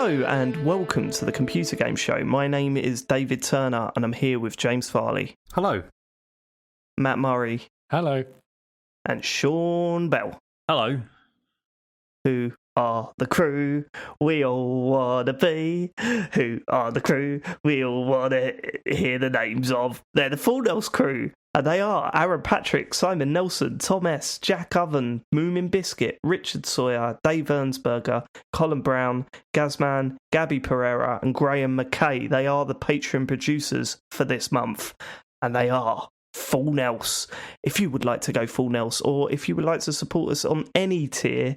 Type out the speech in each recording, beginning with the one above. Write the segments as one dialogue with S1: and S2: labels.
S1: Hello and welcome to the Computer Game Show. My name is David Turner and I'm here with James Farley.
S2: Hello.
S1: Matt Murray.
S3: Hello.
S1: And Sean Bell.
S2: Hello.
S1: Who are the crew we all want to be? Who are the crew we all want to hear the names of? They're the Full Nels crew. And they are Aaron Patrick, Simon Nelson, Tom S., Jack Oven, Moomin Biscuit, Richard Sawyer, Dave Ernsberger, Colin Brown, Gazman, Gabby Pereira, and Graham McKay. They are the Patreon producers for this month. And they are Full Nels. If you would like to go Full Nels, or if you would like to support us on any tier,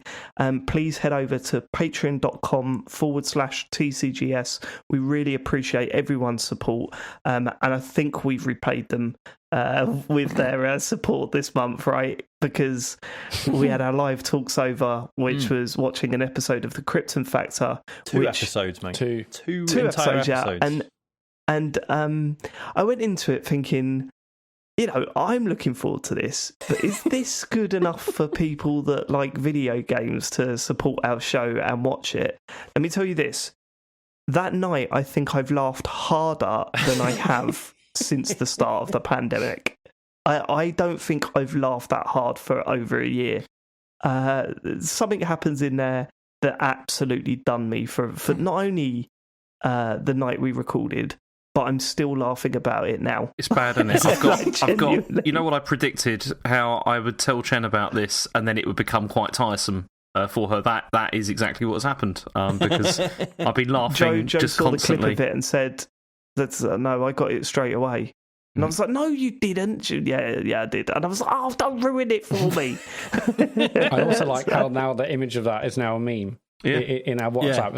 S1: please head over to patreon.com/TCGS. We really appreciate everyone's support, and I think we've repaid them with their support this month, right? Because we had our live talks over, which was watching an episode of the Krypton Factor.
S2: Two episodes, mate.
S3: Two
S2: entire episodes.
S1: Yeah. And I went into it thinking, you know, I'm looking forward to this, but is this good enough for people that like video games to support our show and watch it? Let me tell you this. That night, I think I've laughed harder than I have since the start of the pandemic. I don't think I've laughed that hard for over a year. Something happens in there that absolutely done me for not only the night we recorded, but I'm still laughing about it now.
S2: It's bad, isn't it? I've got. You know what I predicted? How I would tell Chen about this, and then it would become quite tiresome for her. That is exactly what has happened. Because I've been laughing
S1: Joe
S2: just
S1: saw
S2: constantly.
S1: the clip of it and said, "That's no, I got it straight away." And I was like, "No, you didn't." Yeah, I did. And I was like, "Oh, don't ruin it for me."
S3: I also like how now the image of that is now a meme. In our WhatsApp.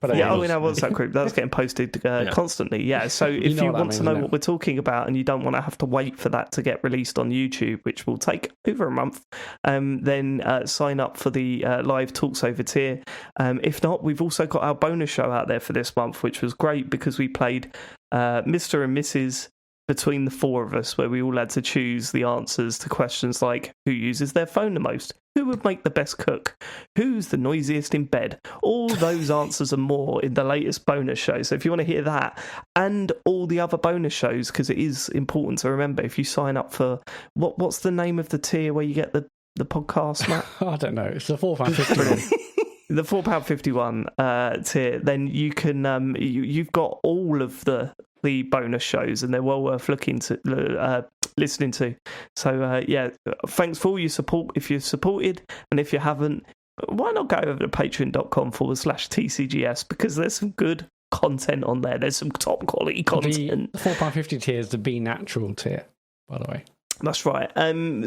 S1: In our WhatsApp group. That's getting posted constantly. Yeah, so if you want to know what we're talking about and you don't want to have to wait for that to get released on YouTube, which will take over a month, then sign up for the live Talks Over tier. If not, we've also got our bonus show out there for this month, which was great because we played Mr. and Mrs. between the four of us, where we all had to choose the answers to questions like who uses their phone the most, who would make the best cook, who's the noisiest in bed. All those answers and more in the latest bonus show. So if you want to hear that and all the other bonus shows, because it is important to remember, if you sign up for what's the name of the tier where you get the podcast, Matt?
S3: I don't know. It's the £4.51.
S1: The £4.51 tier, then you can you've got all of the bonus shows, and they're well worth listening to. So thanks for all your support if you've supported, and if you haven't, why not go over to patreon.com/TCGS, because there's some good content on there. There's some top quality content.
S3: The £4.50 tier is the B Natural tier, by the way.
S1: That's right.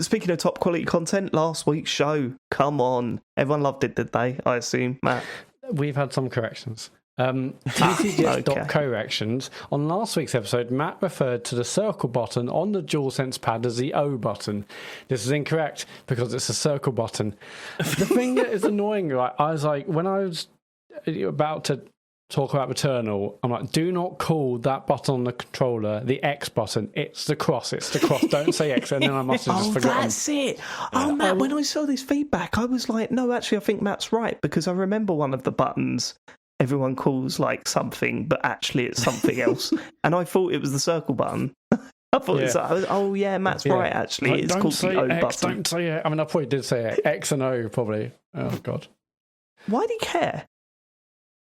S1: Speaking of top quality content, last week's show, come on. Everyone loved it, did they? I assume, Matt?
S3: We've had some corrections. TCGS corrections. On last week's episode, Matt referred to the circle button on the DualSense pad as the O button. This is incorrect because it's a circle button. The thing that is annoying, right, I was like, when I was about to talk about Returnal, I'm like, do not call that button on the controller the X button. It's the cross. Don't say X. And then I must have just forgotten.
S1: That's it. Oh, Matt, when I saw this feedback, I was like, no, actually, I think Matt's right, because I remember one of the buttons everyone calls like something, but actually it's something else. And I thought it was the circle button. I thought it's like, Matt's right, actually.
S3: Like,
S1: it's called the O
S3: X,
S1: button.
S3: Don't say it. I mean, I probably did say it. X and O, probably. Oh, God.
S1: Why do you care?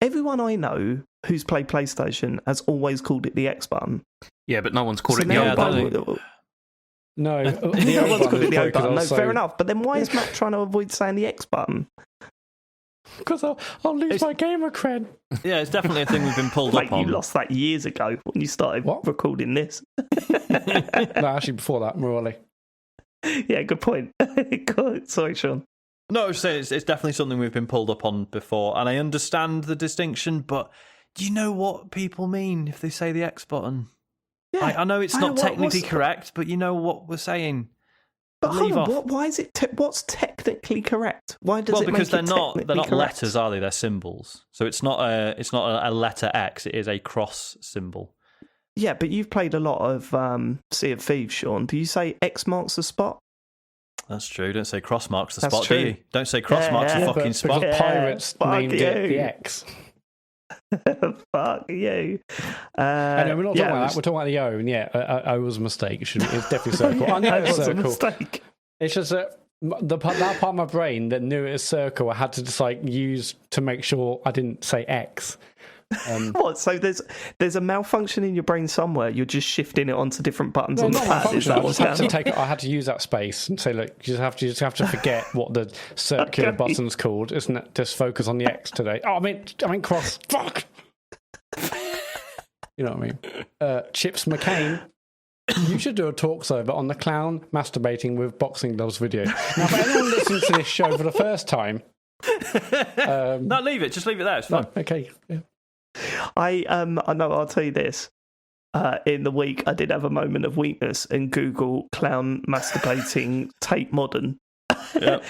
S1: Everyone I know who's played PlayStation has always called it the X button.
S2: Yeah, but no one's called it the O button.
S3: No,
S1: no one's called it the O button. No, fair enough. But then why is Matt trying to avoid saying the X button?
S3: Because I'll lose my gamer cred.
S2: Yeah, it's definitely a thing we've been pulled up on.
S1: You lost that years ago when you started recording this.
S3: No, actually, before that, morally.
S1: Yeah, good point. Sorry, Sean.
S4: No, I was saying it's definitely something we've been pulled up on before, and I understand the distinction, but do you know what people mean if they say the X button? Yeah, I know it's not technically correct, but you know what we're saying.
S1: But hold on, why is it? What's technically correct? Why does it?
S4: Because
S1: make
S4: they're
S1: it
S4: not
S1: correct?
S4: letters, are they? They're symbols. So it's not a letter X. It is a cross symbol.
S1: Yeah, but you've played a lot of Sea of Thieves, Sean. Do you say X marks the spot?
S4: That's true. Don't say cross marks the
S1: That's
S4: spot,
S1: true.
S4: do you? Don't say cross marks the fucking spot.
S3: Because pirates named it the X.
S1: Fuck you.
S3: Anyway, we're not talking about that. We're talking about the O. And yeah, O was a mistake. It's definitely circle. I know it's circle.
S1: Mistake.
S3: It's just that part of my brain that knew it was circle, I had to just use to make sure I didn't say X.
S1: What? So there's a malfunction in your brain somewhere. You're just shifting it onto different buttons on the pad. Is that what's happening?
S3: I had to use that space and say, look, you just have to forget what the circular button's called. Isn't it? Just focus on the X today. Oh, I mean cross. Fuck. You know what I mean? Chips McCain. You should do a talks over on the clown masturbating with boxing gloves video. Now, for anyone listening to this show for the first time,
S4: no, leave it. Just leave it there. It's fine.
S3: No, okay. Yeah.
S1: I know. I'll tell you this. In the week, I did have a moment of weakness and Google clown masturbating Tate Modern. Yep.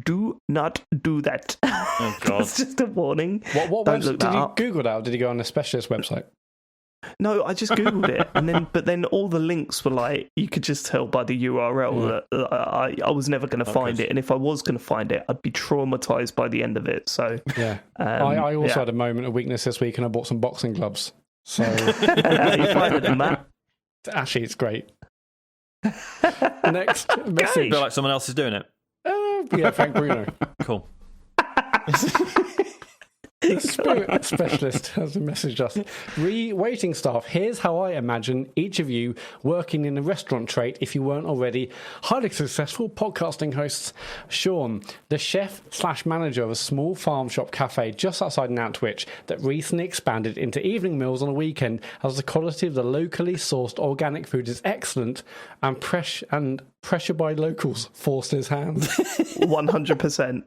S1: Do not do that.
S4: Oh God!
S1: It's just a warning.
S3: What website did you Google that? Or did you go on a specialist website?
S1: No, I just Googled it, but then all the links were you could just tell by the URL that I was never going to find it, and if I was going to find it, I'd be traumatized by the end of it. So
S3: yeah, I also had a moment of weakness this week, and I bought some boxing gloves. So
S1: how you finding them, Matt?
S3: Actually, it's great. Next message.
S4: Feel like someone else is doing it.
S3: Yeah, Frank Bruno.
S4: Cool.
S3: The spirit specialist has messaged us. Waiting staff, here's how I imagine each of you working in the restaurant trade if you weren't already highly successful podcasting hosts. Sean, the chef/manager of a small farm shop cafe just outside Nantwich that recently expanded into evening meals on a weekend as the quality of the locally sourced organic food is excellent and pressure by locals forced his hand.
S1: 100%.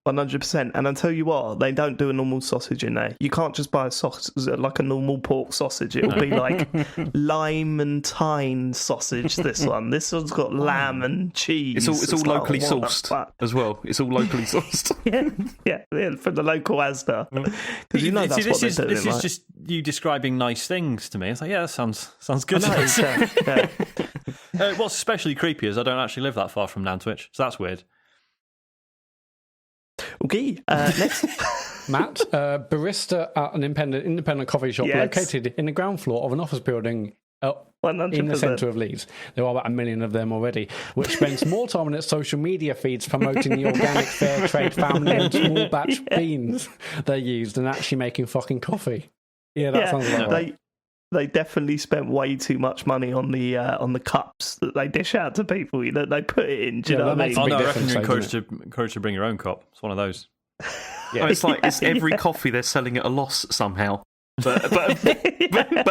S1: And I'll tell you what, they don't do a normal sausage in there. You can't just buy a sausage like a normal pork sausage. It'll be like lime and thyme sausage. This one's got lamb and cheese.
S2: It's all locally sourced as well. It's all locally sourced.
S1: yeah, from the local Asda. Because you know that's what they're doing.
S4: This is just you describing nice things to me. It's like, yeah, that sounds good. What's especially creepy is I don't actually live that far from Nantwich, so that's weird.
S1: Okay, next.
S3: Matt, barista at an independent coffee shop located in the ground floor of an office building in the centre of Leeds. There are about 1 million of them already, which spends more time on its social media feeds promoting the organic, fair trade, family-owned small batch beans they use than actually making fucking coffee. Yeah, that sounds about right.
S1: They definitely spent way too much money on the cups that they dish out to people that they put it in. Do you know what I mean?
S4: I reckon you're encouraged to bring your own cup. It's one of those.
S2: Yeah. It's every coffee they're selling at a loss somehow. But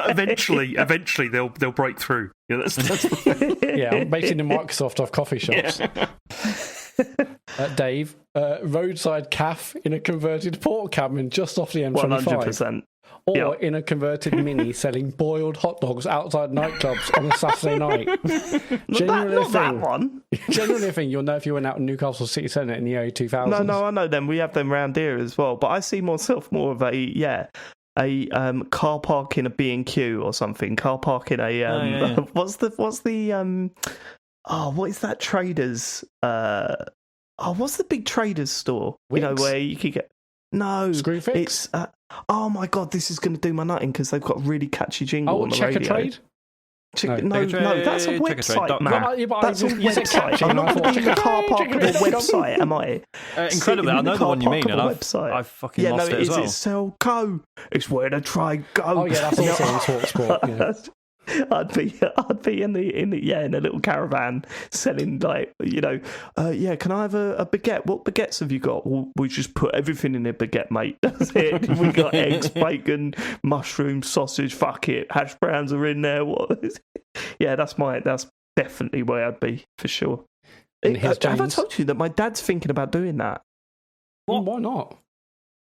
S2: eventually they'll break through. Yeah, that's
S3: I'm making the Microsoft of coffee shops. Yeah. Dave, roadside caff in a converted port cabin just off the M25.
S1: 100%.
S3: Or in a converted Mini selling boiled hot dogs outside nightclubs on a Saturday night. Generally a thing you'll know if you went out in Newcastle City Centre in the early 2000s.
S1: No, I know them. We have them round here as well. But I see myself more of a car park in a B&Q or something. Car park in a what is that Traders? What's the big Traders store?
S3: Wix?
S1: You know where you could get
S3: Screwfix?
S1: It's oh my god, this is going to do my nutting because they've got a really catchy jingle on the radio.
S3: Trade?
S1: No, that's a website, man. That's a website. I'm not going to be in the car park of a website, am I?
S4: Incredibly, I know the one you mean, and I fucking lost it as well.
S1: It's Selco. It's where the trade go.
S3: Oh yeah, that's also on TalkSport. Yeah.
S1: I'd be in a little caravan selling can I have a baguette? What baguettes have you got? Well, we just put everything in a baguette, mate. That's it. We got eggs, bacon, mushroom, sausage. Fuck it, hash browns are in there. What? Yeah, that's definitely where I'd be for sure. Have I told you that my dad's thinking about doing that?
S3: What? Why not?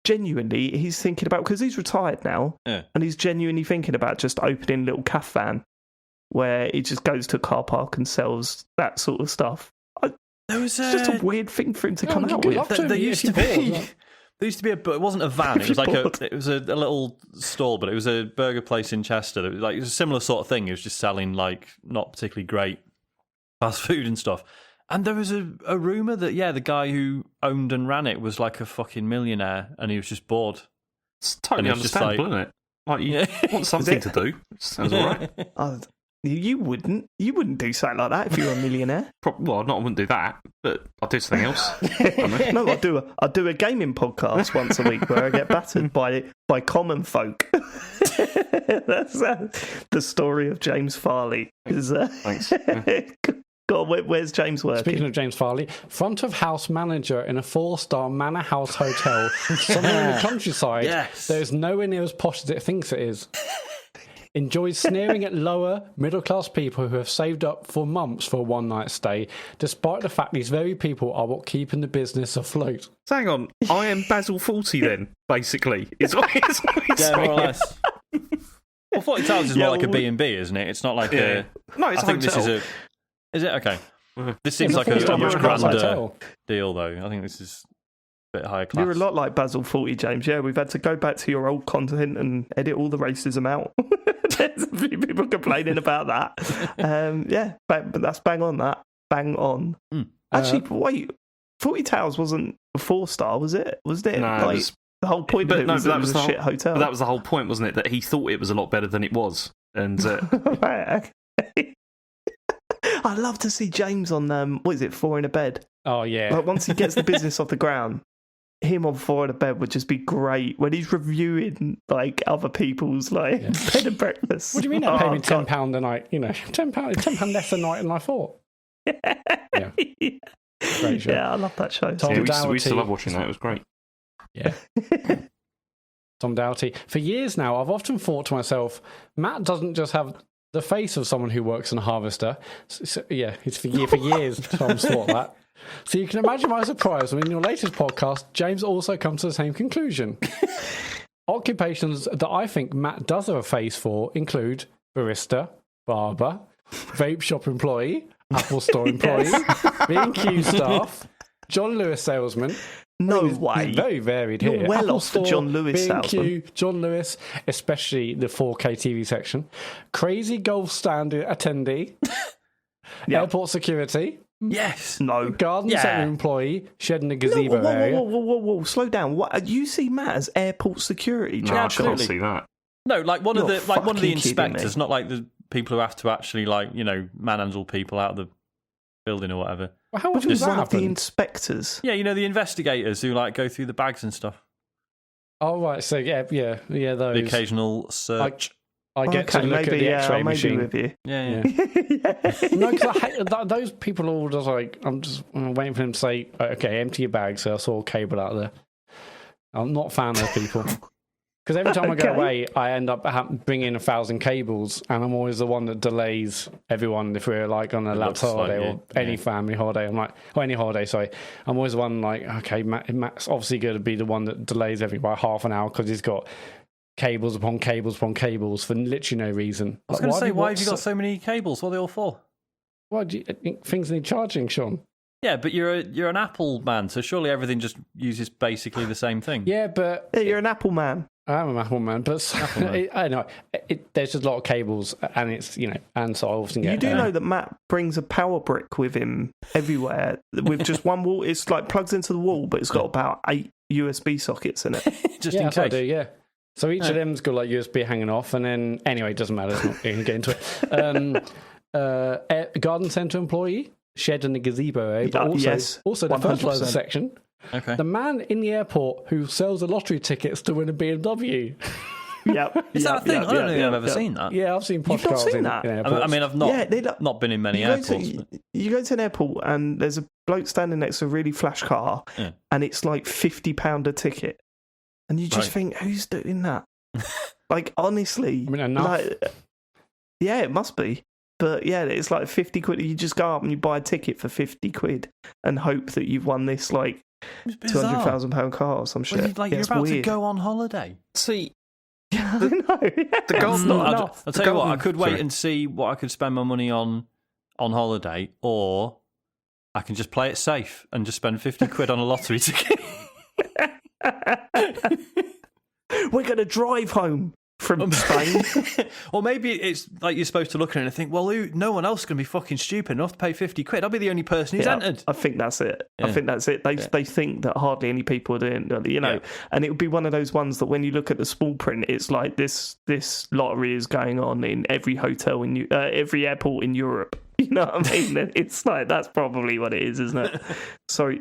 S1: Genuinely, he's thinking about, because he's retired now, and he's genuinely thinking about just opening a little cafe van where he just goes to a car park and sells that sort of stuff. It's just a weird thing for him to come out with.
S4: There used to be it wasn't a van. It was like it was a little stall, but it was a burger place in Chester. It was a similar sort of thing. It was just selling not particularly great fast food and stuff. And there was a rumour that, the guy who owned and ran it was like a fucking millionaire and he was just bored.
S2: It's totally understandable, isn't it? Like, you want something to do. Sounds all right.
S1: You wouldn't do something like that if you were a millionaire.
S2: Well, I wouldn't do that, but I'll do something else.
S1: No, I'll do a gaming podcast once a week where I get battered by common folk. That's the story of James Farley.
S2: Thanks.
S1: God, where's James working?
S3: Speaking of James Farley, front of house manager in a 4-star manor house hotel somewhere in the countryside.
S4: Yes.
S3: There's nowhere near as posh as it thinks it is. Enjoys sneering at lower middle-class people who have saved up for months for a one-night stay, despite the fact these very people are what keeping the business afloat.
S2: So hang on, I am Basil 40 then, basically. It's what he's
S4: more or less. Well, 40 Towers is more like a B&B, isn't it? It's not like a...
S2: No, it's
S4: I think this is a... Is it? Okay. This seems like a much grander deal, though. I think this is a bit higher class.
S1: You're a lot like Basil 40, James. Yeah, we've had to go back to your old content and edit all the racism out. There's a few people complaining about that. But that's bang on that. Bang on. Actually, wait, 40 Towers wasn't a 4-star, was it? Was it?
S2: No,
S1: like, the whole point of it was that it was a shit hotel.
S2: But that was the whole point, wasn't it? That he thought it was a lot better than it was. And
S1: right, okay. I'd love to see James on, what is it, 4 in a Bed?
S3: Oh, yeah.
S1: Like, once he gets the business off the ground, him on 4 in a Bed would just be great when he's reviewing, like, other people's, like, bed and breakfast.
S3: What do you mean they pay me £10 a night? You know, £10 less a night than I thought. Yeah. Great show.
S1: Yeah, I love that show.
S2: We used to love watching that. It was great.
S3: Yeah. Tom Doughty. For years now, I've often thought to myself, Matt doesn't just have the face of someone who works in a harvester. So, it's for years Tom's thought that. So you can imagine my surprise when in your latest podcast, James also comes to the same conclusion. Occupations that I think Matt does have a face for include barista, barber, vape shop employee, Apple store employee, B&Q staff, John Lewis salesman.
S1: No way.
S3: Very varied
S1: You're
S3: here.
S1: well
S3: Apple
S1: off
S3: Store,
S1: the John Lewis
S3: B&Q,
S1: salesman.
S3: John Lewis, especially the 4K TV section. Crazy golf stand attendee. Airport security.
S4: Yes.
S1: No.
S3: Garden centre employee. Shed in the gazebo area.
S1: Whoa. Slow down. What, you see Matt as airport security?
S2: No, I can't see that.
S4: No, like one of the inspectors, not like the people who have to actually, like, you know, manhandle people out of the building or whatever.
S3: Well, how often does that happen?
S1: The inspectors.
S4: Yeah, you know, the investigators who, like, go through the bags and stuff.
S3: Oh, right. So, yeah, those.
S4: The occasional search.
S3: I get to look at the X-ray machine.
S1: With you.
S3: Yeah. No, because I hate those people. All just like, I'm just waiting for them to say, "Okay, empty your bag." So I saw a cable out there. I'm not a fan of those people because every time I go away, I end up bringing 1,000 cables, and I'm always the one that delays everyone if we're like on a lapse holiday or any family holiday. I'm like, or any holiday. Sorry, I'm always the one like, okay, Matt's obviously going to be the one that delays everybody by half an hour because he's got cables upon cables upon cables for literally no reason.
S4: I was going to say, why have you got so many cables? What are they all for?
S3: Well, do you think things need charging, Sean?
S4: Yeah, but you're an Apple man, so surely everything just uses basically the same thing.
S3: Yeah, but
S1: you're an Apple man.
S3: I am an Apple man, but I know there's just a lot of cables, and it's and so I often get.
S1: You do know that Matt brings a power brick with him everywhere with just one wall. It's like plugs into the wall, but it's got about 8 USB sockets in it,
S3: just in case. I do, yeah. So each of them's got like USB hanging off, and then anyway, it doesn't matter. It's not going to get into it. Garden centre employee, shed in the gazebo area, but also the fertilizer section.
S4: Okay.
S3: The man in the airport who sells the lottery tickets to win a BMW.
S1: Yep.
S4: Is that a thing? I don't think I've ever seen that.
S3: Yeah, I've seen
S1: You've not seen that?
S4: I mean, I've not been in many airports.
S1: You go to an airport and there's a bloke standing next to a really flash car, and it's like £50 a ticket. And you just think, who's doing that? Like, honestly.
S3: I mean, enough.
S1: Yeah, it must be. But yeah, it's like 50 quid. You just go up and you buy a ticket for 50 quid and hope that you've won this, like, £200,000 car or some shit.
S4: You're about to go on holiday.
S2: See,
S1: I know.
S2: The goal's not enough.
S4: I'll tell you what, I could wait and see what I could spend my money on holiday, or I can just play it safe and just spend 50 quid on a lottery ticket.
S1: We're going to drive home from Spain.
S4: Or maybe it's like you're supposed to look at it and think, well, no one else is going to be fucking stupid enough to pay 50 quid. I'll be the only person who's entered.
S1: I think that's it. Yeah. I think that's it. They think that hardly any people are doing, and it would be one of those ones that when you look at the small print, it's like this lottery is going on in every hotel in every airport in Europe. You know what I mean? It's like, that's probably what it is, isn't it? Sorry,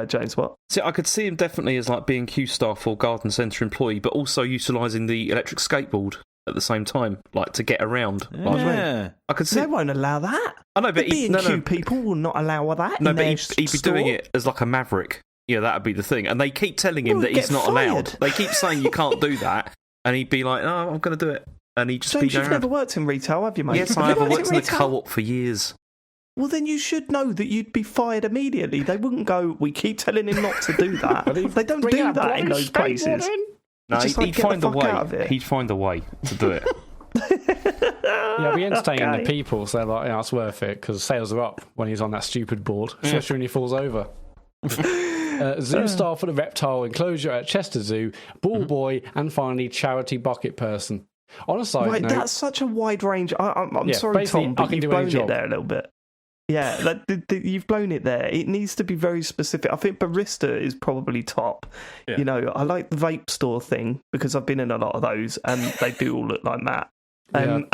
S1: James, what?
S2: See, I could see him definitely as like being queue staff or garden centre employee, but also utilising the electric skateboard at the same time, like to get around.
S4: Yeah.
S2: I could see.
S1: They won't allow that.
S2: I know, but
S1: B&Q people will not allow that.
S2: No, but he'd be doing it as like a maverick. Yeah, that would be the thing. And they keep telling him that he's not allowed. They keep saying you can't do that, and he'd be like, "No, I'm going to do it." And he'd just
S1: James,
S2: be
S1: you've never worked in retail, have you, mate?
S2: Yes, I have. I worked in the co-op for years.
S1: Well, then you should know that you'd be fired immediately. They wouldn't go, we keep telling him not to do that. They don't do that in those places.
S2: No, he'd find a way. He'd find a way to do it.
S3: Yeah, it'll be entertaining the people, so they're like, it's worth it, because sales are up when he's on that stupid board, especially when he falls over. Zoo star for the reptile enclosure at Chester Zoo, ball boy, and finally charity bucket person. On a side note,
S1: that's such a wide range. I'm sorry, Tom, but you've blown it there a little bit. Yeah, you've blown it there. It needs to be very specific. I think barista is probably top. Yeah. I like the vape store thing because I've been in a lot of those, and they do all look like Matt. I don't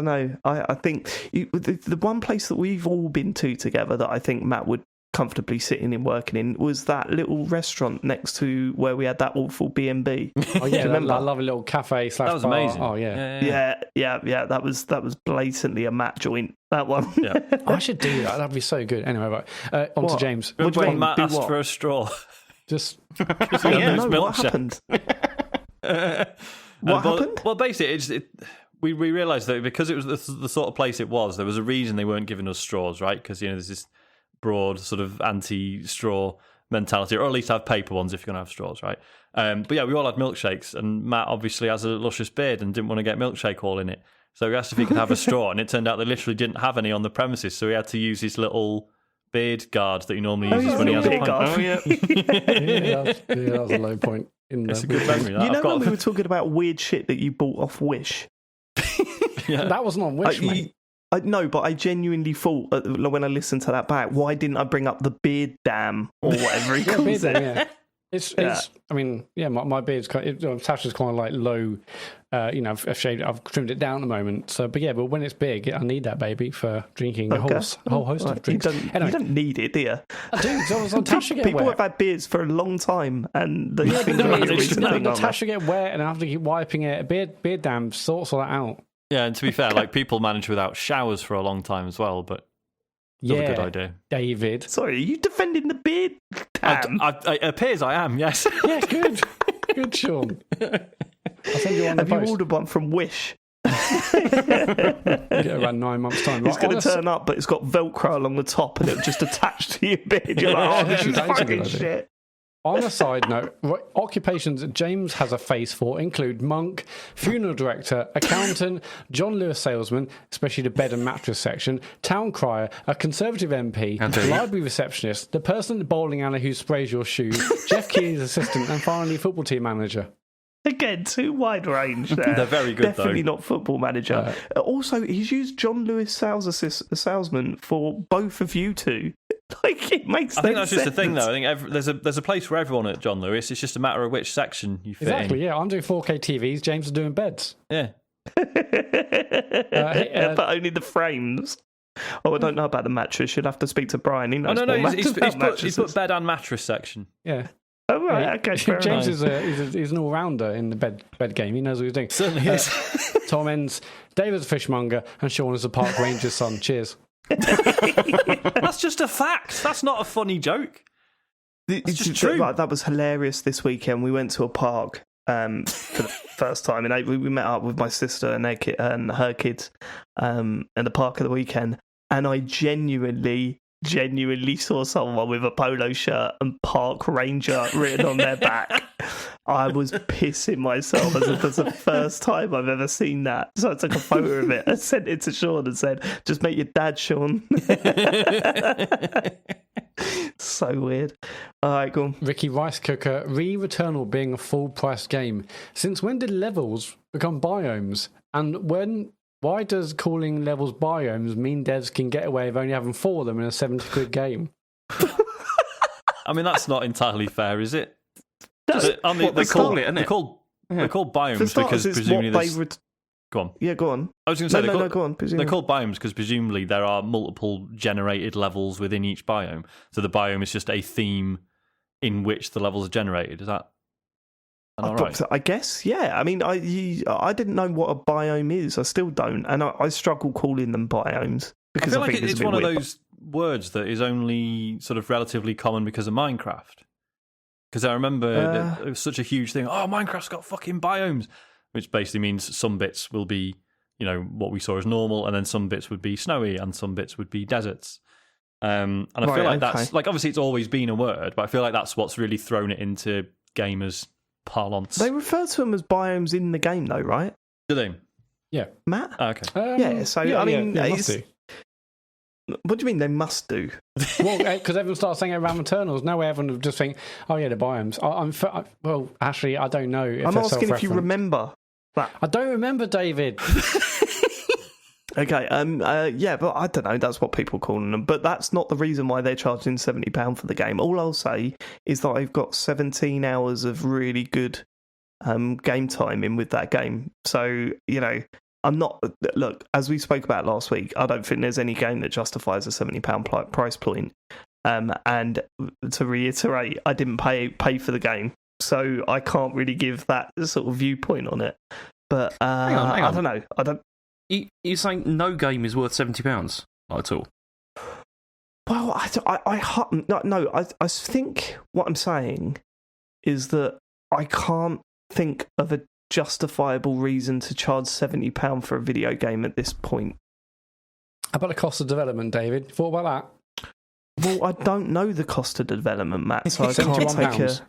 S1: know. I think the one place that we've all been to together that I think Matt would comfortably sitting and working in was that little restaurant next to where we had that awful B&B.
S3: Oh yeah, that lovely little cafe / bar.
S4: That was amazing.
S3: Oh
S1: yeah. That was blatantly a Matt joint. That one.
S3: Yeah. I should do that. That'd be so good. Anyway, right. On to James.
S4: What do you mean? Matt asked for a straw.
S3: Just
S1: what happened? What happened?
S4: Well, basically, we realised that because it was the sort of place it was, there was a reason they weren't giving us straws, right? Because there's this broad sort of anti-straw mentality, or at least have paper ones if you're going to have straws, right? But yeah, we all had milkshakes, and Matt obviously has a luscious beard and didn't want to get milkshake all in it. So he asked if he could have a straw, and it turned out they literally didn't have any on the premises, so he had to use his little beard guard that he normally uses when he has a pint.
S1: Oh, yeah.
S3: That was a low point.
S4: It's a good memory.
S1: When we were talking about weird shit that you bought off Wish?
S3: That wasn't on Wish, mate.
S1: No, but I genuinely thought when I listened to that back, why didn't I bring up the beard dam or whatever he calls it?
S3: Yeah. It's. I mean, my beard's Tasha's kind of like low. I've shaved it. I've trimmed it down at the moment. So, but when it's big, I need that baby for drinking a whole host of drinks.
S1: You don't need it, do you?
S3: I do. Tasha get
S1: people
S3: wet.
S1: have had beards for a long time, and they think
S3: Tasha get wet, and I have to keep wiping it. Beard dam sorts all that out.
S4: Yeah, and to be fair, people manage without showers for a long time as well, but still a good idea.
S3: David.
S1: Sorry, are you defending the beard dam?
S4: It appears I am, yes.
S3: Yeah, good. Good, Sean. I'll send you on the
S1: Have
S3: post.
S1: You ordered one from Wish?
S3: Get around 9 months' time.
S1: It's going to turn up, but it's got Velcro along the top, and it'll just attach to your beard. You're like, this is fucking shit.
S3: On a side note, occupations James has a face for include monk, funeral director, accountant, John Lewis salesman, especially the bed and mattress section, town crier, a Conservative MP, library receptionist, the person at the bowling alley who sprays your shoes, Jeff Keighley's assistant, and finally football team manager.
S1: Again, too wide range there.
S4: They're very good,
S1: Definitely not football manager. Also, he's used John Lewis salesman for both of you two. It makes.
S4: I think that's just the thing, though. I think there's a place for everyone at John Lewis. It's just a matter of which section you fit
S3: Exactly.
S4: in.
S3: Yeah, I'm doing 4K TVs. James is doing beds.
S4: Yeah.
S1: But only the frames. Oh, I don't know about the mattress. You'll have to speak to Brian. He knows
S4: he's put bed and mattress section.
S3: Yeah.
S1: Oh, right, okay.
S3: James is he's an all-rounder in the bed game. He knows what he's doing.
S4: Certainly is.
S3: Tom ends, David's a fishmonger, and Sean is a park ranger's son. Cheers.
S4: That's just a fact. That's not a funny joke. It's just true.
S1: That was hilarious this weekend. We went to a park for the first time, and we met up with my sister and her kids in the park of the weekend, and I genuinely saw someone with a polo shirt and Park Ranger written on their back. I was pissing myself as if that's the first time I've ever seen that. So I took a photo of it and sent it to Sean and said, just make your dad, Sean. So weird. All right, go on.
S3: Ricky Rice Cooker, Returnal being a full-price game. Since when did levels become biomes? And why does calling levels biomes mean devs can get away with only having 4 of them in a 70 quid game?
S4: I mean, that's not entirely fair, is it?
S2: They call it, isn't it?
S4: They're called biomes because presumably go on.
S1: Yeah, go on.
S4: I was going to say,
S1: go on.
S4: They're called biomes because presumably there are multiple generated levels within each biome. So the biome is just a theme in which the levels are generated. Is that right?
S1: I guess, yeah. I mean, I didn't know what a biome is. I still don't. And I struggle calling them biomes because
S4: I feel like it's one of those words that is only sort of relatively common because of Minecraft. Because I remember it was such a huge thing. Oh, Minecraft's got fucking biomes. Which basically means some bits will be, what we saw as normal, and then some bits would be snowy, and some bits would be deserts. And I feel like that's, obviously it's always been a word, but I feel like that's what's really thrown it into gamers' parlance.
S1: They refer to them as biomes in the game, though, right?
S4: Do they?
S3: Yeah.
S1: Matt?
S4: Oh, okay.
S1: Yeah, so, I mean... What do you mean they must do?
S3: Well, because everyone starts saying it around Returnals. No way everyone would just think, oh, yeah, the biomes. Well, actually, I don't know.
S1: I'm asking if you remember that.
S3: I don't remember, David.
S1: Okay, yeah, but I don't know. That's what people call them. But that's not the reason why they're charging £70 for the game. All I'll say is that I've got 17 hours of really good game time in with that game. So, I'm not... Look, as we spoke about last week, I don't think there's any game that justifies a £70 price point. And to reiterate, I didn't pay for the game, so I can't really give that sort of viewpoint on it. But hang on. I don't know.
S2: You're saying no game is worth £70 at all?
S1: Well, I think what I'm saying is that I can't think of a justifiable reason to charge £70 for a video game at this point.
S3: How about the cost of development, David? Thought about
S1: that? Well, I don't know the cost of development, Matt, so I can't take a...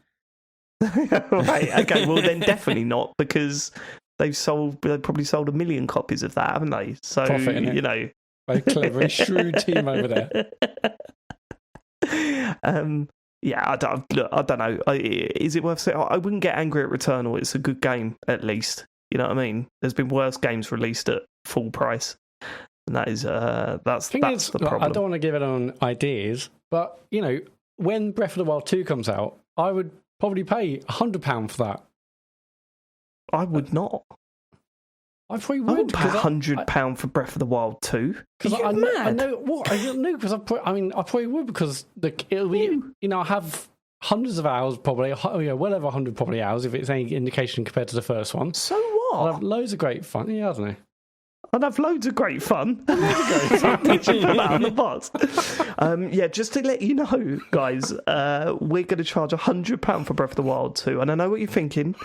S1: Right, okay, well then definitely not, because they probably sold 1 million copies of that, haven't they? So,
S3: Profit,
S1: Very
S3: clever, shrewd team over there.
S1: Yeah, I don't know. Is it worth saying? I wouldn't get angry at Returnal. It's a good game, at least. You know what I mean? There's been worse games released at full price, and that's the problem.
S3: I don't want to give it on ideas, but when Breath of the Wild 2 comes out, I would probably pay £100 for that.
S1: I would not.
S3: I probably would.
S1: I wouldn't pay £100 for Breath of the Wild 2.
S3: Because I know what I know. Because I probably would, because it'll be. I have hundreds of hours, probably. Well over 100 probably hours, if it's any indication compared to the first one.
S1: So what?
S3: I'll have loads of great fun. Yeah, I don't know.
S1: I'd have loads of great fun. Put that on the box. Yeah, just to let you know, guys, we're going to charge £100 for Breath of the Wild 2, and I know what you're thinking.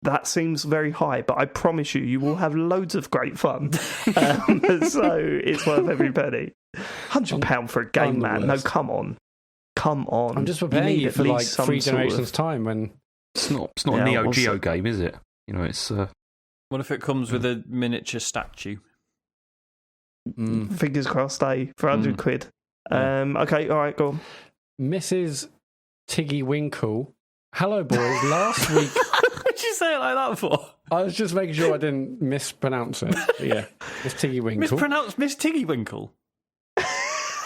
S1: That seems very high, but I promise you will have loads of great fun. So it's worth every penny. £100 for a game, man. No, come on.
S3: I'm just preparing you for like 3 generations' time. When
S2: it's not a Neo Geo game, is it? It's.
S4: What if it comes with a miniature statue?
S1: Fingers crossed, for 100 quid. Okay, all right, go on.
S3: Mrs. Tiggy Winkle. Hello, boys. Last week.
S4: What'd you say it like that for?
S3: I was just making sure I didn't mispronounce it. Yeah, Miss Tiggy Winkle.
S4: Mispronounced Miss Tiggy Winkle?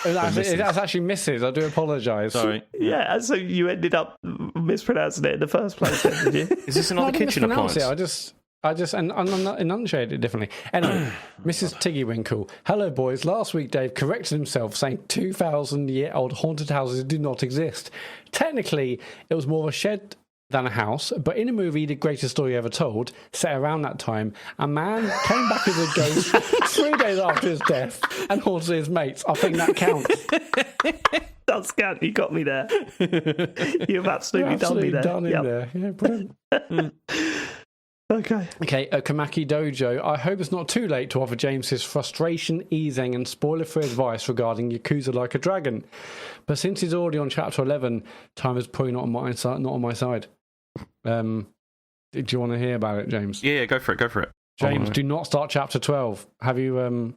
S3: That's actually Mrs. I do apologise.
S4: Sorry.
S1: Yeah, so you ended up mispronouncing it in the first place, didn't you?
S2: Is this another kitchen appliance?
S3: I just enunciated it differently. Anyway, Mrs. Tiggy Winkle. Hello, boys. Last week, Dave corrected himself, saying 2,000-year-old haunted houses do not exist. Technically, it was more of a shed than a house, but in a movie, The Greatest Story Ever Told, set around that time, a man came back as a ghost 3 days after his death and haunted his mates. I think that counts.
S1: Does count. You got me there. You've absolutely done me there.
S3: Done in there. Yeah, brilliant.
S1: Okay,
S3: Kamaki Dojo. I hope it's not too late to offer James his frustration easing and spoiler-free advice regarding Yakuza Like a Dragon. But since he's already on Chapter 11, time is probably not on my side. Do you want to hear about it, James?
S2: Yeah, go for it.
S3: James, do not start Chapter 12. Have you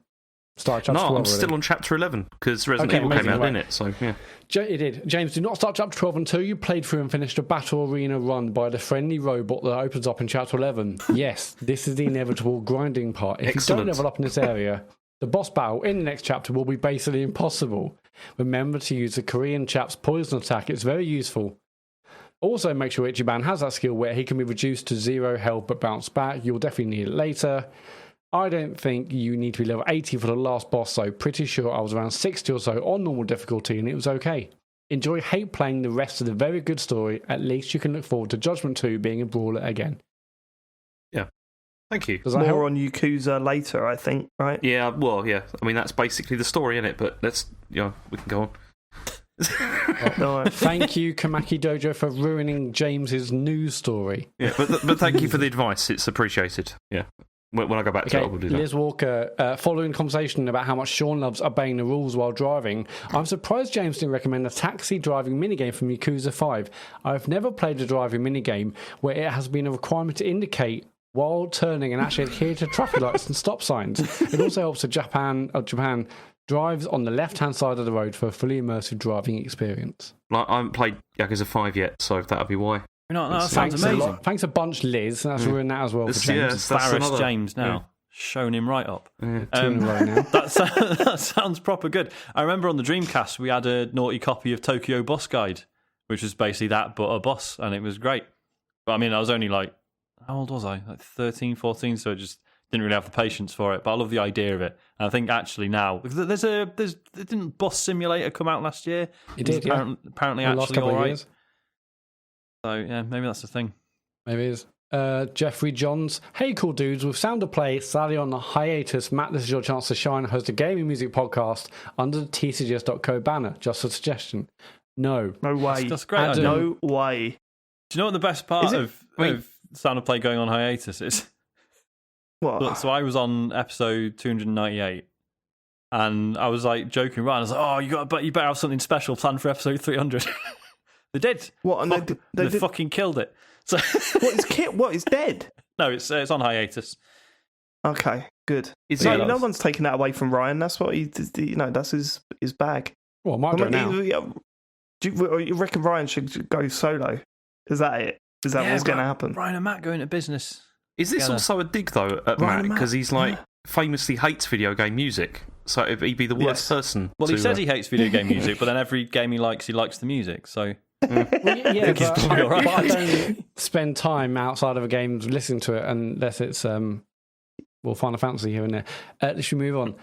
S3: Start chapter 12
S2: I'm
S3: already?
S2: still on chapter 11 because Resident Evil came out, didn't it? So yeah,
S3: It did. James, do not start chapter 12 until you played through and finished a battle arena run by the friendly robot that opens up in chapter 11. Yes, this is the inevitable grinding part. If you don't level up in this area, the boss battle in the next chapter will be basically impossible. Remember to use the Korean chap's poison attack. It's very useful. Also, make sure Ichiban has that skill where he can be reduced to 0 health but bounce back. You'll definitely need it later. I don't think you need to be level 80 for the last boss, so pretty sure I was around 60 or so on normal difficulty and it was okay. Enjoy hate playing the rest of the very good story. At least you can look forward to Judgment 2 being a brawler again.
S2: Yeah. Thank you.
S1: Does that more on Yakuza later, I think, right?
S2: Yeah, well, yeah. I mean, that's basically the story, isn't it? But let's, we can go on.
S3: Thank you, Kamaki Dojo, for ruining James's news story.
S2: Yeah, but thank you for the advice. It's appreciated. Yeah. When I go back to it, I will do that.
S3: Liz Walker, following conversation about how much Sean loves obeying the rules while driving, I'm surprised James didn't recommend a taxi driving minigame from Yakuza 5. I've never played a driving minigame where it has been a requirement to indicate while turning and actually adhere to traffic lights and stop signs. It also helps that Japan drives on the left-hand side of the road for a fully immersive driving experience.
S2: Like, I haven't played Yakuza 5 yet, so that'll be why.
S4: That sounds amazing.
S3: Thanks a bunch, Liz. That's ruined that as well for James.
S4: That's embarrassed James now. Showing him right up.
S3: Right now.
S4: That sounds proper good. I remember on the Dreamcast we had a naughty copy of Tokyo Bus Guide, which was basically that but a bus, and it was great. But I mean, I was only like, how old was I? Like 13, 14, so I just didn't really have the patience for it. But I love the idea of it. And I think actually now, didn't Bus Simulator come out last year?
S3: It did,
S4: apparently actually all right. Years. So, yeah, maybe that's the thing.
S3: Maybe it is. Jeffrey Johns. Hey, cool dudes. With Sound of Play sadly on a hiatus, Matt, this is your chance to shine and host a gaming music podcast under the TCGS.co banner. Just a suggestion. No.
S1: No way.
S4: That's great. Adam,
S1: no way.
S4: Do you know what the best part of Sound of Play going on hiatus is?
S1: What?
S4: So I was on episode 298, and I was like joking around. I was like, "Oh, you better have something special planned for episode 300." They did.
S1: What? And
S4: they fucking killed it. So
S1: what is dead?
S4: No, it's on hiatus.
S1: Okay, good. No one's taking that away from Ryan. That's what that's his bag.
S3: Well, might go now.
S1: Do you reckon Ryan should go solo? Is that it? Is that what's going to happen?
S4: Ryan and Matt go into business.
S2: Is this also a dig though at Matt because he's like famously hates video game music, so he'd be the worst person.
S4: Well, he says he hates video game music, but then every game he likes the music. So
S3: but I don't spend time outside of a game listening to it unless it's Final Fantasy here and there. Let's move on.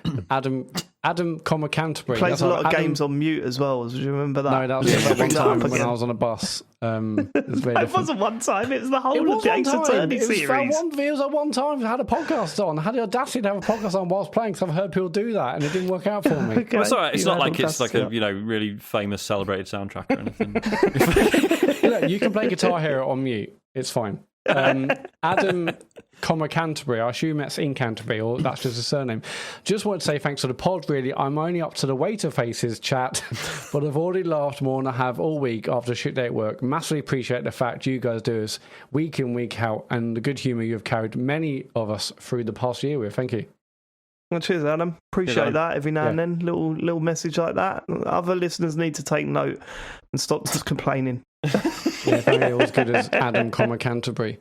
S3: Adam, Canterbury
S1: plays a lot of games on mute as well. Do you remember that?
S3: No, that was one time when I was on a bus.
S1: It wasn't one time. It was the whole of the Ace Attorney series.
S3: It was like one time I had a podcast on. I had the audacity to have a podcast on whilst playing because I've heard people do that and it didn't work out for me.
S4: Okay. Well, it's all right. It's not like it's like a really famous celebrated soundtrack or anything.
S3: Look, you can play Guitar Hero on mute. It's fine. Adam, Canterbury, I assume that's in Canterbury or that's just a surname. Just want to say thanks for the pod. Really, I'm only up to the waiter faces chat, but I've already laughed more than I have all week after a shit day at work. Massively appreciate the fact you guys do this week in, week out, and the good humour you have carried many of us through the past year with. Thank you.
S1: Well, cheers, Adam. Appreciate that every now and then. Little message like that. Other listeners need to take note and stop just complaining.
S3: Very as good as Adam, Canterbury.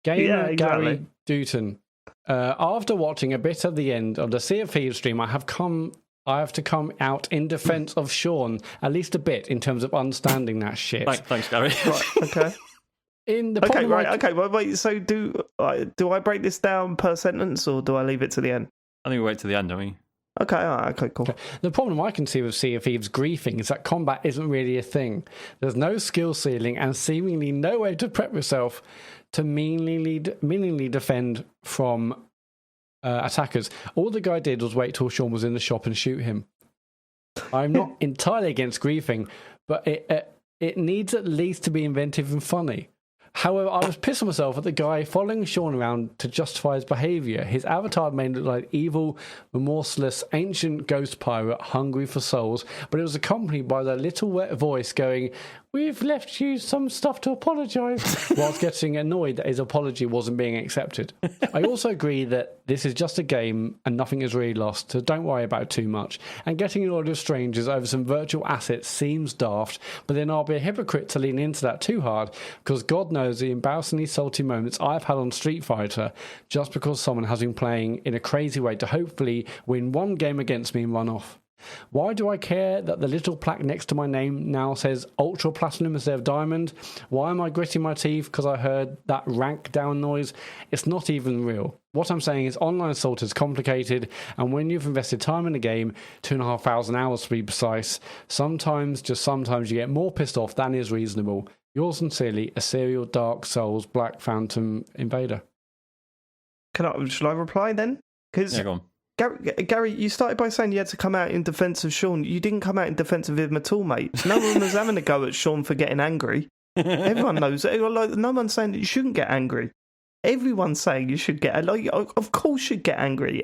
S3: Gamer Gary Dutton. After watching a bit of the end of the Sea of Thieves stream, I have to come out in defence of Sean at least a bit in terms of understanding that shit.
S4: Thanks, Gary.
S1: Right, okay. Wait. So do I break this down per sentence or do I leave it to the end?
S4: I think we wait to the end, don't we?
S1: Okay, all right, okay, cool. Okay.
S3: The problem I can see with Sea of Thieves griefing is that combat isn't really a thing. There's no skill ceiling and seemingly no way to prep yourself to meaningly defend from attackers. All the guy did was wait till Sean was in the shop and shoot him. I'm not entirely against griefing, but it needs at least to be inventive and funny. However, I was pissed at myself at the guy following Sean around to justify his behaviour. His avatar made it look like evil, remorseless, ancient ghost pirate hungry for souls, but it was accompanied by the little wet voice going, we've left you some stuff to apologise, whilst getting annoyed that his apology wasn't being accepted. I also agree that this is just a game and nothing is really lost, so don't worry about it too much. And getting annoyed with strangers over some virtual assets seems daft, but then I'll be a hypocrite to lean into that too hard, because God knows the embarrassingly salty moments I've had on Street Fighter just because someone has been playing in a crazy way to hopefully win one game against me and run off. Why do I care that the little plaque next to my name now says Ultra Platinum instead of Diamond? Why am I gritting my teeth because I heard that rank down noise? It's not even real. What I'm saying is online assault is complicated, and when you've invested time in a game, 2,500 hours to be precise, sometimes you get more pissed off than is reasonable. Yours sincerely, a serial Dark Souls Black Phantom Invader.
S1: Shall I reply then?
S4: Yeah, go on.
S1: Gary, you started by saying you had to come out in defence of Sean. You didn't come out in defence of him at all, mate. No one was having a go at Sean for getting angry. Everyone knows it. Like, no one's saying that you shouldn't get angry. Everyone's saying you should get... Like, of course you'd get angry.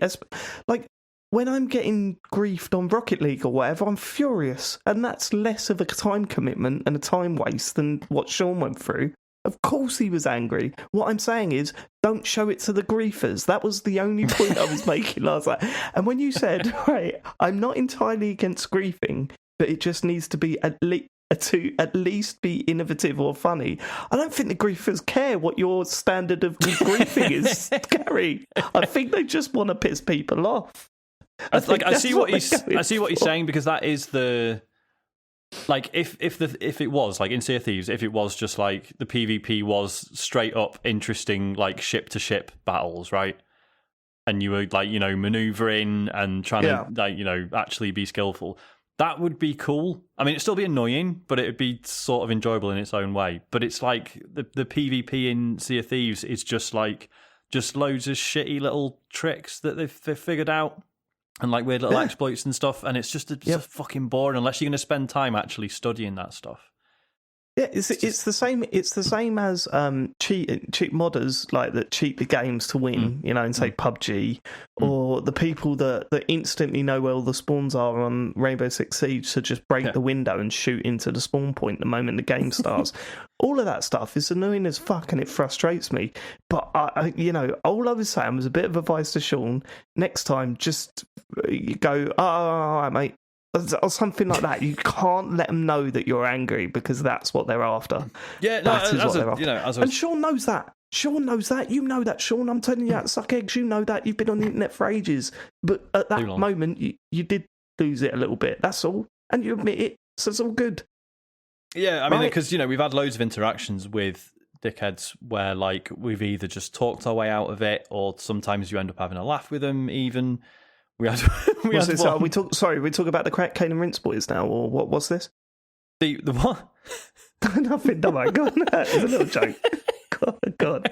S1: Like, when I'm getting griefed on Rocket League or whatever, I'm furious. And that's less of a time commitment and a time waste than what Sean went through. Of course he was angry. What I'm saying is, don't show it to the griefers. That was the only point I was making last night. And when you said, right, I'm not entirely against griefing, but it just needs to be at least be innovative or funny. I don't think the griefers care what your standard of griefing is, Gary. I think they just want to piss people off.
S4: I see what he's saying, because that is the... Like, if it was, like, in Sea of Thieves, if it was just, like, the PvP was straight up interesting, like, ship-to-ship battles, right? And you were, like, you know, manoeuvring and trying to, like, you know, actually be skillful. That would be cool. I mean, it'd still be annoying, but it would be sort of enjoyable in its own way. But it's like, the PvP in Sea of Thieves is just, like, just loads of shitty little tricks that they've figured out. And like weird little exploits and stuff, and it's just fucking boring unless you're going to spend time actually studying that stuff.
S1: Yeah, it's the same. It's the same as cheat modders like that cheat the games to win, you know, and say PUBG, or the people that instantly know where all the spawns are on Rainbow Six Siege to just break the window and shoot into the spawn point the moment the game starts. All of that stuff is annoying as fuck, and it frustrates me. But I you know, all I was saying was a bit of advice to Sean. Next time, just go, all right, mate. Or something like that. You can't let them know that you're angry, because that's what they're after.
S4: Yeah, no, that is what they're after. You know,
S1: and Sean knows that. Sean knows that. You know that, Sean. I'm telling you that. Suck eggs. You know that. You've been on the internet for ages. But at that moment, you did lose it a little bit. That's all. And you admit it. So it's all good.
S4: Yeah, I mean, because, you know, we've had loads of interactions with dickheads where, like, we've either just talked our way out of it, or sometimes you end up having a laugh with them, even... We talk about the crack cane and rinse boys now, or what was this?
S2: The what?
S1: Nothing. Oh my god, it's a little joke. God.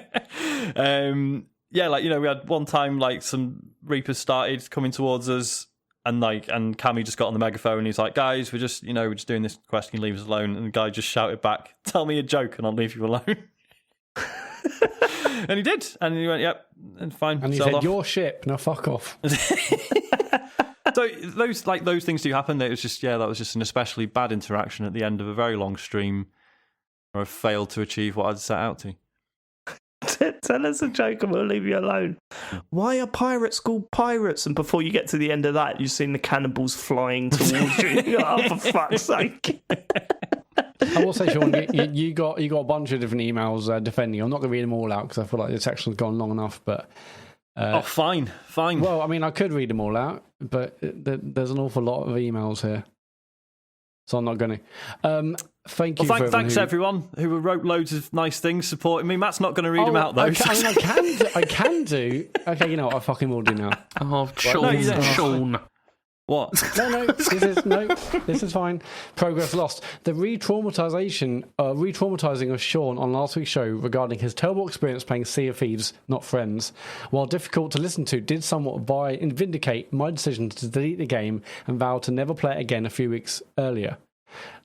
S4: Yeah, like, you know, we had one time like some Reapers started coming towards us, and Cammy just got on the megaphone and he's like, guys, we're just doing this quest, can you leave us alone? And the guy just shouted back, tell me a joke and I'll leave you alone. And he did, and he went, yep, and fine.
S3: And he said, your ship, now fuck off.
S4: So those things do happen. That was just an especially bad interaction at the end of a very long stream where I failed to achieve what I'd set out to.
S1: Tell us a joke and we'll leave you alone. Why are pirates called pirates? And before you get to the end of that, you've seen the cannonballs flying towards you. Oh, for fuck's sake.
S3: I will say, Sean, you got a bunch of different emails defending you. I'm not going to read them all out because I feel like the section's gone long enough. But
S4: fine.
S3: Well, I mean, I could read them all out, but there's an awful lot of emails here, so I'm not going to.
S4: Thanks everyone who wrote loads of nice things supporting me. Matt's not going to read them out though.
S3: I can do. Okay, you know what? I fucking will do now.
S2: Oh, Sean.
S3: What? No, this is fine. Progress lost. The re-traumatizing of Sean on last week's show regarding his terrible experience playing Sea of Thieves, not Friends, while difficult to listen to, did somewhat vindicate my decision to delete the game and vow to never play it again a few weeks earlier.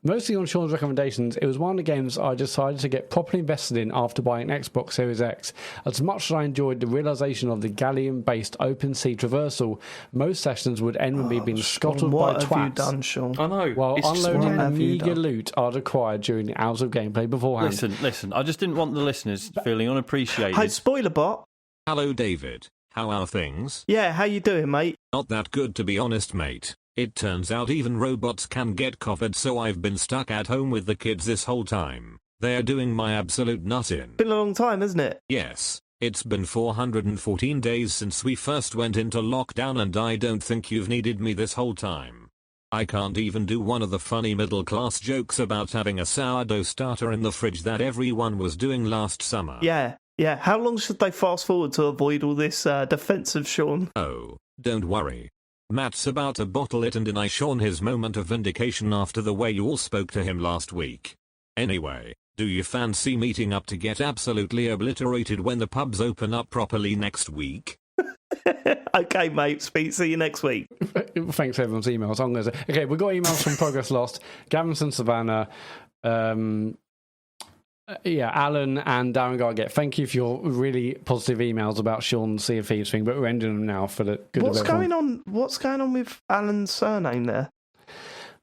S3: Mostly on Sean's recommendations, it was one of the games I decided to get properly invested in after buying an Xbox Series X. As much as I enjoyed the realisation of the galleon-based open sea traversal, most sessions would end with me being scuttled by twats. What have you
S1: done, Sean?
S2: I know.
S3: While unloading the meagre loot I'd acquired during the hours of gameplay beforehand.
S4: Listen, I just didn't want the listeners feeling unappreciated.
S1: Hey, spoiler bot.
S5: Hello, David. How are things?
S1: Yeah, how you doing, mate?
S5: Not that good, to be honest, mate. It turns out even robots can get COVID, so I've been stuck at home with the kids this whole time. They're doing my absolute nut in.
S1: Been a long time, hasn't it?
S5: Yes. It's been 414 days since we first went into lockdown, and I don't think you've needed me this whole time. I can't even do one of the funny middle-class jokes about having a sourdough starter in the fridge that everyone was doing last summer.
S1: Yeah. How long should they fast forward to avoid all this defensive, Sean?
S5: Oh, don't worry. Matt's about to bottle it and deny Sean his moment of vindication after the way you all spoke to him last week. Anyway, do you fancy meeting up to get absolutely obliterated when the pubs open up properly next week?
S1: Okay, mate. See you next week.
S3: Thanks for everyone's emails. I'm going to say, okay, we've got emails from Progress Lost, Gavinson Savannah, Alan and Darren Gargett. Thank you for your really positive emails about Sean's Sea of Thieves thing, but we're ending them now for the good
S1: What's
S3: of everyone.
S1: What's going on with Alan's surname there?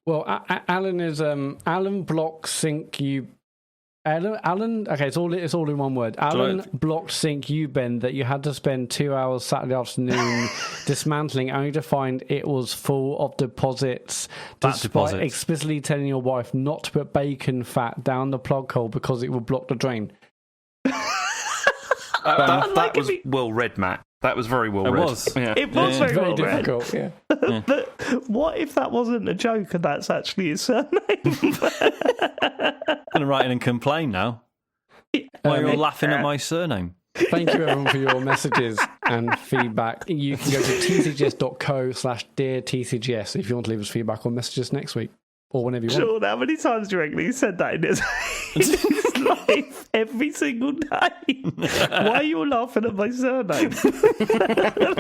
S3: Well, Alan is Alan Block Sync You. Alan. Okay, it's all in one word. Alan blocked Sync You Ben that you had to spend 2 hours Saturday afternoon dismantling, only to find it was full of deposits. Despite explicitly telling your wife not to put bacon fat down the plug hole because it would block the drain.
S2: That was well read, Matt. That was very well read.
S1: It was very well
S3: difficult,
S1: read. Yeah. But what if that wasn't a joke and that's actually his surname?
S4: I'm going to write in and complain now. Why are you all laughing at my surname?
S3: Thank you, everyone, for your messages and feedback. You can go to tcgs.co/deartcgs if you want to leave us feedback or messages next week or whenever you want.
S1: Sean, how many times do you reckon he said that in his life every single day? Why are you all laughing at my surname?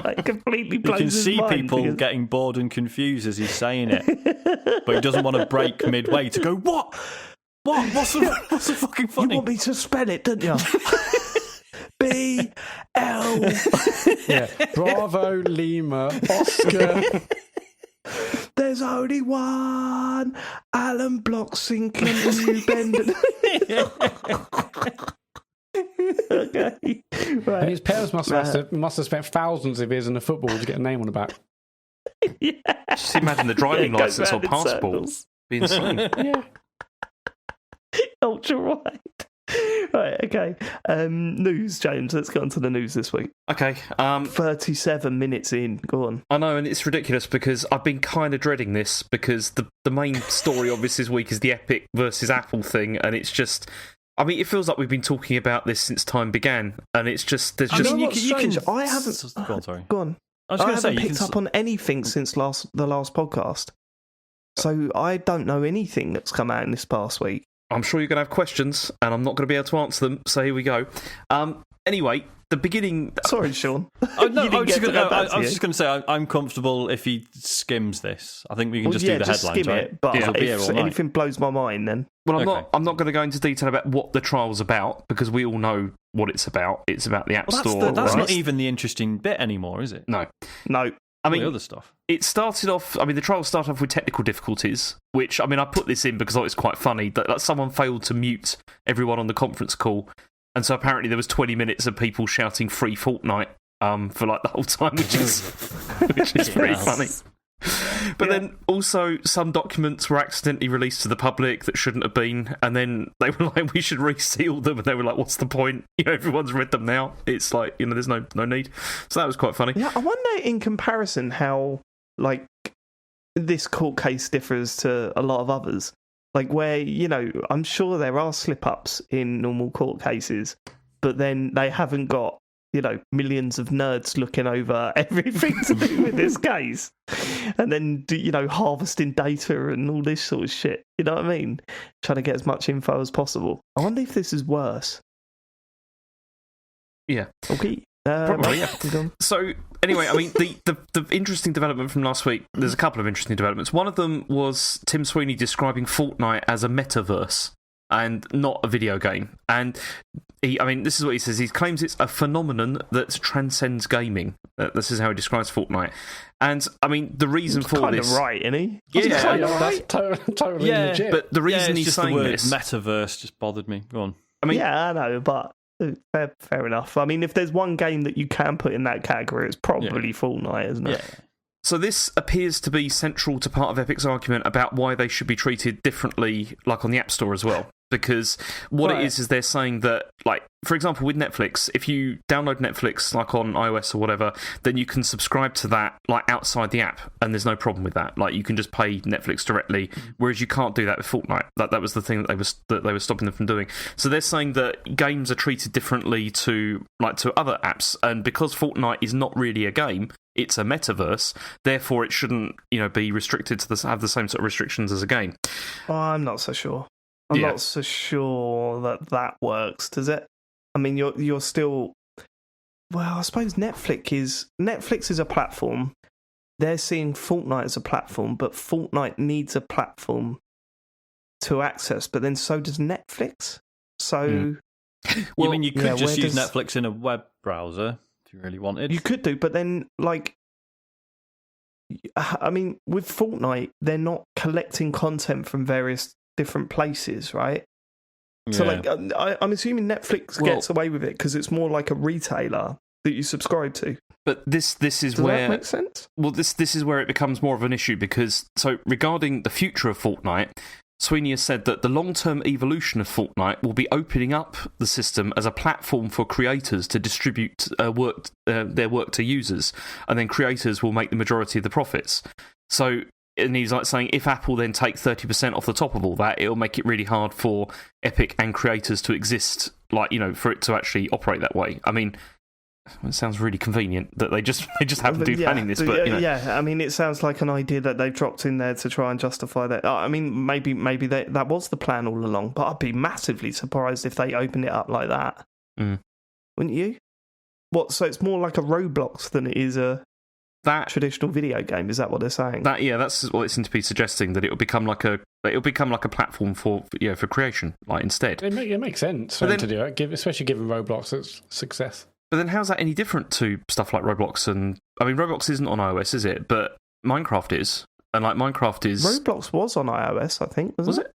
S1: Like, completely blows his mind.
S4: You can see people getting bored and confused as he's saying it, but he doesn't want to break midway to go, what? What's the fucking funny?
S1: You want me to spell it, don't you? B-L.
S3: Yeah. Bravo, Lima, Oscar.
S1: There's only one Alan Block sinking you bend. Okay. Right.
S3: And his parents must have spent thousands of years in a football to get a name on the back.
S1: Yeah.
S2: Just imagine the driving licence or passport. Be insane.
S3: Yeah.
S1: Ultra right. Right, okay. News, James. Let's get on to the news this week.
S2: Okay.
S1: 37 minutes in. Go on.
S2: I know, and it's ridiculous because I've been kind of dreading this because the main story of this week is the Epic versus Apple thing, and it's just... I mean, it feels like we've been talking about this since time began, and it's just... There's just...
S1: I haven't...
S4: Go on, sorry.
S1: Go on. I haven't picked up on anything since the last podcast. So I don't know anything that's come out in this past week.
S2: I'm sure you're going to have questions, and I'm not going to be able to answer them, so here we go. Anyway, the beginning...
S1: Sorry, Sean.
S4: I was just going to say, I'm comfortable if he skims this. I think we can just do the headlines, right?
S1: It, but if anything blows my mind, then...
S2: Well, I'm not going to go into detail about what the trial's about, because we all know what it's about. It's about the App Store.
S4: That's not even the interesting bit anymore, is it?
S2: No.
S4: I mean, other stuff.
S2: It started off... I mean, the trial started off with technical difficulties, which, I mean, I put this in because I thought it was quite funny, that someone failed to mute everyone on the conference call, and so apparently there was 20 minutes of people shouting free Fortnite for, like, the whole time, which is pretty funny. But then also some documents were accidentally released to the public that shouldn't have been, and then they were like, we should reseal them, and they were like, what's the point? You know, everyone's read them now. It's like, you know, there's no need. So that was quite funny.
S1: Yeah, I wonder in comparison how, like, this court case differs to a lot of others. Like, where, you know, I'm sure there are slip-ups in normal court cases, but then they haven't got, you know, millions of nerds looking over everything to do with this case. And then, you know, harvesting data and all this sort of shit. You know what I mean? Trying to get as much info as possible. I wonder if this is worse.
S2: Yeah.
S1: Okay.
S2: Probably, yeah. So, anyway, I mean, the interesting development from last week, there's a couple of interesting developments. One of them was Tim Sweeney describing Fortnite as a metaverse and not a video game. And this is what he says. He claims it's a phenomenon that transcends gaming. This is how he describes Fortnite. And, I mean, the reason for
S1: kind
S2: this...
S1: of right, isn't he?
S2: Yeah,
S3: that's totally legit.
S2: But the reason he's
S4: just
S2: saying
S4: the word
S2: this...
S4: metaverse just bothered me. Go on.
S2: I mean,
S1: yeah, I know, but fair enough. I mean, if there's one game that you can put in that category, it's probably Fortnite, isn't it?
S4: Yeah.
S2: So this appears to be central to part of Epic's argument about why they should be treated differently, like on the App Store as well. Because what it is they're saying that, like, for example, with Netflix, if you download Netflix, like on iOS or whatever, then you can subscribe to that, like, outside the app, and there's no problem with that. Like, you can just pay Netflix directly, whereas you can't do that with Fortnite. That was the thing that they were stopping them from doing. So they're saying that games are treated differently to other apps, and because Fortnite is not really a game, it's a metaverse, therefore it shouldn't, be restricted to have the same sort of restrictions as a game.
S1: Oh, I'm not so sure. I'm not so sure that works, does it? I mean, you're still... Well, I suppose Netflix is a platform. They're seeing Fortnite as a platform, but Fortnite needs a platform to access, but then so does Netflix. So...
S4: Well, you could just use Netflix in a web browser if you really wanted.
S1: You could do, but then, like... I mean, with Fortnite, they're not collecting content from various different places, right? Yeah. So, like, I'm assuming Netflix gets away with it because it's more like a retailer that you subscribe to.
S2: But this is
S1: Does
S2: where...
S1: that make sense?
S2: Well, this is where it becomes more of an issue because, so regarding the future of Fortnite, Sweeney has said that the long-term evolution of Fortnite will be opening up the system as a platform for creators to distribute their work to users, and then creators will make the majority of the profits. So... And he's like saying, if Apple then take 30% off the top of all that, it'll make it really hard for Epic and creators to exist, like, for it to actually operate that way. I mean, it sounds really convenient that they just happen to be planning this, but
S1: yeah. I mean, it sounds like an idea that they've dropped in there to try and justify that. I mean, maybe that was the plan all along, but I'd be massively surprised if they opened it up like that. Wouldn't you? What? So it's more like a Roblox than it is a traditional video game. Is that what they're saying?
S2: That's what it seems to be suggesting, that it'll become like a platform for creation, like, instead.
S3: It makes sense for them to do it, especially given Roblox its success.
S2: But then how's that any different to stuff like Roblox? And I mean, Roblox isn't on iOS, is it? But Minecraft is, and like Minecraft is.
S1: Roblox was on iOS, I think. Was it?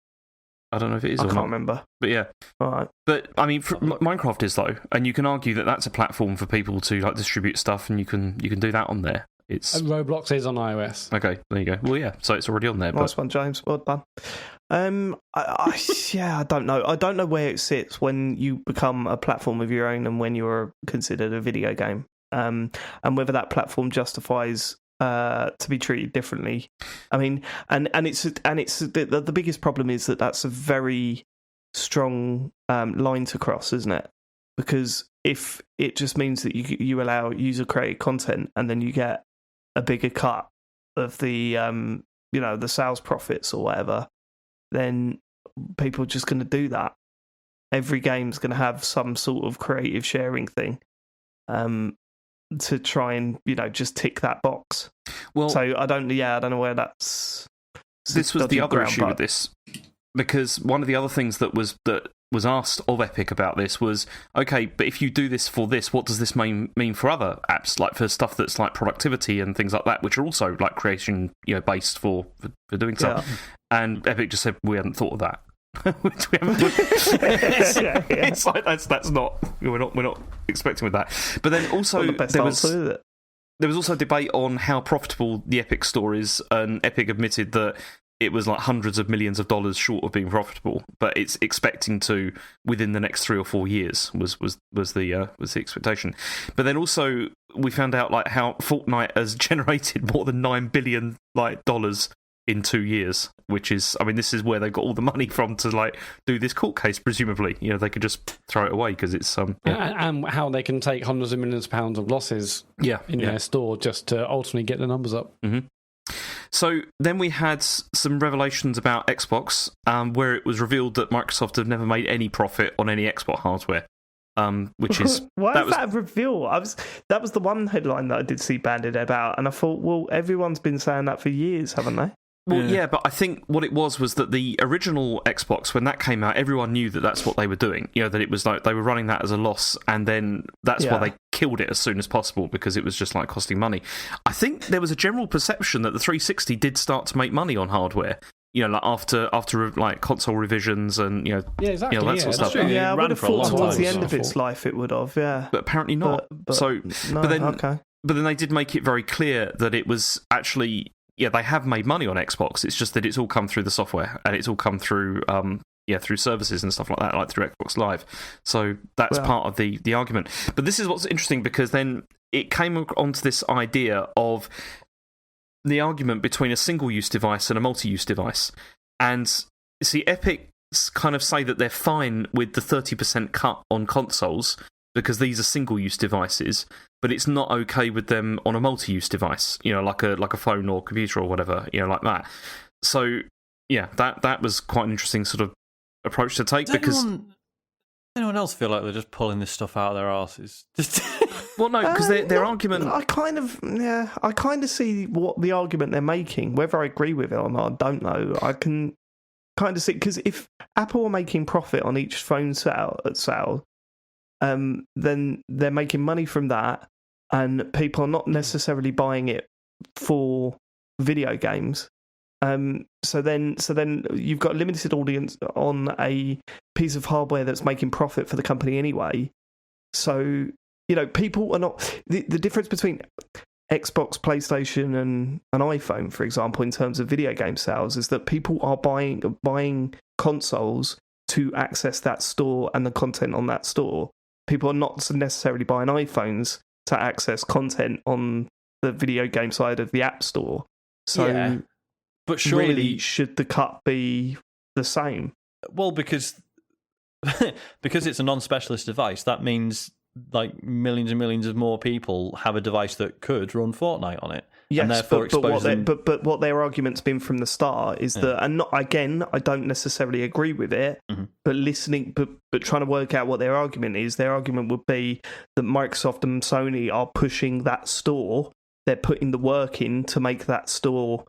S2: I don't know if it is.
S1: I
S2: or
S1: can't
S2: not.
S1: remember.
S2: But yeah,
S1: all right.
S2: But I mean, Minecraft is though, and you can argue that that's a platform for people to like distribute stuff, and you can do that on there.
S3: Roblox is on iOS.
S2: Okay, there you go. Well, yeah, so it's already on there.
S1: Nice one, James. Well done. I don't know. I don't know where it sits when you become a platform of your own and when you're considered a video game, and whether that platform justifies to be treated differently. I mean, and it's the biggest problem is that that's a very strong line to cross, isn't it? Because if it just means that you allow user created content and then you get a bigger cut of the the sales profits or whatever, then people are just going to do that. Every game's going to have some sort of creative sharing thing to try and just tick that box. Well, so I don't know where that's.
S2: This was the other issue with this, because one of the other things that was asked of Epic about this was, okay, but if you do this for this, what does this mean for other apps, like for stuff that's like productivity and things like that, which are also like creation based for doing stuff? Yeah. And Epic just said, we hadn't thought of that. Which we haven't. It's like that's not we're not expecting with that. But then also there was also debate on how profitable the Epic store is, and Epic admitted that it was like hundreds of millions of dollars short of being profitable, but it's expecting to within the next 3 or 4 years was the expectation. But then also we found out like how Fortnite has generated more than $9 billion dollars in 2 years, which is, I mean, this is where they got all the money from to like do this court case. Presumably, they could just throw it away because it's
S3: and how they can take hundreds of millions of pounds of losses in their store just to ultimately get the numbers up.
S2: Mm-hmm. So then we had some revelations about Xbox, where it was revealed that Microsoft have never made any profit on any Xbox hardware. which is
S1: why is that a reveal? That was the one headline that I did see banded about, and I thought, well, everyone's been saying that for years, haven't they?
S2: Well, yeah, but I think what it was that the original Xbox, when that came out, everyone knew that that's what they were doing. You know, that it was like they were running that as a loss, and then that's why they killed it as soon as possible, because it was just like costing money. I think there was a general perception that the 360 did start to make money on hardware. You know, like after like console revisions and that sort of stuff.
S1: Yeah, I would have thought towards the end of its life it would have. Yeah,
S2: but apparently not. But then they did make it very clear that it was actually. Yeah, they have made money on Xbox. It's just that it's all come through the software, and it's all come through, through services and stuff like that, like through Xbox Live. So that's part of the argument. But this is what's interesting, because then it came onto this idea of the argument between a single-use device and a multi-use device. And see, Epic kind of say that they're fine with the 30% cut on consoles because these are single-use devices, but it's not okay with them on a multi-use device, like a phone or computer or whatever, like that. So, yeah, that was quite an interesting sort of approach to take. Does
S4: anyone else feel like they're just pulling this stuff out of their asses?
S2: Well, no, because their argument...
S1: I kind of see what the argument they're making. Whether I agree with it or not, I don't know. I can kind of see, because if Apple are making profit on each phone sale, then they're making money from that, and people are not necessarily buying it for video games. So then you've got a limited audience on a piece of hardware that's making profit for the company anyway. So people are not the difference between Xbox, PlayStation, and an iPhone, for example, in terms of video game sales, is that people are buying consoles to access that store and the content on that store. People are not necessarily buying iPhones to access content on the video game side of the App Store. So,
S4: but surely,
S1: really, should the cut be the same?
S4: Well, because it's a non-specialist device, that means like millions and millions of more people have a device that could run Fortnite on it.
S1: Yes,
S4: and therefore
S1: but what their argument's been from the start is that, and not again, I don't necessarily agree with it, but trying to work out what their argument is. Their argument would be that Microsoft and Sony are pushing that store. They're putting the work in to make that store,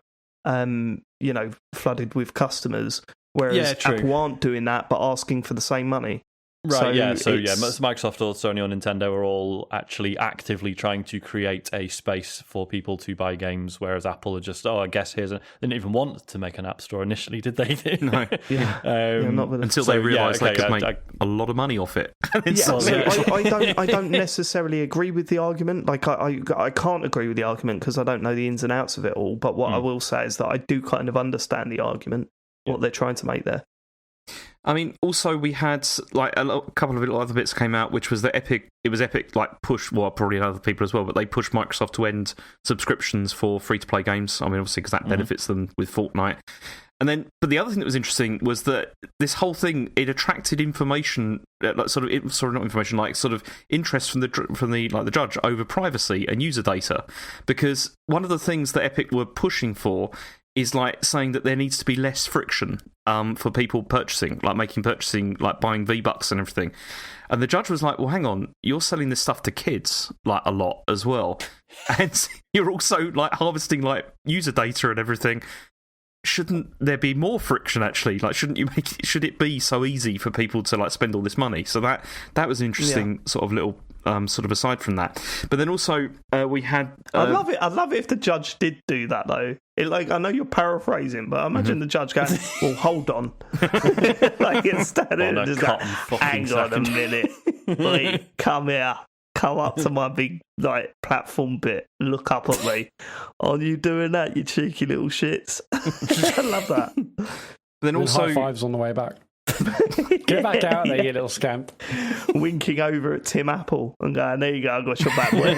S1: flooded with customers. Whereas Apple aren't doing that, but asking for the same money.
S4: Right, Microsoft or Sony or Nintendo are all actually actively trying to create a space for people to buy games, whereas Apple are just, I guess they didn't even want to make an app store initially, did they?
S2: No. Until they realised they could make a lot of money off it.
S1: I don't necessarily agree with the argument. Like, I can't agree with the argument because I don't know the ins and outs of it all, but what I will say is that I do kind of understand the argument, what they're trying to make there.
S2: I mean, also we had like a couple of other bits came out, which was that Epic like push, well, probably other people as well, but they pushed Microsoft to end subscriptions for free-to-play games. I mean, obviously because that benefits them with Fortnite. But the other thing that was interesting was that this whole thing, it attracted information, interest from the judge over privacy and user data, because one of the things that Epic were pushing for is like saying that there needs to be less friction for people purchasing, like making purchasing, like buying V-Bucks and everything. And the judge was like, well, hang on, you're selling this stuff to kids like a lot as well. And you're also like harvesting like user data and everything. Shouldn't there be more friction actually? Like, should it be so easy for people to like spend all this money? So that was an interesting sort of little sort of aside from that. But then also we had
S1: I'd love it if the judge did do that though. I know you're paraphrasing, but I imagine the judge going, well, hold on. Like, instead of just like, hang on a minute. Wait, come here. Come up to my big like platform bit. Look up at me. Are you doing that, you cheeky little shits? I love that.
S2: Then also
S3: high fives on the way back. Get back out there, you little scamp.
S1: Winking over at Tim Apple and going, there you go, I got your back, boy.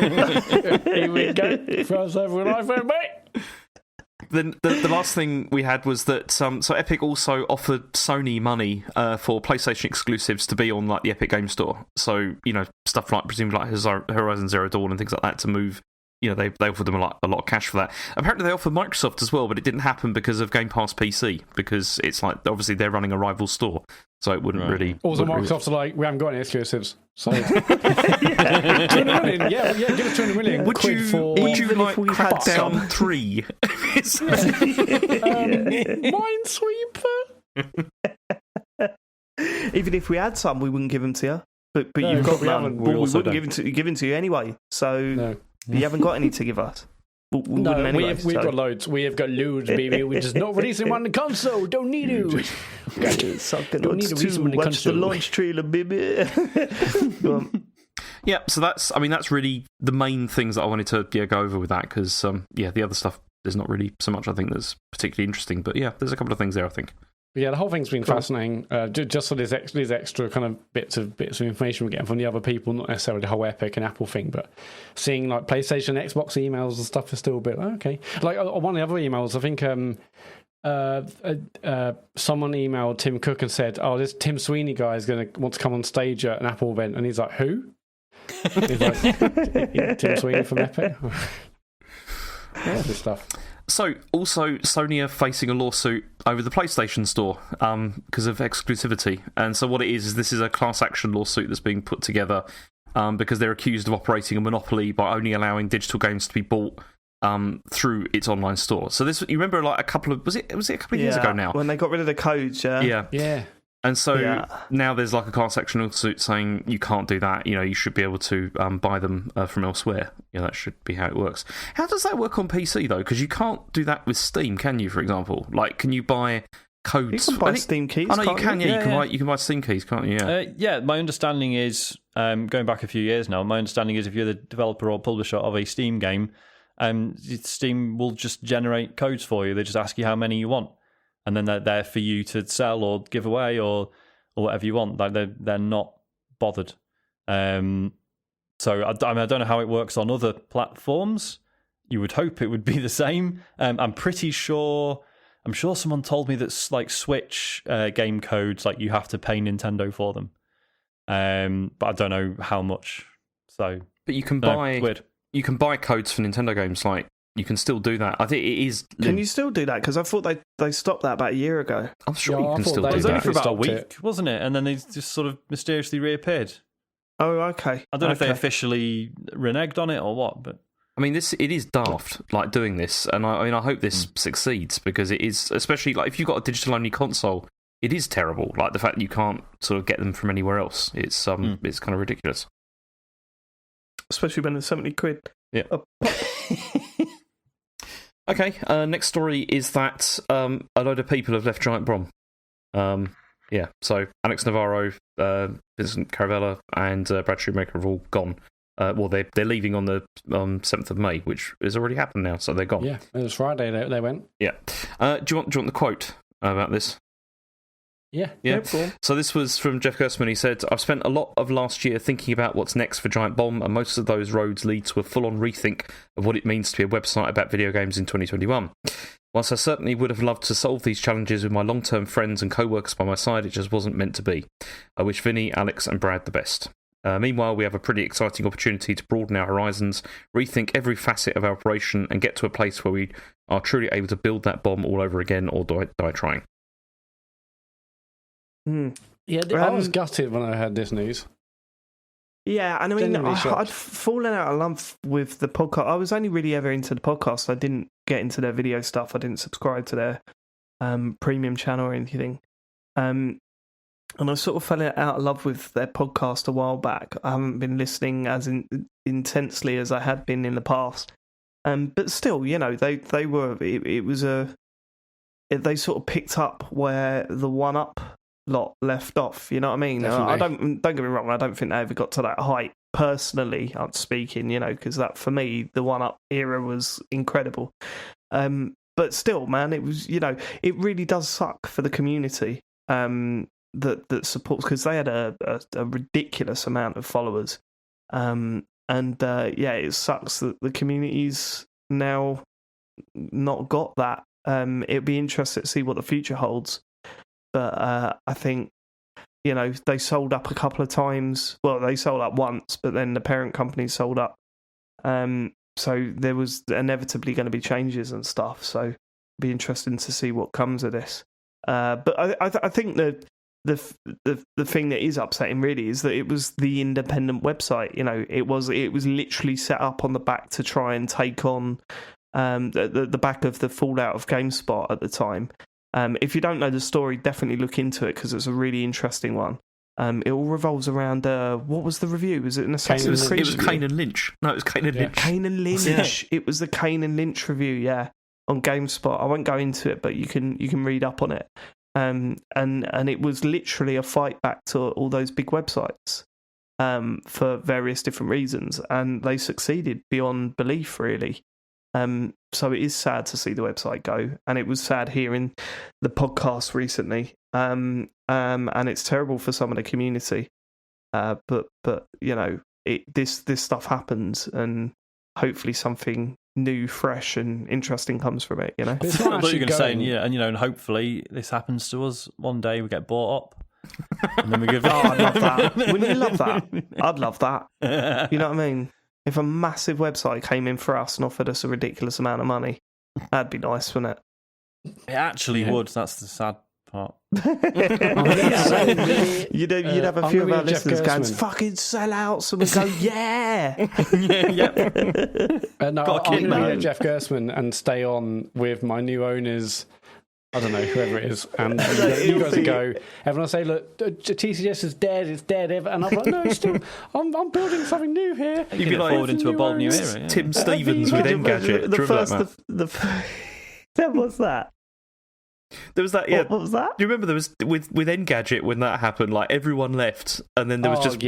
S3: Here we go. First over an iPhone, mate.
S2: Then the last thing we had was that so Epic also offered Sony money for PlayStation exclusives to be on like the Epic Game Store. So stuff like presumably like Horizon Zero Dawn and things like that to move they offered them a lot of cash for that. Apparently they offered Microsoft as well, but it didn't happen because of Game Pass PC, because it's like obviously they're running a rival store, so it wouldn't really.
S3: Also, Microsoft's like, we haven't got any exclusives, so $200 million, yeah, give us $200 million.
S2: Would you like Crackdown 3?
S3: Minesweeper.
S1: Even if we had some, we wouldn't give them to you. But you've got none. But we wouldn't give them to you anyway. So you haven't got any to give us. We've got loads. We have got loads, baby. We're just not releasing one on the console. Don't need it. Don't need to release one on the console. Watch the launch trailer, baby.
S2: Yeah, so that's really the main things that I wanted to go over with that, because the other stuff, there's not really so much I think that's particularly interesting, but yeah, there's a couple of things there I think.
S3: Yeah, the whole thing's been fascinating. Just for these extra kind of bits of information we're getting from the other people, not necessarily the whole Epic and Apple thing, but seeing like PlayStation, Xbox emails and stuff is still a bit okay. Like one of the other emails, I think someone emailed Tim Cook and said, "Oh, this Tim Sweeney guy is going to want to come on stage at an Apple event," and he's like, "Who?" He's like, Tim Sweeney from Epic. Yeah, this stuff.
S2: So, also, Sony are facing a lawsuit over the PlayStation Store because of exclusivity. And so what it is this is a class action lawsuit that's being put together because they're accused of operating a monopoly by only allowing digital games to be bought through its online store. So this, you remember, like a couple of years ago now,
S1: when they got rid of the codes,
S2: yeah. And so now there's like a class action lawsuit saying you can't do that. You should be able to buy them from elsewhere. That should be how it works. How does that work on PC though? Because you can't do that with Steam, can you? For example, like, can you buy codes?
S1: You can buy Steam keys.
S2: Oh no, you can. Yeah, you can buy Steam keys, can't you?
S4: Yeah. My understanding is, going back a few years now, my understanding is if you're the developer or publisher of a Steam game, Steam will just generate codes for you. They just ask you how many you want, and then they're there for you to sell or give away or whatever you want. Like they're not bothered. So I don't know how it works on other platforms. You would hope it would be the same. I'm sure someone told me that like Switch game codes, like you have to pay Nintendo for them. But I don't know how much. So,
S2: but you can buy codes for Nintendo games. Like, you can still do that. I think it is.
S1: Can you still do that? Because I thought they stopped that about a year ago.
S2: I'm sure you can still do that.
S4: It was only for about a week, wasn't it? And then they just sort of mysteriously reappeared.
S1: Oh, okay.
S4: I don't know if they officially reneged on it or what, but
S2: I mean, it is daft, like doing this, and I hope this succeeds, because it is, especially like if you've got a digital only console, it is terrible. Like the fact that you can't sort of get them from anywhere else. It's it's kind of ridiculous,
S1: especially when it's £70.
S2: Yeah. Okay. Next story is that a load of people have left Giant Bomb. Yeah, so Alex Navarro, Vincent Caravella, and Brad Shoemaker have all gone. Well, they're leaving on the 7th of May, which has already happened now, so they're gone.
S3: Yeah, it was Friday they went.
S2: Yeah. Do you want the quote about this?
S3: Yeah.
S2: Cool. So this was from Jeff Gerstmann. He said, "I've spent a lot of last year thinking about what's next for Giant Bomb, and most of those roads lead to a full-on rethink of what it means to be a website about video games in 2021. Whilst I certainly would have loved to solve these challenges with my long-term friends and co-workers by my side, it just wasn't meant to be. I wish Vinny, Alex and Brad the best. Meanwhile, we have a pretty exciting opportunity to broaden our horizons, rethink every facet of our operation, and get to a place where we are truly able to build that bomb all over again or die trying."
S3: Yeah, I was gutted when I heard this news.
S1: Yeah, and I mean, I'd fallen out of love with the podcast. I was only really ever into the podcast. I didn't get into their video stuff. I didn't subscribe to their premium channel or anything. And I sort of fell out of love with their podcast a while back. I haven't been listening as intensely as I had been in the past. But still, they were. It was they sort of picked up where the One Up lot left off. You know what I mean? Don't get me wrong. I don't think they ever got to that height. Personally, I'm speaking. Because that for me, the One Up era was incredible. But still, man, it was. It really does suck for the community. That supports, because they had a ridiculous amount of followers, and it sucks that the community's now not got that. It'd be interesting to see what the future holds, but I think they sold up a couple of times. Well, they sold up once, but then the parent company sold up, and So there was inevitably going to be changes and stuff. So it'd be interesting to see what comes of this. But I think that the thing that is upsetting really is that it was the independent website. You know, it was literally set up on the back to try and take on the back of the fallout of GameSpot at the time. If you don't know the story, definitely look into it because it's a really interesting one. It all revolves around what was the review? Was it an Assassin's Creed?
S2: It was Kane and Lynch. No, it was Kane and Lynch.
S1: Kane and Lynch.
S2: Yeah.
S1: It was the Kane and Lynch review. Yeah, on GameSpot. I won't go into it, but you can read up on it. And it was literally a fight back to all those big websites for various different reasons, and they succeeded beyond belief, really. So it is sad to see the website go, and it was sad hearing the podcast recently. And it's terrible for some of the community. But you know, this stuff happens, and hopefully something new, fresh, and interesting comes from it. You know,
S4: I thought you were going to say, and hopefully this happens to us one day. We get bought up, and then we give.
S1: I'd love that. Wouldn't you love that? I'd love that. You know what I mean? If a massive website came in for us and offered us a ridiculous amount of money, that'd be nice, wouldn't it?
S4: It actually would. That's the sad part.
S1: You'd have a few of our listeners going, fucking sell out, so we go, yeah.
S3: No, I'm going to be Jeff Gersman and stay on with my new owners. I don't know, whoever it is. And you guys would go, everyone will say, look, TCGS is dead, it's dead. And I'm like, no, it's still, I'm building something new here.
S4: You'd be like, forward into a bold new era. Yeah.
S2: Tim Stevens with Engadget.
S1: What's that?
S2: There was that, yeah.
S1: What was that?
S2: Do you remember there was with Engadget when that happened? Like everyone left, and then there was just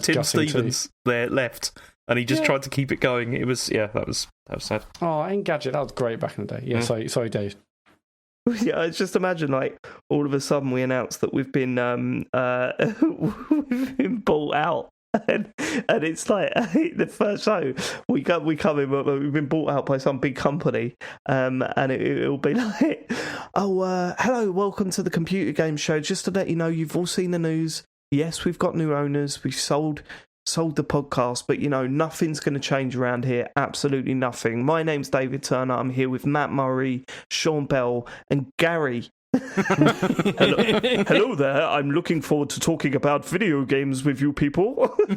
S2: Tim Stevens there left, and he just tried to keep it going. It was that was sad.
S3: Oh, Engadget, that was great back in the day. Yeah, sorry, Dave.
S1: Yeah, just imagine like all of a sudden we announce that we've been we've been bought out. And it's like the first show we come in, we've been bought out by some big company, and it'll be like, hello, welcome to the Computer Game Show. Just to let you know, you've all seen the news. Yes, we've got new owners. We've sold the podcast, but nothing's going to change around here. Absolutely nothing. My name's David Turner. I'm here with Matt Murray, Sean Bell, and Gary. Hello there. I'm looking forward to talking about video games with you people. Gary,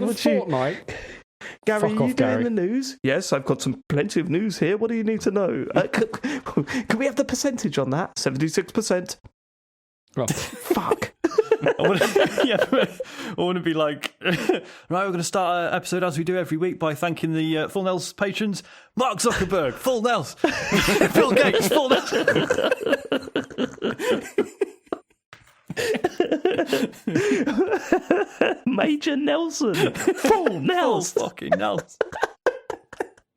S3: Fortnite?
S1: Gary, are you doing the news? Yes, I've got plenty of news here. What do you need to know? Can we have the percentage on that? 76%.
S3: Oh.
S1: Fuck.
S4: I want to be like, right, we're going to start an episode as we do every week by thanking the Full Nels patrons. Mark Zuckerberg, Full Nels. Bill Gates, Full Nels.
S1: Major Nelson, Full Nels.
S4: Full fucking Nels.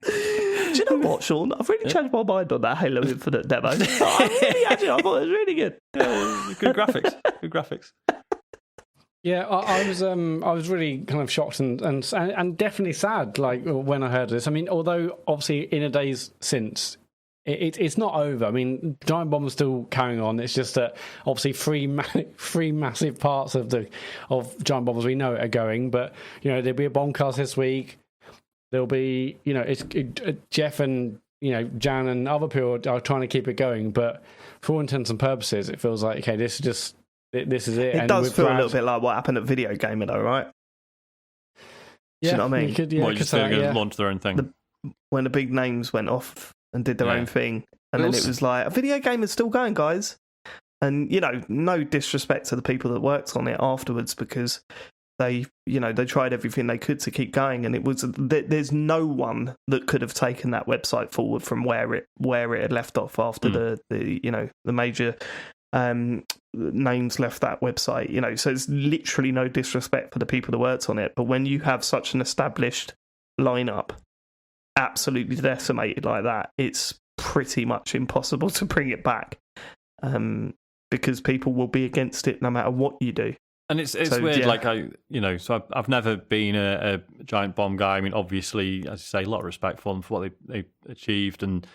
S1: Do you know what, Sean? I've really changed my mind on that Halo Infinite demo. I thought it was really good.
S4: Good graphics.
S3: Yeah, I was really kind of shocked and definitely sad. Like when I heard this, I mean, although obviously in a days since, it's not over. I mean, Giant Bomb is still carrying on. It's just that obviously three massive parts of Giant Bomb as we know it are going. But there'll be a bombcast this week. There'll be Jeff and Jan and other people are trying to keep it going. But for all intents and purposes, it feels like this is it.
S1: It does feel a little bit like what happened at Video Gamer, though, right? Do you know what I mean?
S3: You could
S4: just going to launch their own thing.
S1: When the big names went off and did their own thing, and then it was like, a Video Game is still going, guys. And no disrespect to the people that worked on it afterwards, because they tried everything they could to keep going, and there's no one that could have taken that website forward from where it had left off after the major names left that website. So it's literally no disrespect for the people that worked on it, but when you have such an established lineup absolutely decimated like that, it's pretty much impossible to bring it back, because people will be against it no matter what you do.
S4: And it's weird, yeah. I've never been a Giant Bomb guy. I mean, obviously, as you say, a lot of respect for them for what they achieved, and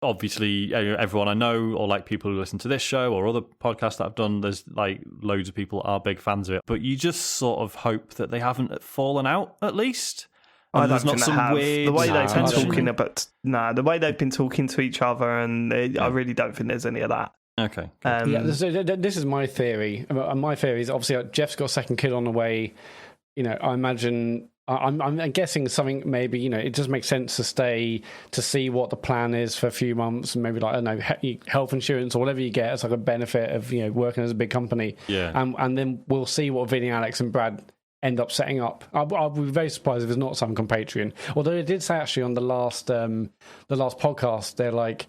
S4: obviously, everyone I know, or like people who listen to this show or other podcasts that I've done, there's like loads of people are big fans of it. But you just sort of hope that they haven't fallen out, at least.
S1: I don't think they have. The way they've been talking about, the way they've been talking to each other, and I really don't think there's any of that.
S4: Okay.
S3: This is my theory. My theory is obviously Jeff's got a second kid on the way. I imagine. I'm guessing something maybe, it just makes sense to stay to see what the plan is for a few months, and maybe health insurance or whatever you get as like a benefit of working as a big company.
S4: Yeah.
S3: And then we'll see what Vinny, Alex, and Brad end up setting up. I'll be very surprised if it's not something on Patreon. Although it did say actually on the last podcast, they're like,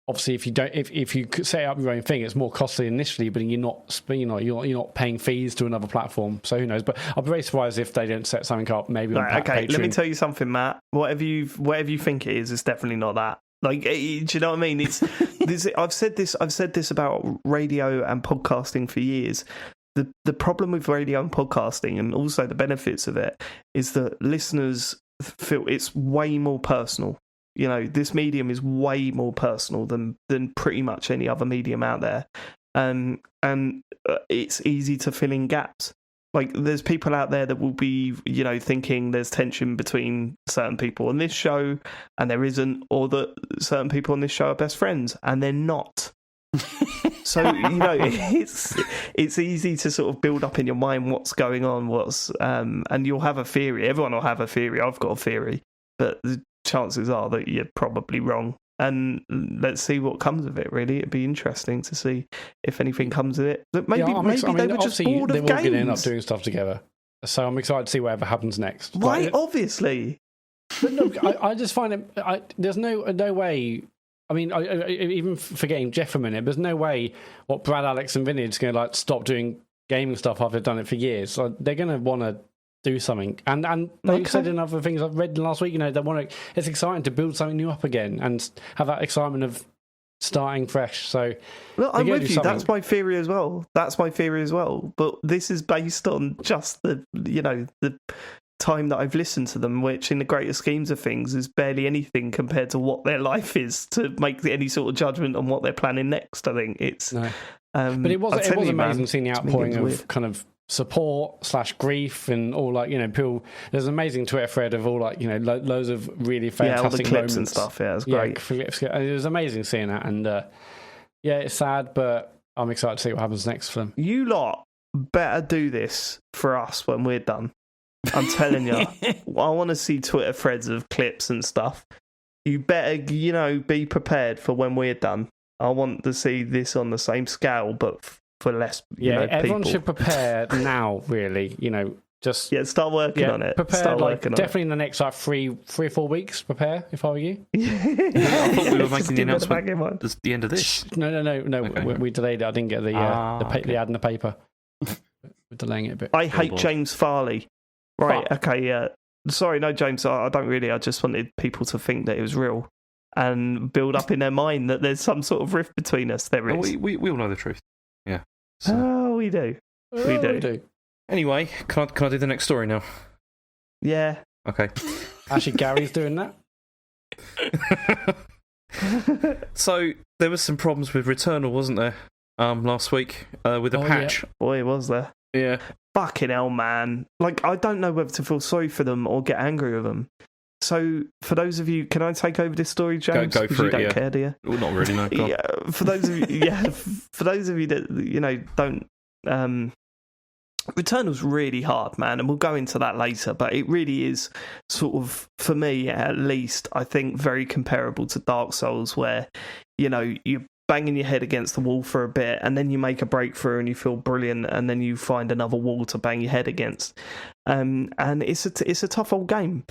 S3: obviously if you set up your own thing, it's more costly initially, but you're not paying fees to another platform. So who knows? But I'll be very surprised if they don't set something up maybe on Patreon.
S1: Let me tell you something, Matt. Whatever you think it is, it's definitely not that. Like, do you know what I mean? It's I've said this about radio and podcasting for years. The problem with radio and podcasting, and also the benefits of it, is that listeners feel it's way more personal. This medium is way more personal than pretty much any other medium out there. And it's easy to fill in gaps. Like, there's people out there that will be, thinking there's tension between certain people on this show and there isn't, or that certain people on this show are best friends and they're not. So, it's easy to sort of build up in your mind what's going on, and you'll have a theory. Everyone will have a theory. I've got a theory, but the chances are that you're probably wrong. And let's see what comes of it, really. It'd be interesting to see if anything comes of it. Maybe they were just bored of games.
S3: They will end up doing stuff together. So I'm excited to see whatever happens next.
S1: Right, obviously.
S3: But no, I just find it... there's no way... I mean, even forgetting Jeff for a minute, there's no way what Brad, Alex and Vinny are just going to stop doing gaming stuff after they've done it for years. So they're going to want to do something, and they said in other things I've read last week, they want to. It's exciting to build something new up again and have that excitement of starting fresh. So,
S1: well, I'm with you. That's my theory as well. But this is based on just the time that I've listened to them, which in the greater schemes of things is barely anything compared to what their life is to make any sort of judgment on what they're planning next. I think it's.
S3: No. But it was amazing seeing the outpouring of kind of support / grief and all people. There's an amazing Twitter thread of all loads of really fantastic
S1: all the clips
S3: moments
S1: and stuff. Yeah, it's great.
S3: It was amazing seeing that, and it's sad, but I'm excited to see what happens next for them.
S1: You lot better do this for us when we're done. I'm telling you, I want to see Twitter threads of clips and stuff. You better, be prepared for when we're done. I want to see this on the same scale, but for less.
S3: Everyone
S1: people.
S3: should prepare now. Really, just
S1: start working on it.
S3: Prepare definitely in the next 3 or 4 weeks. Prepare if I were you.
S2: I thought we were making the announcement at the end of this.
S3: No. Okay. We delayed it. I didn't get the ad in the paper. We're delaying it a bit.
S1: I hate James Farley. Right. Okay. Yeah. Sorry. No, James. I don't really. I just wanted people to think that it was real and build up in their mind that there's some sort of rift between us. There is.
S2: We all know the truth. Yeah.
S1: So. Oh, we do. We do.
S2: Anyway, can I do the next story now?
S1: Yeah.
S2: Okay.
S3: Actually, Gary's doing that.
S2: So there was some problems with Returnal, wasn't there? Last week with the patch.
S1: Yeah. Boy, was there.
S2: Yeah.
S1: Fucking hell, man. I don't know whether to feel sorry for them or get angry with them. So, for those of you, can I take over this story, James?
S2: Go for it,
S1: you don't care, do you?
S2: Well, not really, no.
S1: Yeah, for those of you, for those of you that, don't... Returnal's really hard, man, and we'll go into that later, but it really is sort of, for me at least, I think very comparable to Dark Souls, where, you're banging your head against the wall for a bit, and then you make a breakthrough and you feel brilliant, and then you find another wall to bang your head against. And it's a tough old game.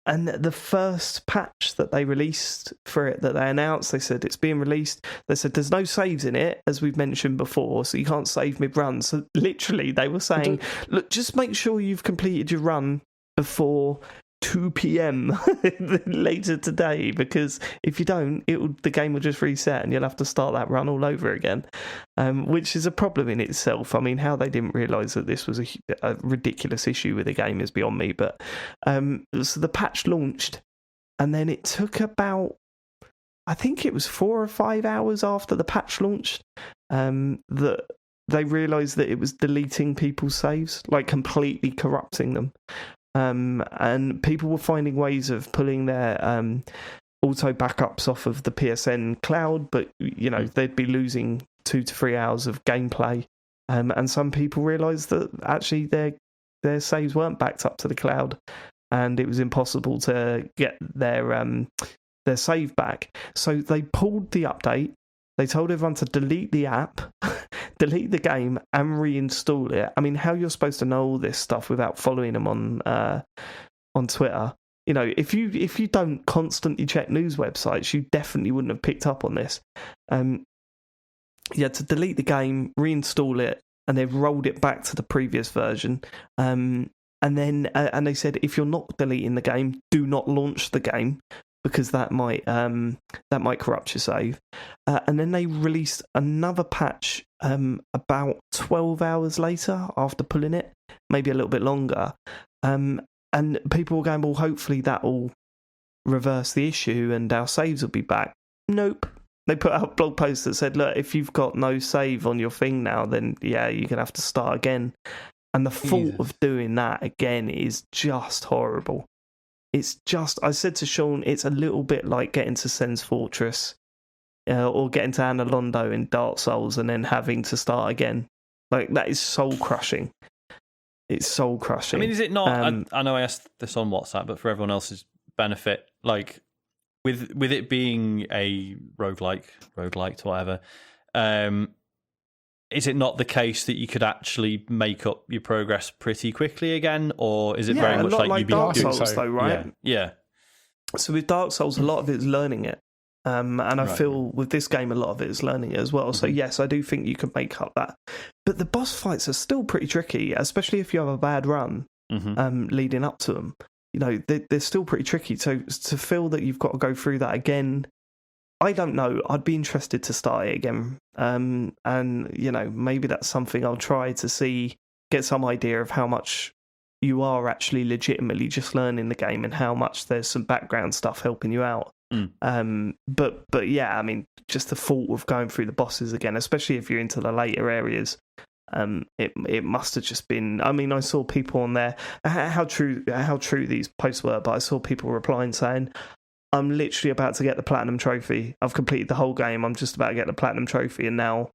S1: And the first patch that they released for it, that they announced, they said it's being released. They said there's no saves in it, as we've mentioned before, so you can't save mid-run. So literally, they were saying, look, just make sure you've completed your run before 2 p.m. later today, because if you don't, the game will just reset and you'll have to start that run all over again, which is a problem in itself. I mean, how they didn't realise that this was a ridiculous issue with the game is beyond me. But so the patch launched, and then it took about, I think it was 4 or 5 hours after the patch launched, that they realised that it was deleting people's saves, like completely corrupting them. and people were finding ways of pulling their auto backups off of the PSN cloud, but they'd be losing 2 to 3 hours of gameplay. And some people realised that actually their saves weren't backed up to the cloud, and it was impossible to get their save back. So they pulled the update. They told everyone to delete the app, delete the game, and reinstall it. I mean, how you're supposed to know all this stuff without following them on Twitter? If you don't constantly check news websites, you definitely wouldn't have picked up on this. You had to delete the game, reinstall it, and they've rolled it back to the previous version. And they said if you're not deleting the game, do not launch the game, because that might corrupt your save. And then they released another patch about 12 hours later after pulling it, maybe a little bit longer. And people were going, well, hopefully that will reverse the issue and our saves will be back. Nope. They put out a blog post that said, look, if you've got no save on your thing now, then yeah, you're going to have to start again. And the thought of doing that again is just horrible. It's just, I said to Sean, it's a little bit like getting to Sen's Fortress or getting to Anna Londo in Dark Souls and then having to start again. Like, that is soul crushing. It's soul crushing.
S4: I mean, is it not? I know I asked this on WhatsApp, but for everyone else's benefit, like with it being a roguelike, whatever, is it not the case that you could actually make up your progress pretty quickly again, or is it very much like you'd be
S1: Dark
S4: doing
S1: Souls, though, right?
S4: Yeah.
S1: So with Dark Souls, a lot of it is learning it. And I feel with this game, a lot of it is learning it as well. So yes, I do think you can make up that. But the boss fights are still pretty tricky, especially if you have a bad run leading up to them. They're still pretty tricky. So to feel that you've got to go through that again, I don't know. I'd be interested to start it again. And, maybe that's something I'll try to get some idea of how much you are actually legitimately just learning the game and how much there's some background stuff helping you out. But yeah, I mean, just the thought of going through the bosses again, especially if you're into the later areas, it must have just been. I mean, I saw people on there. How true these posts were, but I saw people replying saying, "I'm literally about to get the platinum trophy. I've completed the whole game. I'm just about to get the platinum trophy, and now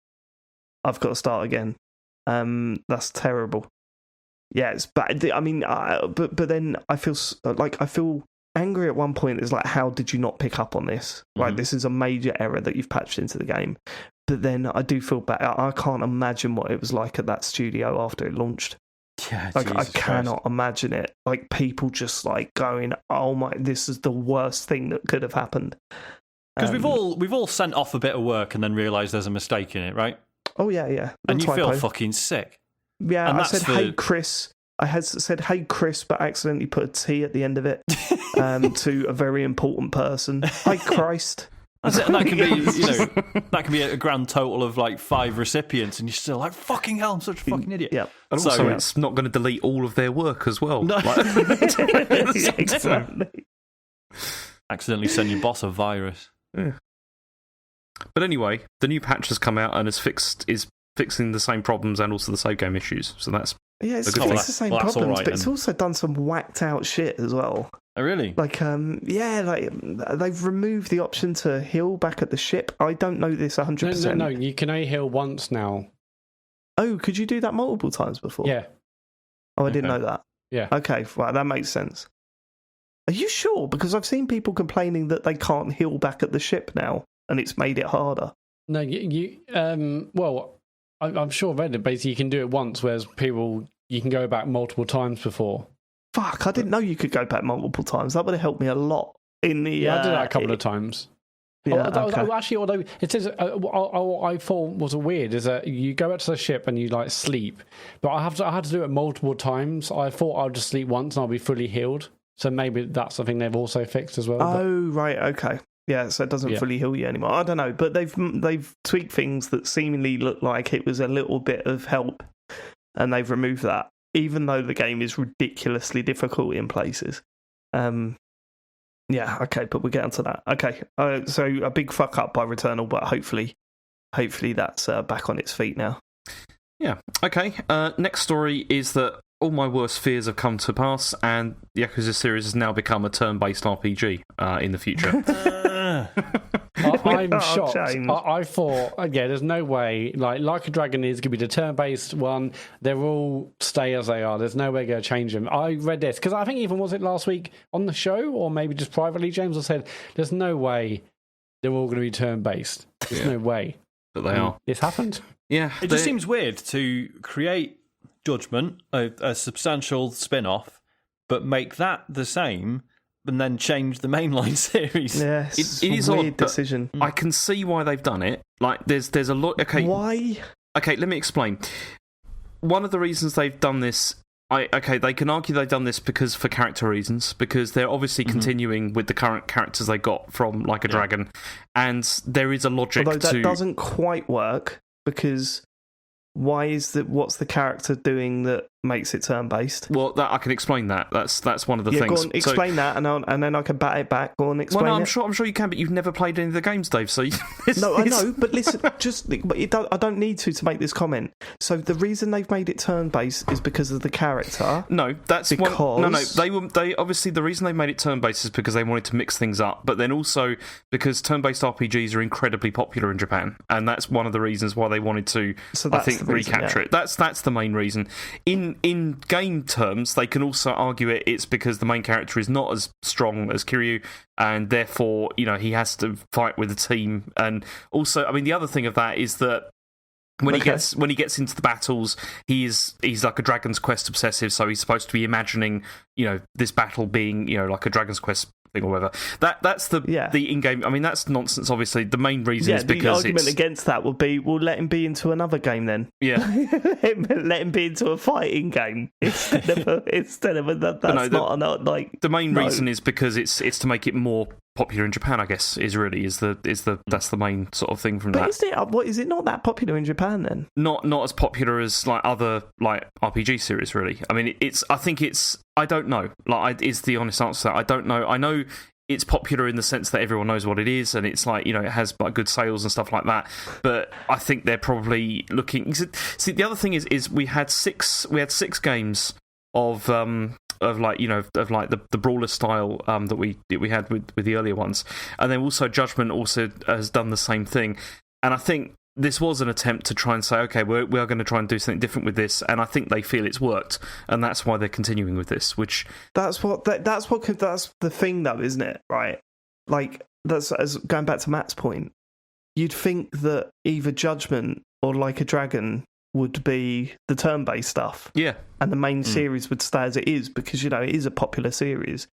S1: I've got to start again." That's terrible. Yeah, it's bad. I mean, but then I feel angry at one point. Is like, how did you not pick up on this? Right, this is a major error that you've patched into the game. But then I do feel bad. I can't imagine what it was like at that studio after it launched.
S4: Yeah,
S1: like I cannot imagine it. Like people just like going, "Oh my, this is the worst thing that could have happened."
S4: Because we've all sent off a bit of work and then realised there's a mistake in it, right?
S1: Oh yeah.
S4: And you feel fucking sick.
S1: Yeah, I said, "Hey Chris." I had said, "Hey Chris," but accidentally put a T at the end of it to a very important person. Hi Christ.
S4: And that can be, that can be a grand total of like 5 recipients, and you're still like, "Fucking hell, I'm such a fucking idiot."
S1: Yeah,
S2: and also it's not going to delete all of their work as well. No.
S1: Yeah, exactly.
S4: Accidentally send your boss a virus.
S2: Yeah. But anyway, the new patch has come out and is fixing the same problems and also the save game issues. So that's
S1: it's the same problems, but it's also done some whacked out shit as well.
S4: Oh, really?
S1: Like, they've removed the option to heal back at the ship. I don't know this 100%.
S3: No, you can only heal once now.
S1: Oh, could you do that multiple times before?
S3: Yeah.
S1: Oh, I didn't know that.
S3: Yeah.
S1: Okay, right, that makes sense. Are you sure? Because I've seen people complaining that they can't heal back at the ship now, and it's made it harder.
S3: No, I'm sure I've read it. Basically, you can do it once, whereas you can go back multiple times before.
S1: Fuck, I didn't know you could go back multiple times. That would have helped me a lot. I did
S3: that a couple of times.
S1: Yeah,
S3: although it says, what I thought was weird is that you go back to the ship and you like sleep, but I had to do it multiple times. I thought I'd just sleep once and I'll be fully healed. So maybe that's something they've also fixed as well.
S1: Oh, right, okay. Yeah, so it doesn't fully heal you anymore. I don't know, but they've tweaked things that seemingly look like it was a little bit of help, and they've removed that, even though the game is ridiculously difficult in places. Yeah, okay, but we'll get onto that. Okay, so a big fuck up by Returnal, but hopefully that's back on its feet now.
S2: Yeah, okay. Next story is that all my worst fears have come to pass, and the Yakuza series has now become a turn-based RPG in the future.
S3: I'm shocked. I thought, there's no way. Like a Dragon is going to be the turn-based one. They're all stay as they are. There's no way going to change them. I read this because I think even was it last week on the show or maybe just privately, James, I said there's no way they're all going to be turn-based. There's no way.
S2: But they are.
S3: It's happened.
S2: Yeah.
S4: It just seems weird to create Judgment, a substantial spin-off, but make that the same and then change the mainline series.
S1: Yes,
S2: it is
S1: a weird
S2: odd,
S1: decision.
S2: I can see why they've done it. Like, there's a lot... Okay,
S1: why?
S2: Okay, let me explain. One of the reasons they've done this... they can argue they've done this because for character reasons, because they're obviously continuing with the current characters they got from Like a Dragon, and there is a logic
S1: Although that doesn't quite work, because... what's the character doing that makes it turn-based? Well,
S2: I can explain that. That's one of the things.
S1: Go on, explain that, and then I can bat it back. Go on, explain
S2: I'm sure you can, but you've never played any of the games, Dave. So
S1: no, I know, but listen, I don't need to make this comment. So the reason they've made it turn-based is because of the character.
S2: No, that's
S1: because
S2: they obviously the reason they made it turn-based is because they wanted to mix things up, but then also because turn-based RPGs are incredibly popular in Japan, and that's one of the reasons why they wanted to, I think, recapture it. That's the main reason. In game terms, they can also argue it's because the main character is not as strong as Kiryu, and therefore, he has to fight with a team. And also, I mean, the other thing of that is that when he gets into the battles, he's like a Dragon's Quest obsessive, so he's supposed to be imagining, this battle being, like a Dragon's Quest thing or whatever. That's the in-game. I mean, that's nonsense. Obviously, the main reason is because
S1: the argument against that would be, we'll let him be into another game then.
S2: Yeah,
S1: let him be into a fighting game instead of like.
S2: The main reason is because it's to make it more popular in Japan, I guess, that's the main sort of thing from that.
S1: But is it not that popular in Japan then?
S2: Not as popular as like other like RPG series, really. I mean, I don't know. Is the honest answer to that. I don't know. I know it's popular in the sense that everyone knows what it is, and it's like, it has like good sales and stuff like that. But I think they're probably looking. See, the other thing is we had six games of the brawler style that we had with the earlier ones, and then also Judgment also has done the same thing. And I think this was an attempt to try and say, okay, we are going to try and do something different with this, and I think they feel it's worked, and that's why they're continuing with this. Which
S1: that's the thing, though, isn't it? Right? Like, that's as going back to Matt's point. You'd think that either Judgment or Like a Dragon would be the turn-based stuff, and the main series would stay as it is because it is a popular series,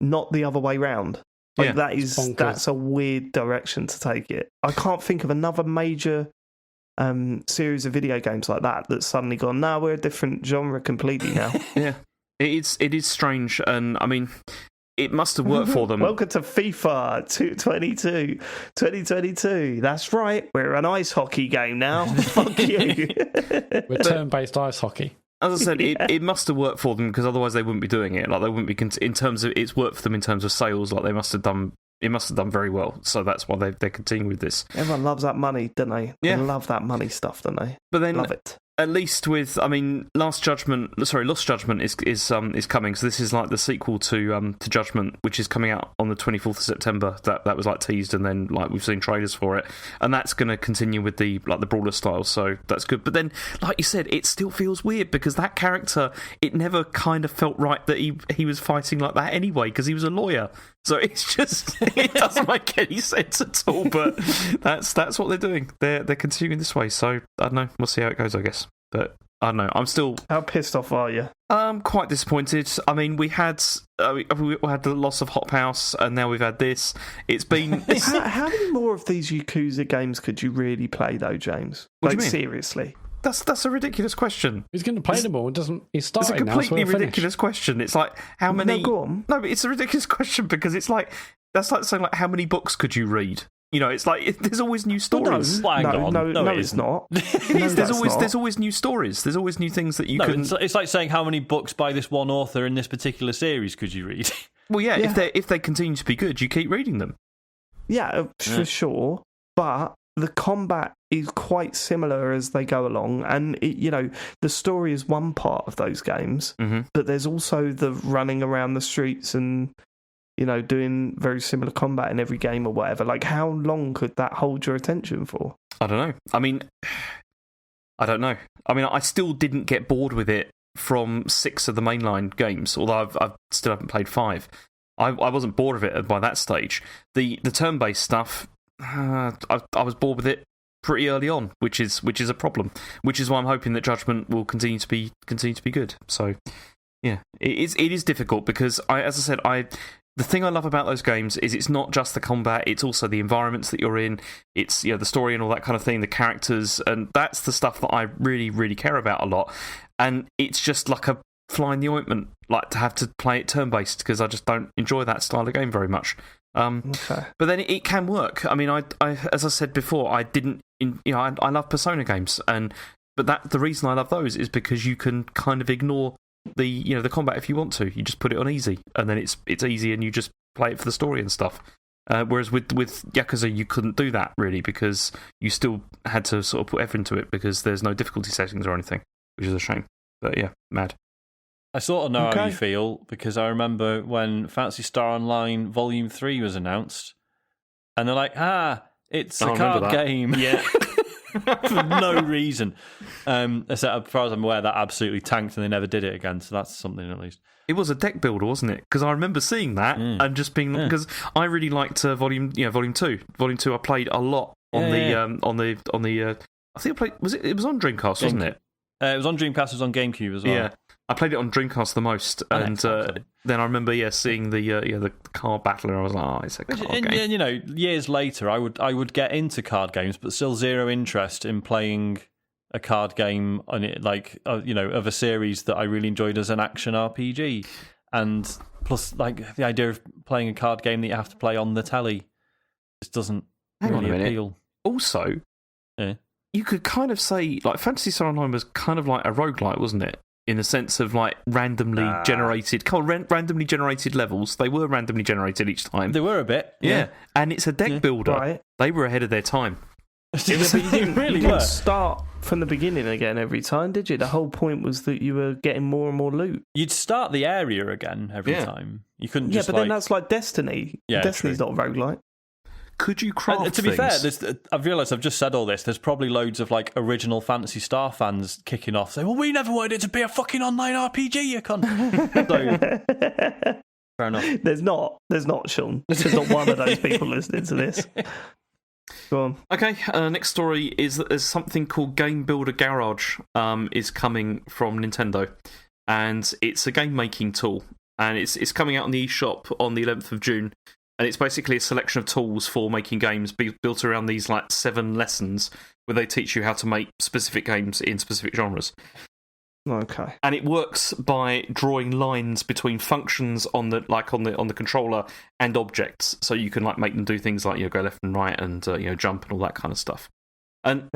S1: not the other way round. Like, that's a weird direction to take it. I can't think of another major series of video games like that that's suddenly gone, no, we're a different genre completely now.
S2: Yeah, it is strange, and I mean, it must have worked for them.
S1: Welcome to FIFA 2022. That's right, we're an ice hockey game now. Fuck you.
S3: We're turn-based ice hockey.
S2: As I said, it must have worked for them, because otherwise they wouldn't be doing it. Like, they wouldn't be in terms of it's worked for them in terms of sales. Like, it must have done very well. So that's why they're continuing with this.
S1: Everyone loves that money, don't they?
S2: Yeah,
S1: they love that money stuff, don't they?
S2: But then,
S1: love it.
S2: At least with, I mean, Lost Judgment is coming. So this is like the sequel to Judgment, which is coming out on the 24th of September. That was like teased, and then like we've seen trailers for it, and that's going to continue with the brawler style. So that's good. But then, like you said, it still feels weird because that character, it never kind of felt right that he was fighting like that anyway, because he was a lawyer. So it's just, it doesn't make any sense at all. But that's what they're doing. They're continuing this way. So I don't know. We'll see how it goes, I guess. But I don't know. I'm still.
S1: How pissed off are you?
S2: I'm quite disappointed. I mean, we had the loss of Hop House, and now we've had this. It's been.
S1: How many more of these Yakuza games could you really play, though, James?
S2: What do you mean?
S1: Seriously.
S2: That's a ridiculous question.
S3: He's going to play them all. He's starting
S2: now. It's a completely ridiculous question. It's like, how many?
S1: No, go on.
S2: No, but it's a ridiculous question because it's like, that's like saying, like, how many books could you read? It's like there's always new stories.
S1: No, it's not.
S2: There's always new stories. There's always new things that you can.
S4: It's like saying how many books by this one author in this particular series could you read?
S2: Well, yeah. If they continue to be good, you keep reading them.
S1: Yeah, for sure. But the combat is quite similar as they go along, and the story is one part of those games, but there's also the running around the streets and doing very similar combat in every game or whatever. Like, how long could that hold your attention for?
S2: I don't know. I mean, I still didn't get bored with it from 6 of the mainline games, although I still haven't played 5. I wasn't bored of it by that stage. The turn-based stuff, I was bored with it pretty early on, which is a problem. Which is why I'm hoping that Judgment will continue to be good. So, yeah, it is difficult because as I said, the thing I love about those games is it's not just the combat; it's also the environments that you're in. It's the story and all that kind of thing, the characters, and that's the stuff that I really, really care about a lot. And it's just like a fly in the ointment, like to have to play it turn-based, because I just don't enjoy that style of game very much.
S1: Okay.
S2: But then it can work. I mean, I as I said before, I love Persona games, but the reason I love those is because you can kind of ignore the combat if you want to. You just put it on easy, and then it's easy, and you just play it for the story and stuff. Whereas with Yakuza, you couldn't do that really, because you still had to sort of put effort into it because there's no difficulty settings or anything, which is a shame. But yeah, mad.
S4: I sort of know how you feel, because I remember when Phantasy Star Online Volume 3 was announced, and they're like, it's a card game.
S2: Yeah.
S4: For no reason. As far as I'm aware, that absolutely tanked and they never did it again, so that's something at least.
S2: It was a deck builder, wasn't it? Because I remember seeing that and just being... Because I really liked Volume 2. Volume 2 I played a lot on the... I think I played... It was on Dreamcast, wasn't it?
S4: It was on Dreamcast, it was on GameCube as well.
S2: Yeah. I played it on Dreamcast the most, and then I remember seeing the card battle, and I was like, it's a card game.
S4: And, years later, I would get into card games, but still zero interest in playing a card game on it, like of a series that I really enjoyed as an action RPG, and plus like the idea of playing a card game that you have to play on the telly just doesn't really appeal.
S2: Also, you could kind of say like Phantasy Star Online was kind of like a roguelike, wasn't it? In the sense of like randomly generated levels. They were randomly generated each time.
S4: They were a bit.
S2: Yeah. And it's a deck builder. Right. They were ahead of their time.
S1: But you didn't start from the beginning again every time, did you? The whole point was that you were getting more and more loot.
S4: You'd start the area again every time. You couldn't just
S1: then that's like Destiny. Yeah, Destiny's not a roguelike.
S2: Could you craft
S4: to be fair, I've realised I've just said all this. There's probably loads of like original Phantasy Star fans kicking off saying, well, we never wanted it to be a fucking online RPG, you cunt. So, fair enough.
S1: There's not, Sean. There's not one of those people listening to this. Go on.
S2: Okay, next story is that there's something called Game Builder Garage is coming from Nintendo. And it's a game-making tool. And it's coming out on the eShop on the 11th of June. And it's basically a selection of tools for making games built around these like 7 lessons where they teach you how to make specific games in specific genres.
S1: Okay.
S2: And it works by drawing lines between functions on the controller and objects, so you can like make them do things like go left and right and jump and all that kind of stuff. And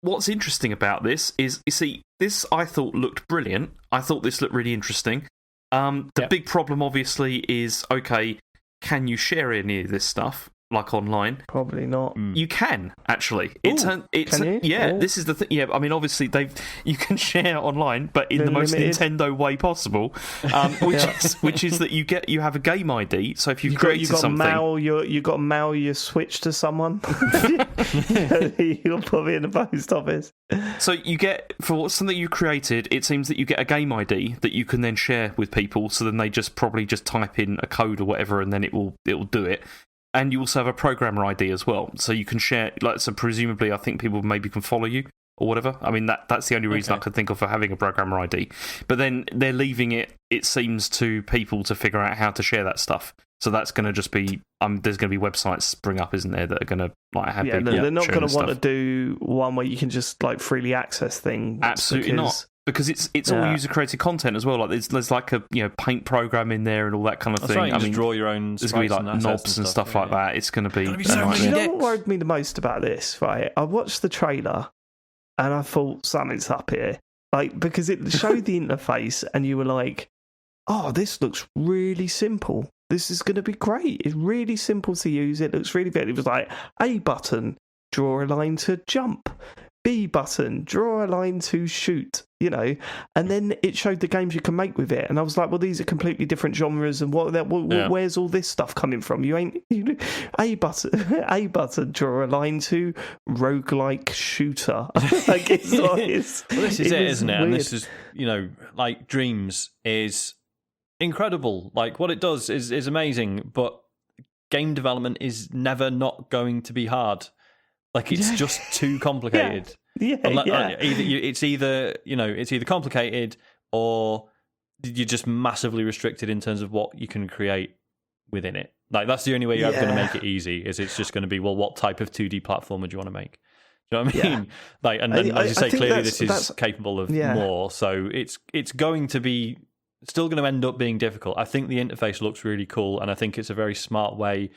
S2: what's interesting about this is, you see, this I thought looked brilliant. I thought this looked really interesting. The big problem, obviously, is can you share any of this stuff, like online?
S1: Probably not.
S2: You can, actually.
S1: Can you?
S2: Yeah, this is the thing. Yeah, I mean, obviously, you can share online, but in the most Nintendo way possible, which is that you have a game ID. So if you've created something...
S1: You've got to mail your Switch to someone. You'll put it in the post office.
S2: So you get, for something you created, it seems that you get a game ID that you can then share with people, so then they probably just type in a code or whatever, and then it will do it. And you also have a programmer ID as well, so you can share. So presumably, I think people maybe can follow you or whatever. I mean, that's the only reason I could think of for having a programmer ID. But then they're leaving it seems, to people to figure out how to share that stuff. So that's going to just be there's going to be websites spring up, isn't there, that are going to like have people.
S1: They're not going to want to do one where you can just like freely access things.
S2: Absolutely not. Because it's all user-created content as well. Like there's like a paint program in there and all that kind of thing.
S4: Right, you just draw your own.
S2: There's going to be like knobs and stuff like that. It's going to be.
S1: You know what worried me the most about this? Right, I watched the trailer and I thought something's up here. Like because it showed the interface and you were like, "Oh, this looks really simple. This is going to be great. It's really simple to use. It looks really good." It was like A button. draw a line to jump. B button, draw a line to shoot, and then it showed the games you can make with it, and I was like, well, these are completely different genres, and where's all this stuff coming from? A button, draw a line to roguelike shooter. Like, this
S4: is it, isn't it? Weird. And this is, like, Dreams is incredible. Like, what it does is amazing, but game development is never not going to be hard. Like, it's just too complicated. It's either complicated or you're just massively restricted in terms of what you can create within it. Like, that's the only way you're ever going to make it easy. Is it's just going to be, well, what type of 2D platformer do you want to make? Do you know what I mean? Yeah. Like, and then, as you say, clearly this is capable of more. So it's going to be still going to end up being difficult. I think the interface looks really cool, and I think it's a very smart way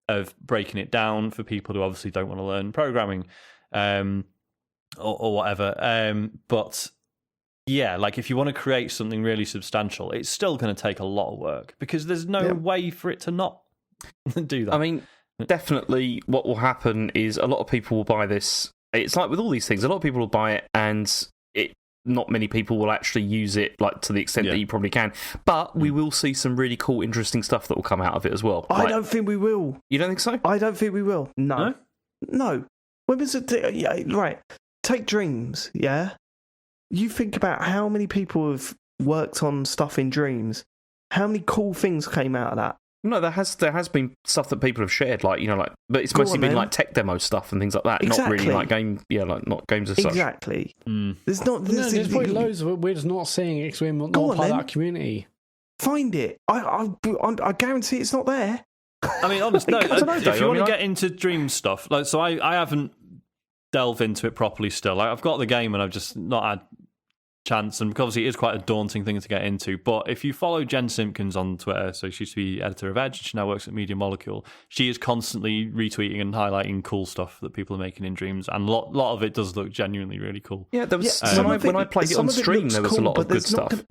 S4: of breaking it down for people who obviously don't want to learn programming or whatever. But yeah, like, if you want to create something really substantial, it's still going to take a lot of work because there's no way for it to not do that.
S2: I mean, definitely what will happen is a lot of people will buy this. It's like with all these things, a lot of people will buy it and not many people will actually use it, like, to the extent that you probably can. But we will see some really cool, interesting stuff that will come out of it as well.
S1: I don't think we will.
S2: You don't think so?
S1: I don't think we will. No. When was it? Right. Take Dreams, yeah? You think about how many people have worked on stuff in Dreams. How many cool things came out of that?
S2: No, there has been stuff that people have shared, like, but it's mostly been like tech demo stuff and things like that, not really like not games as such.
S1: Exactly.
S3: There's probably loads we're just not seeing it because we're not part of that community.
S1: Find it. I guarantee it's not there.
S4: I mean, honestly, if you want to get into Dream stuff, like, so I haven't delved into it properly still. Like, I've got the game and I've just not had chance, and obviously it is quite a daunting thing to get into. But if you follow Jen Simpkins on Twitter, so she used to be editor of Edge, she now works at Media Molecule, she is constantly retweeting and highlighting cool stuff that people are making in Dreams, and a lot of it does look genuinely really cool.
S2: Yeah, there was when I played it on stream, there was a lot of good stuff.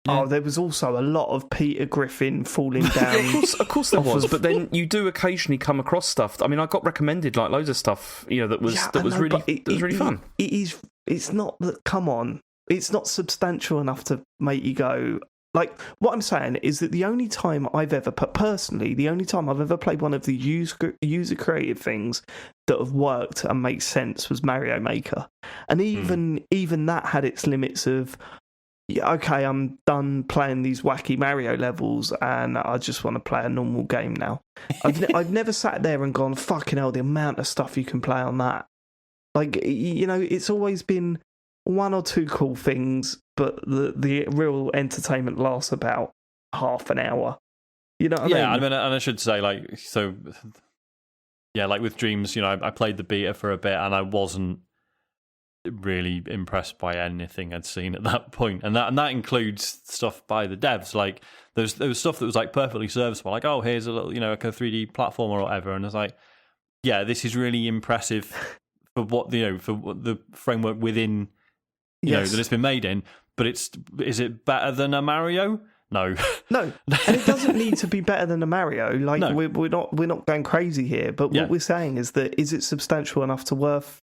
S1: There was also a lot of Peter Griffin falling down.
S2: Of course there was, but then you do occasionally come across stuff. I mean, I got recommended like loads of stuff, that was really fun.
S1: It's not that. Come on. It's not substantial enough to make you go... Like, what I'm saying is that the only time I've ever played one of the user-created things that have worked and make sense was Mario Maker. And even that had its limits of, okay, I'm done playing these wacky Mario levels and I just want to play a normal game now. I've never sat there and gone, fucking hell, the amount of stuff you can play on that. Like, it's always been one or two cool things, but the real entertainment lasts about half an hour. You know what I mean?
S4: Yeah, and I should say, like with Dreams, I played the beta for a bit and I wasn't really impressed by anything I'd seen at that point. And that includes stuff by the devs. Like, there was stuff that was like perfectly serviceable, like, oh, here's a little, like a 3D platform or whatever. And I was like, yeah, this is really impressive for what the framework within that it's been made in, but is it better than a Mario? No,
S1: and it doesn't need to be better than a Mario. Like, no. we're not going crazy here, but what we're saying is that is it substantial enough to worth,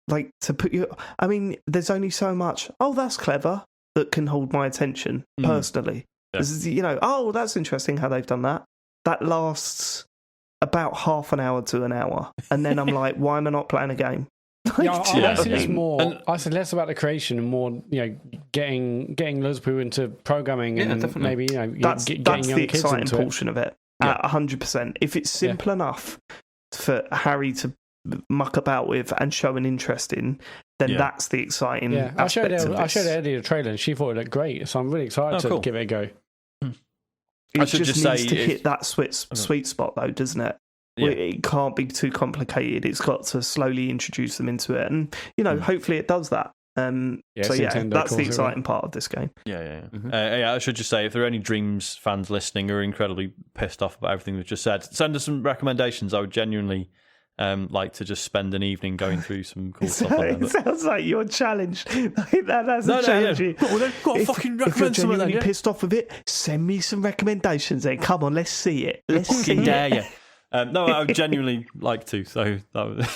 S1: like, to put you? I mean, there's only so much. Oh, that's clever. That can hold my attention personally. Yeah. This is, oh, that's interesting how they've done that. That lasts about half an hour to an hour, and then I'm like, why am I not playing a game?
S3: I see it's more. I said less about the creation and more, getting loads of people into programming and maybe
S1: that's
S3: getting
S1: young
S3: the
S1: kids exciting
S3: into
S1: portion of it. 100%. If it's simple enough for Harry to muck about with and show an interest in, then that's the exciting. Yeah, I showed
S3: Eddie the trailer and she thought it looked great, so I'm really excited to give it a go.
S1: It just needs to hit that sweet spot, though, doesn't it? Yeah. It can't be too complicated. It's got to slowly introduce them into it, and hopefully it does that. That's the exciting part of this game.
S4: I should just say, if there are any Dreams fans listening who are incredibly pissed off about everything we've just said, send us some recommendations. I would genuinely like to just spend an evening going through some cool stuff.
S1: It sounds like your challenge. That's a challenge. If you're genuinely pissed off with it, send me some recommendations then. Come on, let's see it. Let's see
S4: dare
S1: it.
S4: You. No, I would genuinely like to. So that was...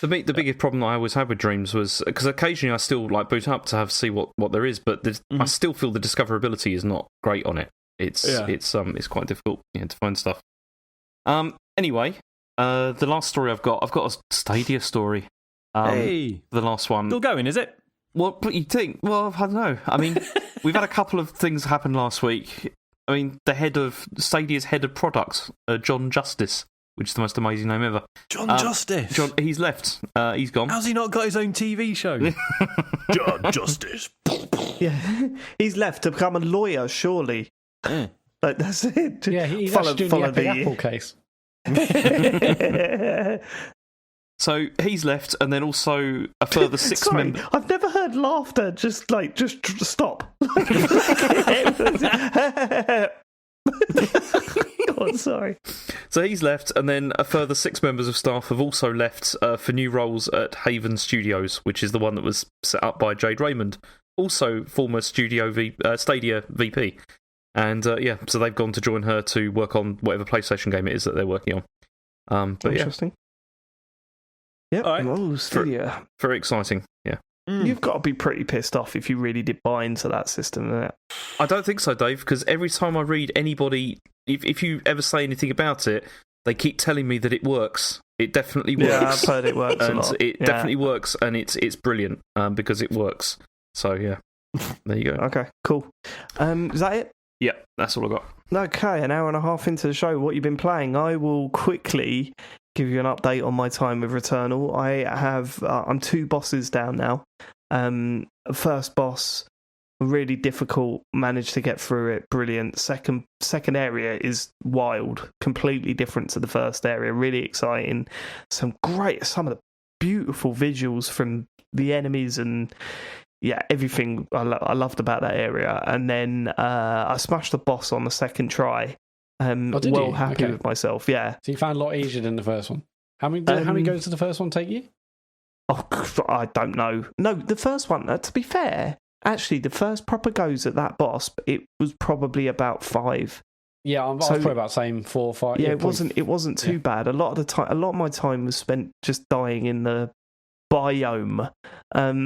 S2: The biggest problem I always had with Dreams was because occasionally I still like boot up to see what there is, but I still feel the discoverability is not great on it. It's quite difficult to find stuff. Anyway, the last story I've got a Stadia story.
S4: Hey,
S2: the last one
S4: still going, is it?
S2: What you think? Well, I don't know. I mean, we've had a couple of things happen last week. I mean, Stadia's head of product, John Justice, which is the most amazing name ever.
S4: John Justice.
S2: He's left. He's gone.
S4: How's he not got his own TV show? John Justice.
S1: Yeah, he's left to become a lawyer. Surely, like that's it.
S3: Yeah, he's actually doing the Apple case.
S2: So he's left, and then also a further 6 members.
S1: I've never heard laughter. Just stop. God, sorry.
S2: So he's left, and then a further 6 members of staff have also left for new roles at Haven Studios, which is the one that was set up by Jade Raymond, also former Stadia VP. And so they've gone to join her to work on whatever PlayStation game it is that they're working on. But
S1: interesting. Yeah,
S2: right.
S1: Oh, Stadia.
S2: Very exciting. Yeah.
S1: You've got to be pretty pissed off if you really did buy into that system, isn't it?
S2: I don't think so, Dave, because every time I read anybody, if you ever say anything about it, they keep telling me that it works. It definitely works.
S1: Yeah, I've heard it works
S2: and
S1: a lot.
S2: It definitely works, and it's brilliant because it works. So, yeah. There you go.
S1: Okay, cool. Is that it?
S2: Yeah, that's all I got.
S1: Okay, an hour and a half into the show, what you've been playing. I will quickly give you an update on my time with Returnal. I'm 2 bosses down now. First boss, really difficult, managed to get through it, brilliant. Second area is wild, completely different to the first area, really exciting. Some of the beautiful visuals from the enemies and everything I loved about that area. And then I smashed the boss on the second try. Happy with myself. Yeah.
S3: So you found a lot easier than the first one. How many goes did the first one take you?
S1: Oh, I don't know. No, the first one. To be fair, actually, the first proper goes at that boss, it was probably about 5.
S3: Yeah, I was probably about the same 4 or 5.
S1: Yeah, it wasn't too bad. A lot of my time was spent just dying in the biome. But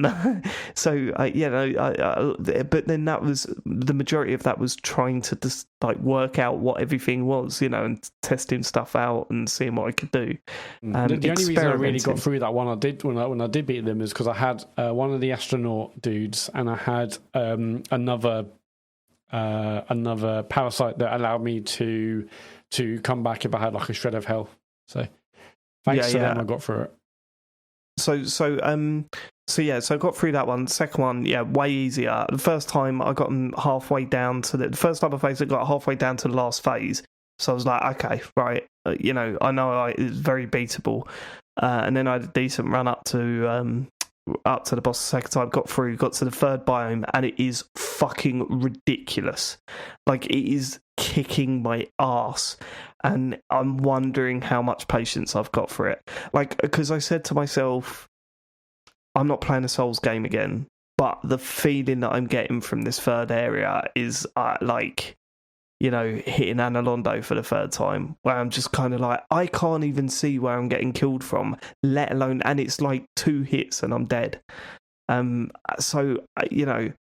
S1: then that was the majority of that was trying to just work out what everything was, and testing stuff out and seeing what I could do.
S3: The only reason I really got through that one when I did beat them is because I had one of the astronaut dudes and I had another parasite that allowed me to come back if I had a shred of health. So thanks to them, I got through it.
S1: So I got through that one. Second one, way easier. The first time I got halfway down to the first time I faced it, got halfway down to the last phase. So I was like, okay, right, I know it's very beatable. And then I had a decent run up to the boss the second time. Got to the third biome, and it is fucking ridiculous. It is kicking my ass. And I'm wondering how much patience I've got for it. Because I said to myself, I'm not playing a Souls game again, but the feeling that I'm getting from this third area is hitting Analondo for the third time, where I'm just kind of I can't even see where I'm getting killed from, let alone, and it's 2 hits and I'm dead. So I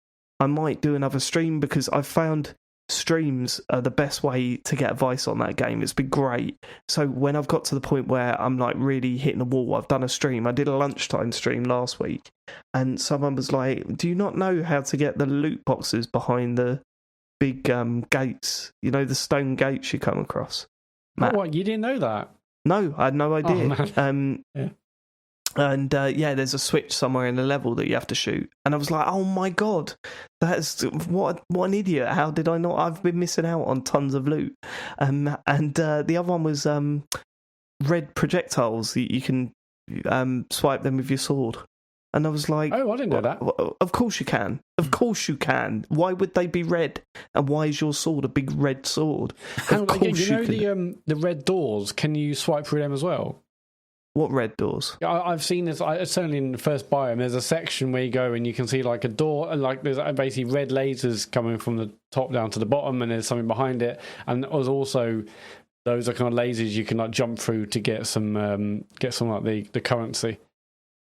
S1: might do another stream because I've found streams are the best way to get advice on that game. It's been great. So when I've got to the point where I'm really hitting the wall, I've done a stream. I did a lunchtime stream last week, and someone was like, do you not know how to get the loot boxes behind the big gates, the stone gates you come across?
S3: Matt? What, you didn't know that?
S1: No, I had no idea.
S3: Yeah.
S1: And there's a switch somewhere in the level that you have to shoot. And I was like, oh my god, that's what an idiot. How did I not? I've been missing out on tons of loot. And the other one was red projectiles. You can swipe them with your sword. And I was like,
S3: oh, I didn't know that.
S1: Of course you can. Of course you can. Why would they be red? And why is your sword a big red sword? Of course you can.
S3: The red doors, can you swipe through them as well?
S1: What red doors?
S3: Yeah, I've seen this. Certainly in the first biome, there's a section where you go and you can see a door, and there's basically red lasers coming from the top down to the bottom, and there's something behind it. And there's also those are kind of lasers you can like jump through to get some like the currency.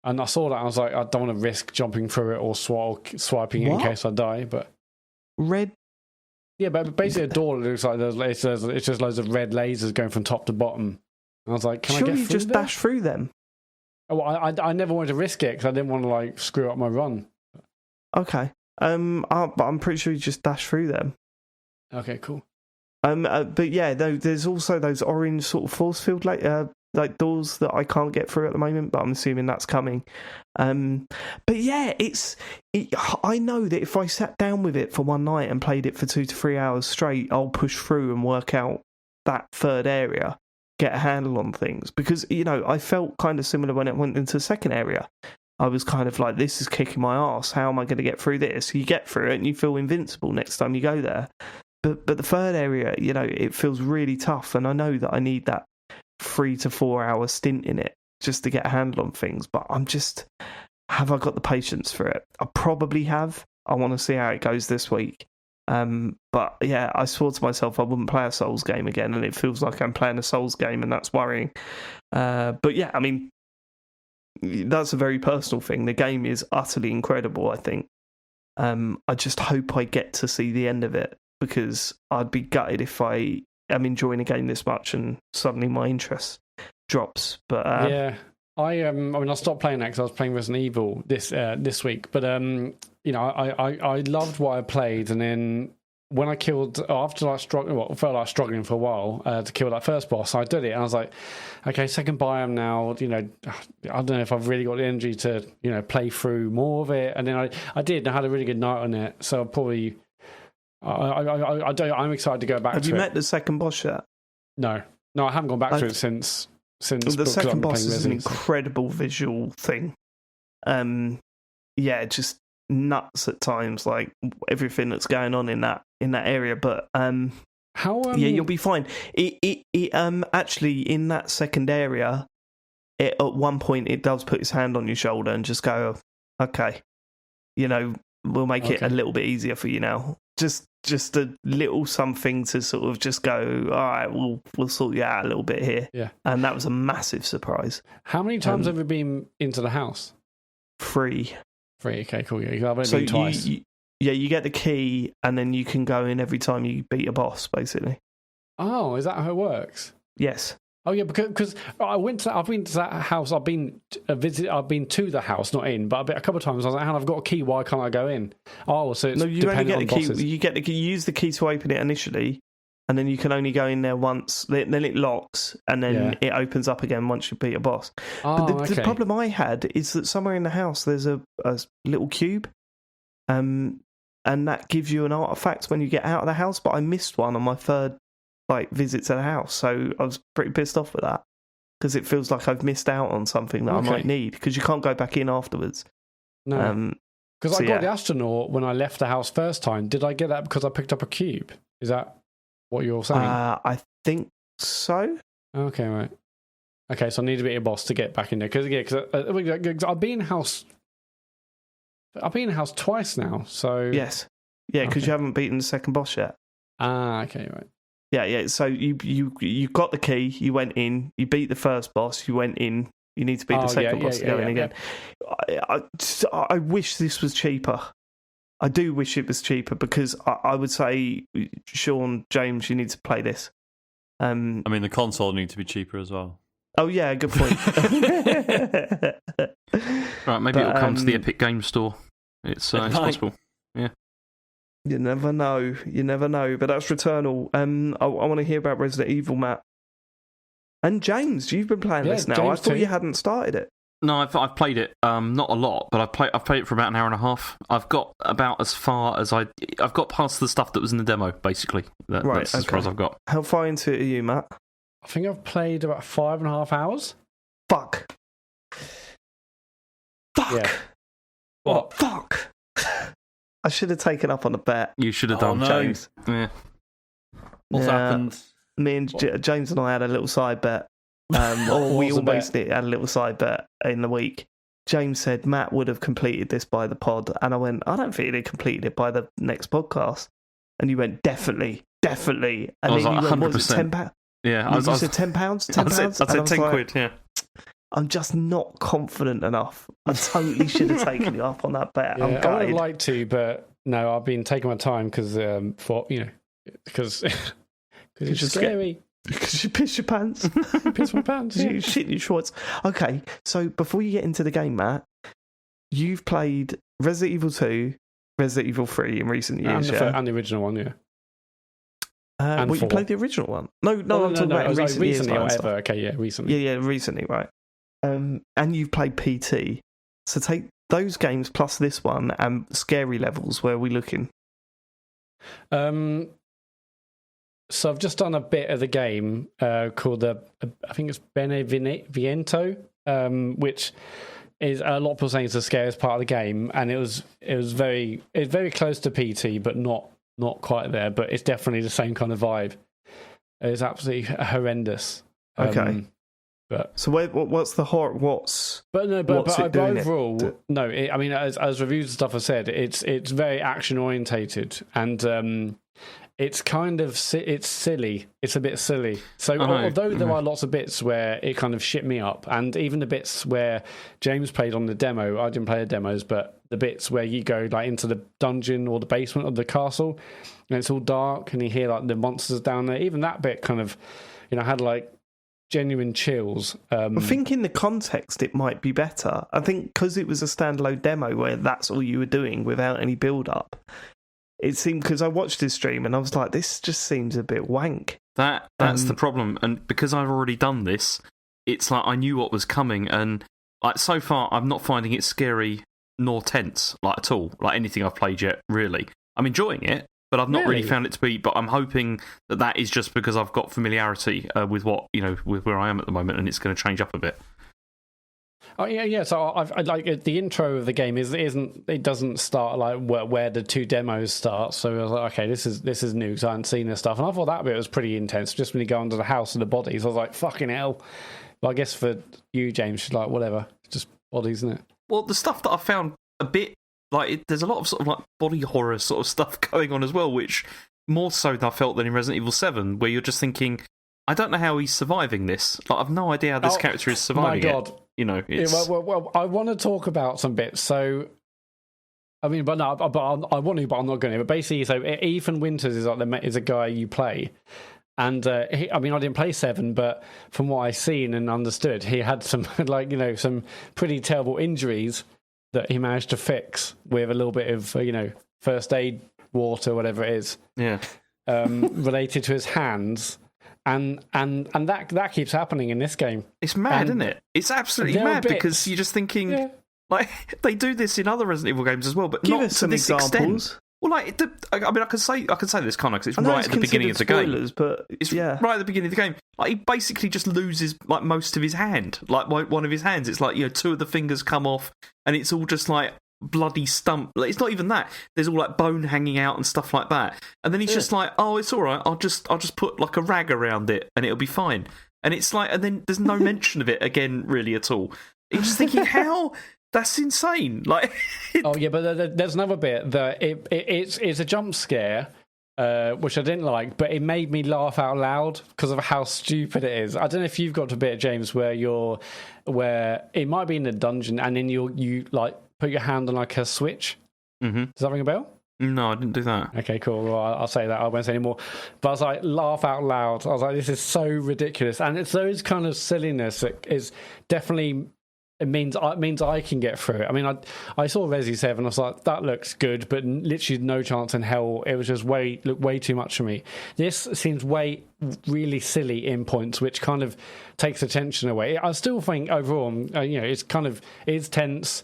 S3: And I saw that, I was like, I don't want to risk jumping through it or swiping in case I die. But
S1: red.
S3: Yeah, but basically a door looks like it's just loads of red lasers going from top to bottom. And I was like, can I get through
S1: you just
S3: there?
S1: dash through them?
S3: Oh, I never wanted to risk it because I didn't want to like screw up my run.
S1: Okay. But I'm pretty sure you just dash through them.
S3: Okay, cool.
S1: But yeah, there's also those orange sort of force field like doors that I can't get through at the moment, but I'm assuming that's coming. But yeah, I know that if I sat down with it for one night and played it for 2 to 3 hours straight, I'll push through and work out that third area, get a handle on things. Because, I felt kind of similar when it went into the second area. I was kind of like, this is kicking my ass. How am I going to get through this? You get through it and you feel invincible next time you go there. But the third area, it feels really tough. And I know that I need that 3 to 4 hour stint in it just to get a handle on things. But have I got the patience for it? I probably have. I want to see how it goes this week. But yeah, I swore to myself I wouldn't play a Souls game again. And it feels like I'm playing a Souls game and that's worrying. But yeah, I mean, that's a very personal thing. The game is utterly incredible, I think. I just hope I get to see the end of it, because I'd be gutted if I am enjoying a game this much and suddenly my interest drops. But
S3: yeah, I stopped playing that because I was playing Resident Evil this week. But I loved what I played, and then when I killed after I felt like struggling for a while to kill that first boss, I did it, and I was like, okay, second biome now. I don't know if I've really got the energy to play through more of it, and then I did. And I had a really good night on it, so I'll probably. I'm excited to go back to it.
S1: Have you met the second boss yet?
S3: No, I haven't gone back to it since.
S1: The second boss is an incredible visual thing. Yeah, just nuts at times, like everything that's going on in that area. But yeah, you'll be fine. It actually in that second area, at one point it does put its hand on your shoulder and just go, okay, we'll make it a little bit easier for you now. Just a little something to sort of just go, all right, we'll sort you out a little bit here.
S3: Yeah.
S1: And that was a massive surprise.
S3: How many times have you been into the house?
S1: 3.
S3: Okay, cool. Yeah, I've only been twice.
S1: You get the key, and then you can go in every time you beat a boss, basically.
S3: Oh, is that how it works?
S1: Yes.
S3: Oh yeah, because I've been to that house. I've been to the house, not in, but a couple of times I was like, I've got a key. Why can't I go in? Oh, so it's
S1: you only get the key.
S3: Bosses.
S1: You use the key to open it initially, and then you can only go in there once. Then it locks, and then it opens up again once you beat a boss.
S3: Oh,
S1: but the problem I had is that somewhere in the house there's a little cube, and that gives you an artifact when you get out of the house. But I missed one on my third visit to the house, so I was pretty pissed off with that, because it feels like I've missed out on something that I might need, because you can't go back in afterwards.
S3: No, because I got the astronaut when I left the house first time. Did I get that because I picked up a cube? Is that what you're saying?
S1: I think so.
S3: Okay, right. Okay, so I need to be a boss to get back in there, because I've been in house twice now. So
S1: yes, yeah, because you haven't beaten the second boss yet.
S3: Okay, right.
S1: Yeah. So you got the key. You went in. You beat the first boss. You went in. You need to beat the second boss to go in again. I wish this was cheaper. I do wish it was cheaper, because I would say, Sean, James, you need to play this.
S4: I mean, the console needs to be cheaper as well.
S1: Oh yeah, good point.
S2: Right, maybe it'll come to the Epic Games Store. It's possible. Yeah.
S1: You never know. But that's Returnal. I want to hear about Resident Evil, Matt. And James, you've been playing this now.
S3: James
S1: I thought you hadn't started it.
S2: No, I've played it. Not a lot, but I've played it for about an hour and a half. I've got about as far as I've got past the stuff that was in the demo, basically. That's as far as I've got.
S1: How far into it are you, Matt?
S3: I think I've played about 5.5 hours.
S1: Fuck.
S3: Yeah.
S1: What? Fuck. I should have taken up on the bet.
S2: You should have done,
S1: James.
S2: Yeah.
S4: What's happened?
S1: Me and James and I had a little side bet. Or we almost had a little side bet in the week. James said Matt would have completed this by the pod, and I went, I don't think he'd completed it by the next podcast. And you went, definitely. And
S2: I was
S1: then
S2: like,
S1: you went,
S2: 100%.
S1: was it £10?
S2: Yeah,
S1: I said £10.
S2: I said 10 quid. Yeah.
S1: I'm just not confident enough. I totally should have taken you up on that bet.
S3: Yeah, I would like to, but no, I've been taking my time because because it's scary.
S1: Because you piss your pants.
S3: Piss my pants.
S1: You shit your shorts. Okay, so before you get into the game, Matt, you've played Resident Evil 2, Resident Evil 3 in recent years,
S3: and the original one, yeah.
S1: Well, you played the original one? No, I'm talking about in recent years.
S3: Whatever. Okay, yeah, recently.
S1: Yeah, recently, right. And you've played PT. So take those games plus this one and scary levels. Where are we looking?
S3: So I've just done a bit of the game called I think it's Beneviento, which is a lot of people saying it's the scariest part of the game, and it was very close to PT, but not quite there. But it's definitely the same kind of vibe. It's absolutely horrendous.
S1: Okay.
S3: But
S1: so what's the horror? But
S3: overall, no. I mean, as reviews and stuff have said, it's very action orientated, and it's kind of it's silly. It's a bit silly. So although there are lots of bits where it kind of shit me up, and even the bits where James played on the demo, I didn't play the demos, but the bits where you go like into the dungeon or the basement of the castle, and it's all dark, and you hear like the monsters down there. Even that bit kind of, had like genuine chills.
S1: I think in the context it might be better. I think because it was a standalone demo where that's all you were doing without any build up. It seemed, because I watched his stream and I was like, this just seems a bit wank.
S2: That's the problem, and because I've already done this, it's like I knew what was coming, and like so far I'm not finding it scary nor tense like at all, like anything I've played yet. Really, I'm enjoying it, but I've not really found it to be. But I'm hoping that is just because I've got familiarity with what with where I am at the moment, and it's going to change up a bit.
S3: Oh yeah. So I like the intro of the game it doesn't start like where the two demos start. So I was like, okay, this is new because I hadn't seen this stuff, and I thought that bit was pretty intense. Just when you go under the house and the bodies, I was like, fucking hell. But I guess for you, James, she's like, whatever, it's just bodies, isn't it?
S2: Well, the stuff that I found a bit like there's a lot of sort of like body horror sort of stuff going on as well, which more so than I felt than in Resident Evil 7, where you're just thinking, I don't know how he's surviving this. Like, I've no idea how this character is surviving it. It's...
S3: Well, I want to talk about some bits. So, I mean, but no, but I want to, but I'm not going to. But basically, so Ethan Winters is a guy you play, and I didn't play 7, but from what I've seen and understood, he had some some pretty terrible injuries that he managed to fix with a little bit of first aid water, whatever it is, related to his hands. And that keeps happening in this game.
S2: It's mad, isn't it? It's absolutely mad because you're just thinking, like, they do this in other Resident Evil games as well, but not to this extent. Well, like, I can say this, can't I? Because it's right at the beginning of the game.
S1: But
S2: it's right at the beginning of the game. Like, he basically just loses like most of his hand. Like one of his hands, it's like 2 of the fingers come off, and it's all just like bloody stump. Like, it's not even that. There's all like bone hanging out and stuff like that. And then he's just like, oh, it's all right. I'll just put like a rag around it, and it'll be fine. And it's like, and then there's no mention of it again, really at all. You're just thinking, how? That's insane. Like,
S3: but there's another bit that it's a jump scare, which I didn't like, but it made me laugh out loud because of how stupid it is. I don't know if you've got to a bit, James, where it might be in the dungeon, and then you like put your hand on like a switch.
S2: Mm-hmm.
S3: Does that ring a bell?
S2: No, I didn't do that.
S3: Okay, cool. Well, I'll say that. I won't say any more. But I was like, laugh out loud. I was like, this is so ridiculous, and it's those kind of silliness that is definitely. It means I can get through it. I mean, I saw Resi 7. I was like, that looks good, but literally no chance in hell. It was just way too much for me. This seems really silly in points, which kind of takes attention away. I still think overall, it's tense.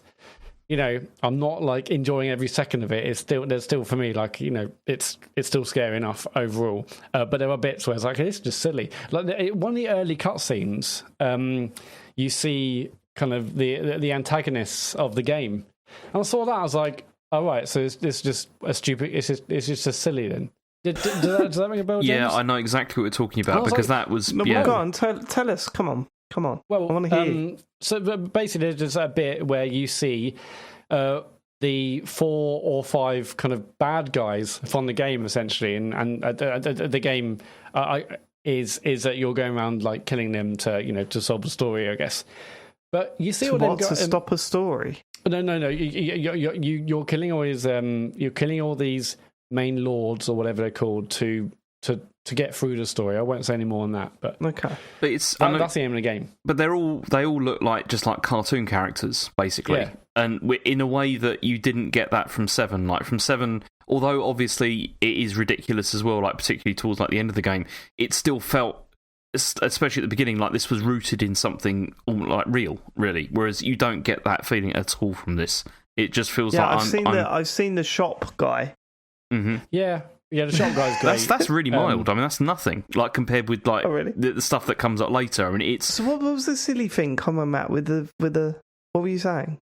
S3: I'm not like enjoying every second of it. There's still for me like it's still scary enough overall. But there are bits where it's like it's just silly. Like one of the early cutscenes, you see kind of the antagonists of the game, and I saw that I was like, all right, so it's just a stupid. It's just a silly then. Does that ring a bell, James?
S2: Yeah, I know exactly what you're talking about because that was.
S1: No,
S2: yeah.
S1: Go on, tell us. Come on.
S3: Well,
S1: I want to hear you.
S3: So basically, there's a bit where you see the 4 or 5 kind of bad guys from the game, essentially, and the game. is that you're going around like killing them to solve the story, I guess. But you see
S1: to stop a story.
S3: No. You're killing all these main lords or whatever they're called to get through the story. I won't say any more on that, but
S1: okay.
S2: But
S3: that's the aim of the game.
S2: But they all look like just like cartoon characters, basically, and in a way that you didn't get that from 7. Like from 7, although obviously it is ridiculous as well, like particularly towards like the end of the game, it still felt, especially at the beginning, like this was rooted in something like real, really. Whereas you don't get that feeling at all from this. It just feels like
S1: I've seen the shop guy.
S2: Mm-hmm.
S3: Yeah, the shop guy's great.
S2: That's really mild. I mean, that's nothing like compared with like the stuff that comes up later. I mean, it's.
S1: So what was the silly thing? Come on, Matt, with the what were you saying?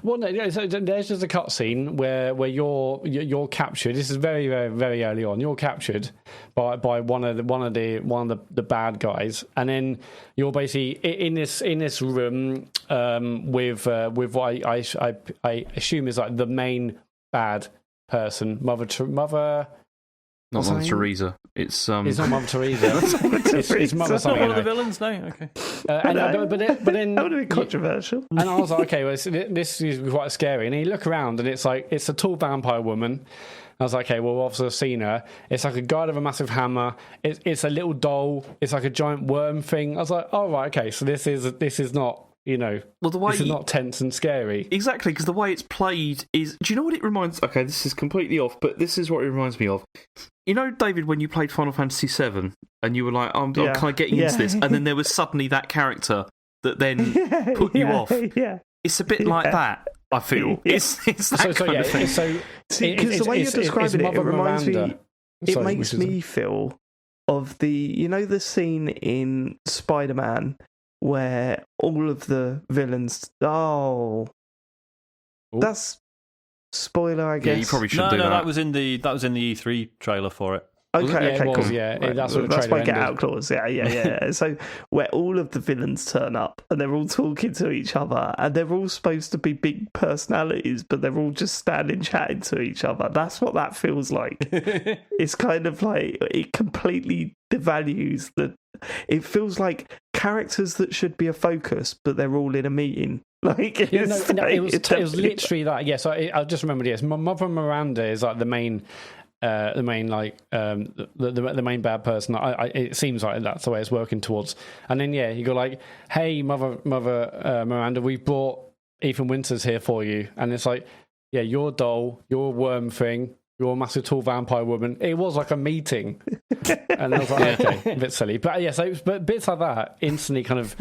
S3: Well, no, so there's just a cutscene where you're captured. This is very, very, very early on. You're captured by one of the bad guys, and then you're basically in this room with what I assume is like the main bad person, Mother.
S2: Not Mother Teresa. It's
S3: not Mother Teresa. It's Mother something.
S4: One of the villains? No, okay.
S3: But then
S1: that would be controversial.
S3: And I was like, okay, well, this is quite scary. And you look around, and it's like it's a tall vampire woman. I was like, okay, well, obviously I've seen her. It's like a guy with a massive hammer. It's a little doll. It's like a giant worm thing. I was like, oh right, okay, so this is not. Well, the way this is not tense and scary.
S2: Exactly, because the way it's played is... Do you know what it reminds... Okay, this is completely off, but this is what it reminds me of. You know, David, when you played Final Fantasy VII, and you were like, I'm kind of getting into this, and then there was suddenly that character that then put you off. Yeah. It's a bit like that, I feel. It's that kind of thing.
S1: Because the way you're describing it reminds me... It makes me feel of the scene in Spider-Man where all of the villains... that's spoiler, I guess.
S2: Yeah, you probably shouldn't do that.
S4: No, that was in the E3 trailer for it.
S1: Okay, cool.
S3: Right. That's
S1: my get out clause. Yeah. So where all of the villains turn up and they're all talking to each other and they're all supposed to be big personalities, but they're all just standing chatting to each other. That's what that feels like. It's kind of like it completely devalues the. It feels like characters that should be a focus, but they're all in a meeting. It
S3: was literally that. Yes, I just remembered. Yes, Mother Miranda is like the main main bad person. It seems like that's the way it's working towards. And then you go like, hey, Mother Miranda, we brought Ethan Winters here for you. And it's like, yeah, your doll, your worm thing, your massive tall vampire woman. It was like a meeting, and I was like, okay, a bit silly, but but bits like that instantly kind of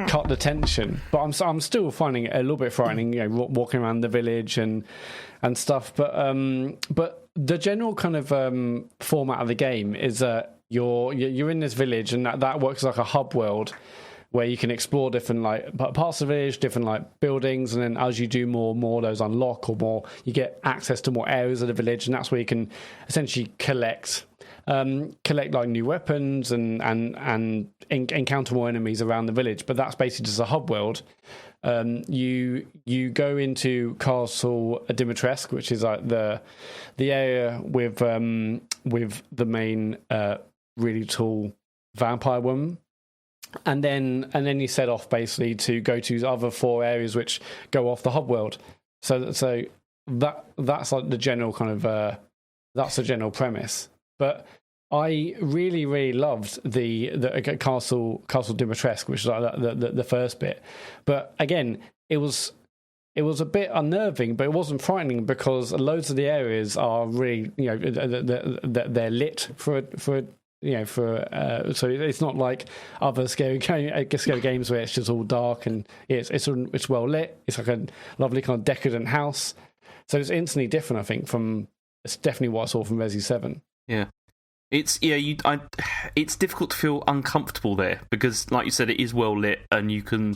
S3: cut the tension. But I'm still finding it a little bit frightening, walking around the village and stuff. But the general kind of format of the game is that you're in this village, and that works like a hub world where you can explore different parts of the village, different buildings, and then as you do more those unlock, or more you get access to more areas of the village, and that's where you can essentially collect new weapons and encounter more enemies around the village. But that's basically just a hub world. You go into Castle Dimitrescu, which is like the area with the main really tall vampire woman. And then you set off basically to go to other 4 areas which go off the hub world. So that's like the general kind of that's the general premise. But I really, really loved the Castle Dimitrescu, which is like the first bit. But again, it was a bit unnerving, but it wasn't frightening because loads of the areas are really they're lit for so it's not like other scary games where it's just all dark and it's well lit. It's like a lovely kind of decadent house. So it's instantly different, I think. It's definitely what I saw from Resi 7.
S2: Yeah. It's difficult to feel uncomfortable there because, like you said, it is well lit, and you can.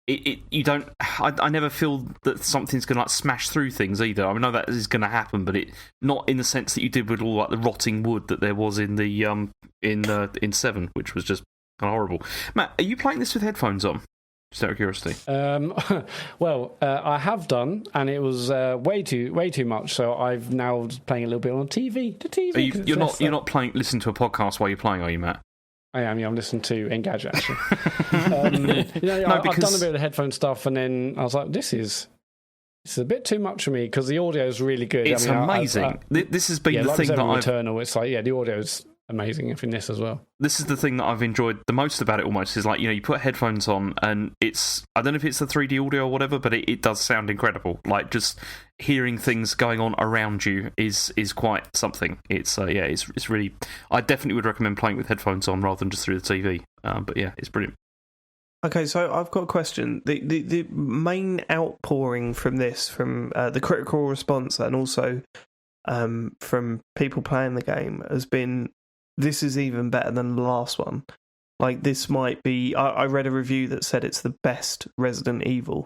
S2: You don't. I never feel that something's going to smash through things either. I know that is going to happen, but not in the sense that you did with all the rotting wood that there was in the in 7, which was just kind of horrible. Matt, are you playing this with headphones on? Just out of curiosity.
S3: Well, I have done, and it was way too much. So I've now playing a little bit on TV. The TV.
S2: You're not listening to a podcast while you're playing, are you, Matt?
S3: I am. Yeah, I'm listening to Engadget, actually. I've done a bit of the headphone stuff, and then I was like, this is a bit too much for me, because the audio is really good.
S2: It's amazing. This has been the thing that I've...
S3: Returnal, it's like, the audio is amazing in this as well.
S2: This is the thing that I've enjoyed the most about it, almost, is like, you put headphones on and it's, I don't know if it's the 3D audio or whatever, but it does sound incredible. Like, just hearing things going on around you is quite something. It's it's really, I definitely would recommend playing with headphones on rather than just through the TV. But yeah, it's brilliant.
S1: Okay, so I've got a question. The main outpouring from this, from the critical response and also from people playing the game, has been, this is even better than the last one. Like, this might be... I read a review that said it's the best Resident Evil.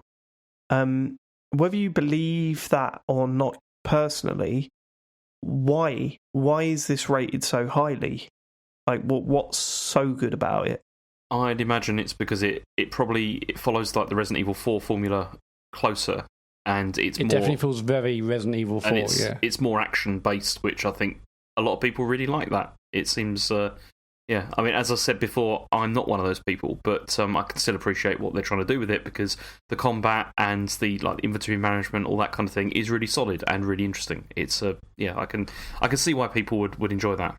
S1: Whether you believe that or not personally, why is this rated so highly? Like, what's so good about it?
S2: I'd imagine it's because it follows like the Resident Evil 4 formula closer, and it
S3: definitely feels very Resident Evil 4.
S2: It's more action based, which I think a lot of people really like. That it seems, I mean, as I said before, I'm not one of those people, but I can still appreciate what they're trying to do with it, because the combat and the inventory management, all that kind of thing, is really solid and really interesting. It's I can see why people would enjoy that.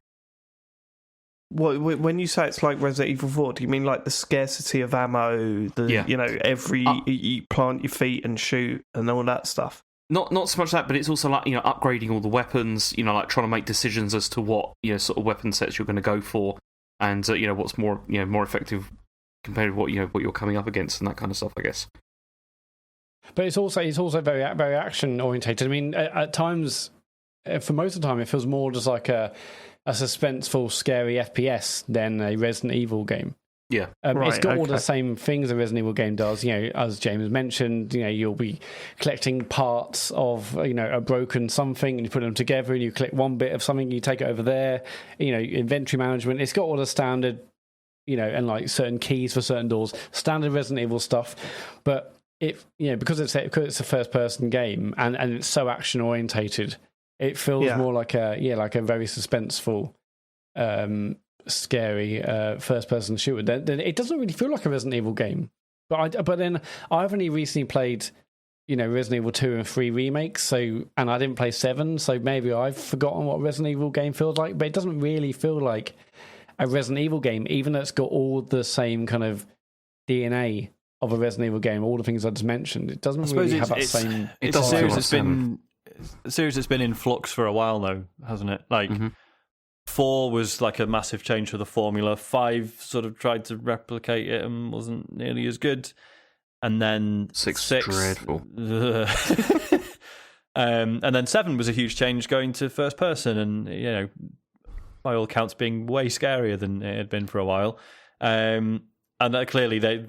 S1: What, when you say it's like Resident Evil 4, do you mean like the scarcity of ammo, you plant your feet and shoot and all that stuff?
S2: Not so much that, but it's also like, upgrading all the weapons, like trying to make decisions as to what, sort of weapon sets you're going to go for, and what's more effective compared to what you're coming up against, and that kind of stuff, I guess.
S3: But it's also very very action orientated. I mean, at times, for most of the time, it feels more just like a suspenseful, scary FPS than a Resident Evil game.
S2: Yeah,
S3: it's got all the same things a Resident Evil game does. As James mentioned, you'll be collecting parts of a broken something, and you put them together, and you collect one bit of something, you take it over there. Inventory management. It's got all the standard, and like certain keys for certain doors, standard Resident Evil stuff. But because it's a first person game and it's so action orientated, it feels more like a very suspenseful, scary first-person shooter. Then it doesn't really feel like a Resident Evil game. But then I've only recently played, Resident Evil 2 and 3 remakes. And I didn't play 7, so maybe I've forgotten what a Resident Evil game feels like. But it doesn't really feel like a Resident Evil game, even though it's got all the same kind of DNA of a Resident Evil game. All the things I just mentioned, it doesn't really have that same.
S4: It's a series that's been in flux for a while now, hasn't it? Like, 4 was like a massive change for the formula. 5 sort of tried to replicate it and wasn't nearly as good. And then 6
S2: dreadful.
S4: And then 7 was a huge change, going to first person, and by all accounts being way scarier than it had been for a while. And clearly they,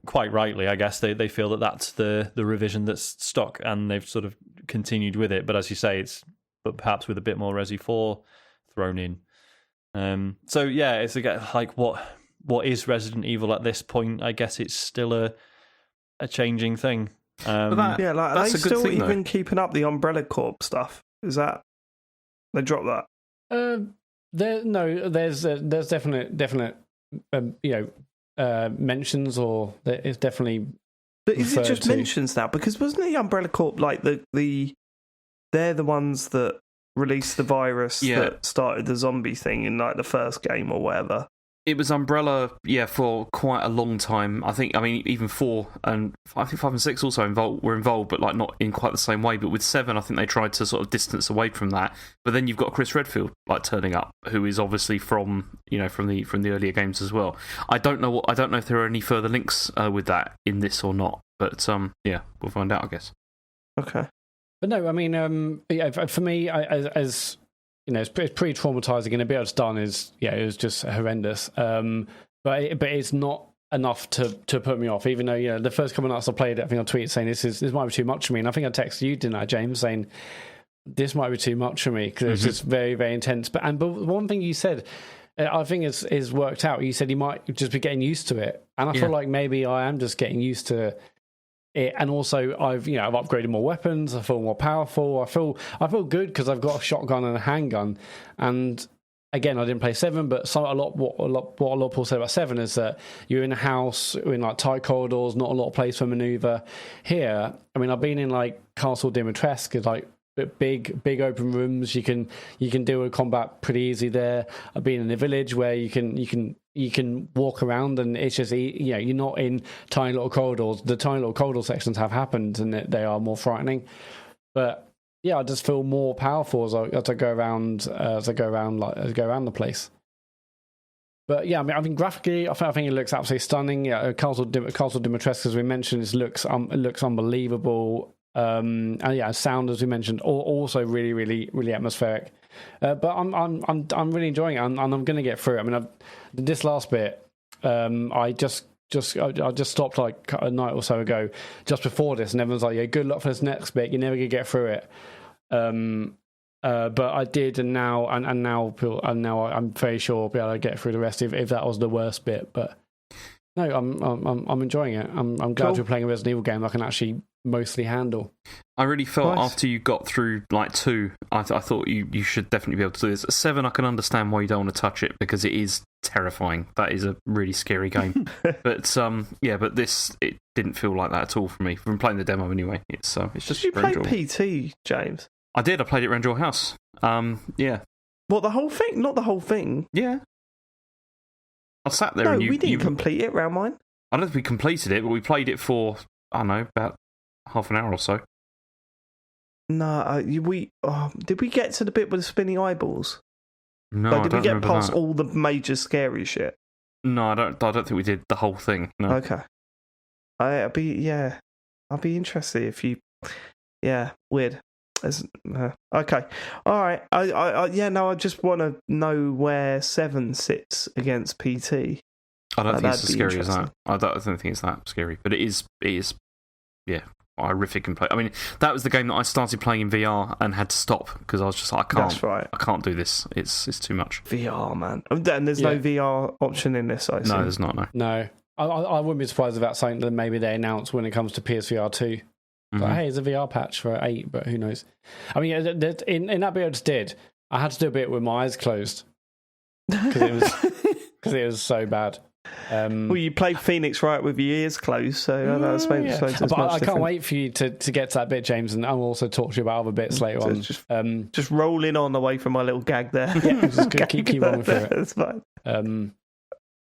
S4: quite rightly, I guess, they feel that that's the revision that's stock, and they've sort of continued with it. But as you say, but perhaps with a bit more Resi 4 thrown in. It's again, like, what is Resident Evil at this point? I guess it's still a changing thing.
S1: Are they still even keeping up the Umbrella Corp stuff? Is that they dropped that?
S3: There's definite mentions, or there is definitely.
S1: But is it just mentions now? Because wasn't the Umbrella Corp like they're the ones that released the virus that started the zombie thing in like the first game or whatever?
S2: It was Umbrella, for quite a long time. I mean, even 4 and I think 5 and 6 also were involved, but like not in quite the same way. But with 7, I think they tried to sort of distance away from that. But then you've got Chris Redfield like turning up, who is obviously from the earlier games as well. I don't know if there are any further links with that in this or not. But we'll find out, I guess.
S1: Okay.
S3: But no, I mean, for me, as it's pretty traumatizing, and a bit it's done is it was just horrendous. But it's not enough to put me off, even though the first couple of nights I played it, I think I tweeted saying this might be too much for me, and I think I texted you, didn't I, James, saying this might be too much for me because it's just very very intense. But one thing you said, I think is worked out. You said you might just be getting used to it, and I feel like maybe I am just getting used to it. And also I've upgraded more weapons. I feel more powerful. I feel good because I've got a shotgun and a handgun, and again, I didn't play 7, but what a lot of people say about 7 is that you're in a house, in like tight corridors, not a lot of place for manoeuvre. Here, I mean, I've been in like Castle Dimitrescu, like big open rooms. You can deal with combat pretty easy there. I've been in a village where you can walk around, and it's just, you know, you're not in tiny little corridors. The tiny little corridor sections have happened, and they are more frightening. But yeah, I just feel more powerful as I go around the place. But yeah, I mean graphically, I think it looks absolutely stunning. Yeah, Castle Dimitrescu, as we mentioned, it looks unbelievable. And yeah, sound, as we mentioned, also really, really, really atmospheric. But I'm really enjoying it, and I'm going to get through it. I mean, this last bit, I just stopped like a night or so ago, just before this, and everyone's like, "Yeah, good luck for this next bit. You're never going to get through it." But I did, and now I'm very sure I'll be able to get through the rest if that was the worst bit. But no, I'm enjoying it. I'm glad we're playing a Resident Evil game I can actually mostly handle.
S2: I really felt after you got through like 2, I thought you should definitely be able to do this. 7, I can understand why you don't want to touch it, because it is terrifying. That is a really scary game. But but this, it didn't feel like that at all for me. From playing the demo anyway, it's just.
S1: Did you play PT, James?
S2: I did. I played it around your house. Yeah.
S1: What, the whole thing? Not the whole thing.
S2: Yeah. I sat there.
S1: No,
S2: and
S1: we didn't complete it round mine.
S2: I don't think we completed it, but we played it for, I don't know, about half an hour or so.
S1: No, did we get to the bit with the spinning eyeballs?
S2: No,
S1: like, did we get past all the major scary shit?
S2: No, I don't think we did the whole thing. No.
S1: Okay. I'd be interested if you. Yeah, weird. Okay, all right. I just want to know where 7 sits against PT.
S2: I don't think it's as scary as that. I don't think it's that scary, but it is. Yeah, horrific and play. I mean, that was the game that I started playing in VR and had to stop because I was just like,
S1: That's right.
S2: I can't do this. It's too much.
S1: VR, man. And there's no VR option in this, I assume.
S2: No, there's not.
S3: No. I wouldn't be surprised about something that maybe they announce when it comes to PSVR 2.
S2: Mm-hmm.
S3: Like, hey, it's a VR patch for 8, but who knows? I mean, in that bit I just did, I had to do a bit with my eyes closed because it was so bad.
S1: Well, you played Phoenix Wright with your ears closed, so that's maybe
S3: but I can't wait for you to get to that bit, James, and I'll also talk to you about other bits later on.
S1: Just rolling on away from my little gag there.
S3: Yeah, just keep on through it.
S1: That's fine.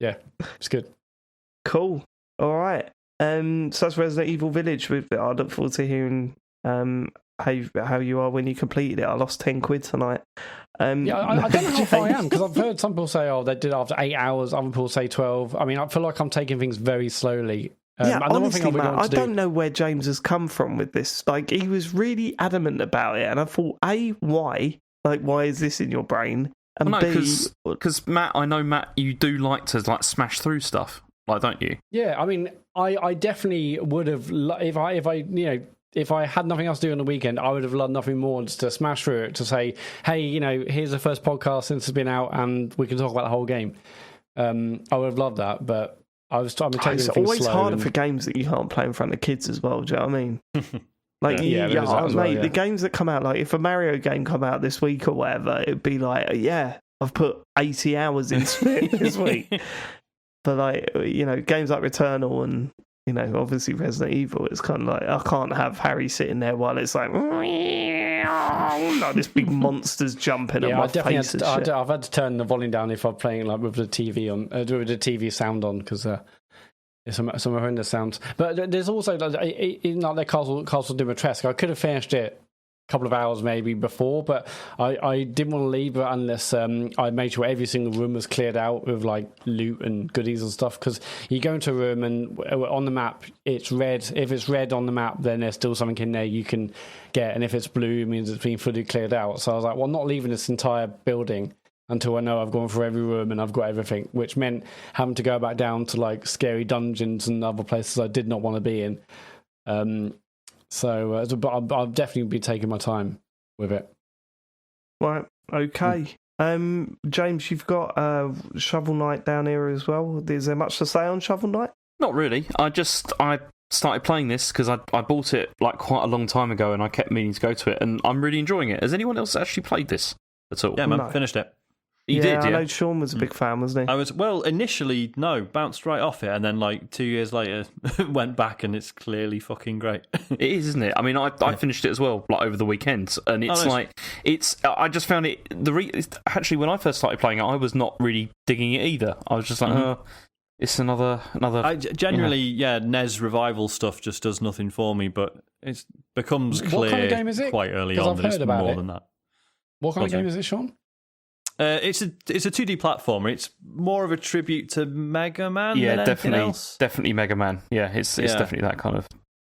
S3: Yeah, it's good.
S1: Cool. All right. So that's Resident Evil Village. I look forward to hearing how you are when you completed it. I lost £10 tonight.
S3: I don't know how far I am, because I've heard some people say, they did it after 8 hours. Other people say 12. I mean, I feel like I'm taking things very slowly.
S1: Honestly, Matt, I don't know where James has come from with this. Like, he was really adamant about it, and I thought, A, why? Like, why is this in your brain? And B,
S2: because Matt, I know Matt, you do like to like smash through stuff, like, don't you?
S3: Yeah, I mean, I definitely would have if I had nothing else to do on the weekend, I would have loved nothing more just to smash through it, to say, hey, here's the first podcast since it's been out, and we can talk about the whole game. I would have loved that, but it's
S1: always harder for games that you can't play in front of kids as well. Do you know what I mean? Like, the games that come out, like if a Mario game come out this week or whatever, it'd be like, I've put 80 hours into it this week. But like, games like Returnal and obviously Resident Evil, it's kind of like, I can't have Harry sitting there while it's like this big monster's jumping at my face.
S3: I've had to turn the volume down if I'm playing like with the TV on, with the TV sound on, because there's some horrendous sounds. But there's also in like Castle Dimitrescu, I could have finished it a couple of hours maybe before, but I didn't want to leave it unless I made sure every single room was cleared out with like loot and goodies and stuff, because you go into a room and on the map it's red. If it's red on the map, then there's still something in there you can get, and if it's blue, it means it's been fully cleared out. So I was like, well, I'm not leaving this entire building until I know I've gone through every room and I've got everything, which meant having to go back down to like scary dungeons and other places I did not want to be in. But I'll definitely be taking my time with it.
S1: Right, okay. James, you've got Shovel Knight down here as well. Is there much to say on Shovel Knight?
S2: Not really. I started playing this because I bought it like quite a long time ago, and I kept meaning to go to it, and I'm really enjoying it. Has anyone else actually played this at all?
S4: Yeah, man, finished it.
S2: He did,
S1: I know Sean was a big fan, wasn't he?
S4: I was, initially, no, bounced right off it, and then like 2 years later, went back, and it's clearly fucking great.
S2: It is, isn't it? I mean, I finished it as well, like over the weekend, and it's I just found it, actually, when I first started playing it, I was not really digging it either. I was just like, it's another.
S4: Generally, NES revival stuff just does nothing for me, but it becomes clear
S3: what kind of game is it?
S4: Quite early on that it's more than that.
S3: What kind of game is it, Sean?
S4: It's a 2D platformer. It's more of a tribute to Mega Man.
S2: Yeah,
S4: than
S2: definitely Mega Man. Yeah, it's definitely that kind of.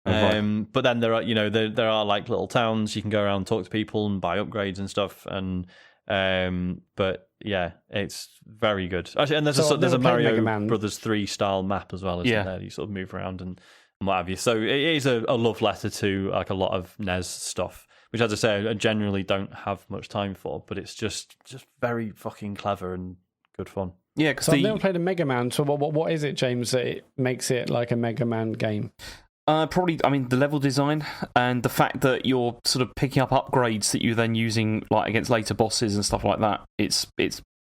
S4: But then there are there are like little towns you can go around and talk to people and buy upgrades and stuff. And but yeah, it's very good. Actually, and there's a Mario Brothers 3 style map as well. Isn't there? You sort of move around and what have you. So it is a love letter to like a lot of NES stuff, which, as I say, I generally don't have much time for, but it's just very fucking clever and good fun.
S2: Yeah, because
S3: I've never played a Mega Man, so what is it, James, that it makes it like a Mega Man game?
S2: Probably, I mean, the level design and the fact that you're sort of picking up upgrades that you're then using like against later bosses and stuff like that. It's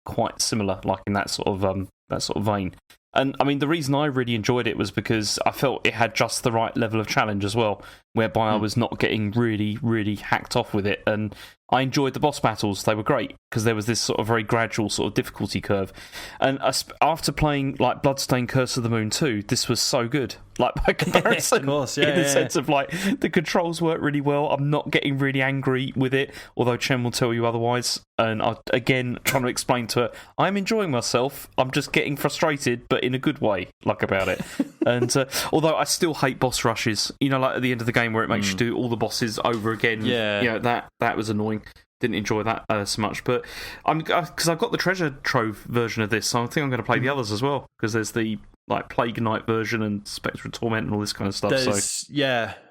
S2: quite similar, like in that sort of vein. And I mean, the reason I really enjoyed it was because I felt it had just the right level of challenge as well, whereby I was not getting really, really hacked off with it. And I enjoyed the boss battles. They were great because there was this sort of very gradual sort of difficulty curve. And after playing like Bloodstained Curse of the Moon 2, this was so good. Like by comparison,
S4: of course,
S2: in the sense of like the controls work really well. I'm not getting really angry with it, although Chen will tell you otherwise. And again, trying to explain to her, I'm enjoying myself. I'm just getting frustrated, but in a good way, like about it. And although I still hate boss rushes, like at the end of the game where it makes you do all the bosses over again.
S4: Yeah,
S2: that was annoying. Didn't enjoy that so much, but because I've got the treasure trove version of this, so I think I'm going to play the others as well, because there's the like Plague Knight version and Spectral Torment and all this kind of stuff.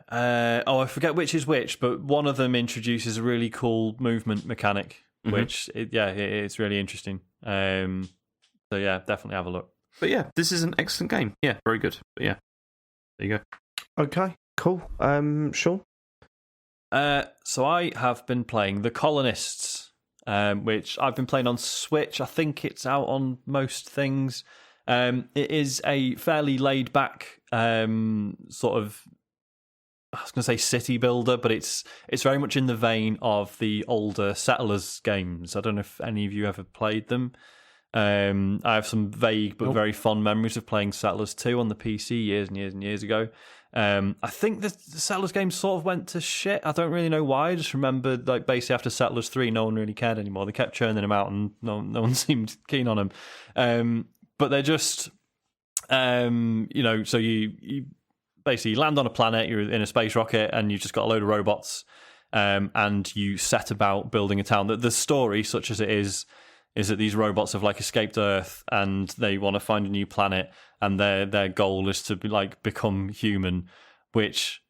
S4: I forget which is which, but one of them introduces a really cool movement mechanic, which it's really interesting. So yeah, definitely have a look.
S2: But yeah, this is an excellent game. Yeah, very good. But yeah, there you go.
S1: Okay, cool. Sean?
S4: So I have been playing The Colonists, which I've been playing on Switch. I think it's out on most things. It is a fairly laid-back sort of, I was going to say city builder, but it's very much in the vein of the older Settlers games. I don't know if any of you ever played them. I have some vague but very fond memories of playing Settlers 2 on the PC years and years and years ago. I think the Settlers game sort of went to shit. I don't really know why. I just remember, like, basically after Settlers 3, no one really cared anymore. They kept churning them out, and no one seemed keen on them. But they're just, so you basically land on a planet. You're in a space rocket, and you've just got a load of robots, and you set about building a town. The story, such as it is that these robots have like escaped Earth and they want to find a new planet, and their goal is to become human, which,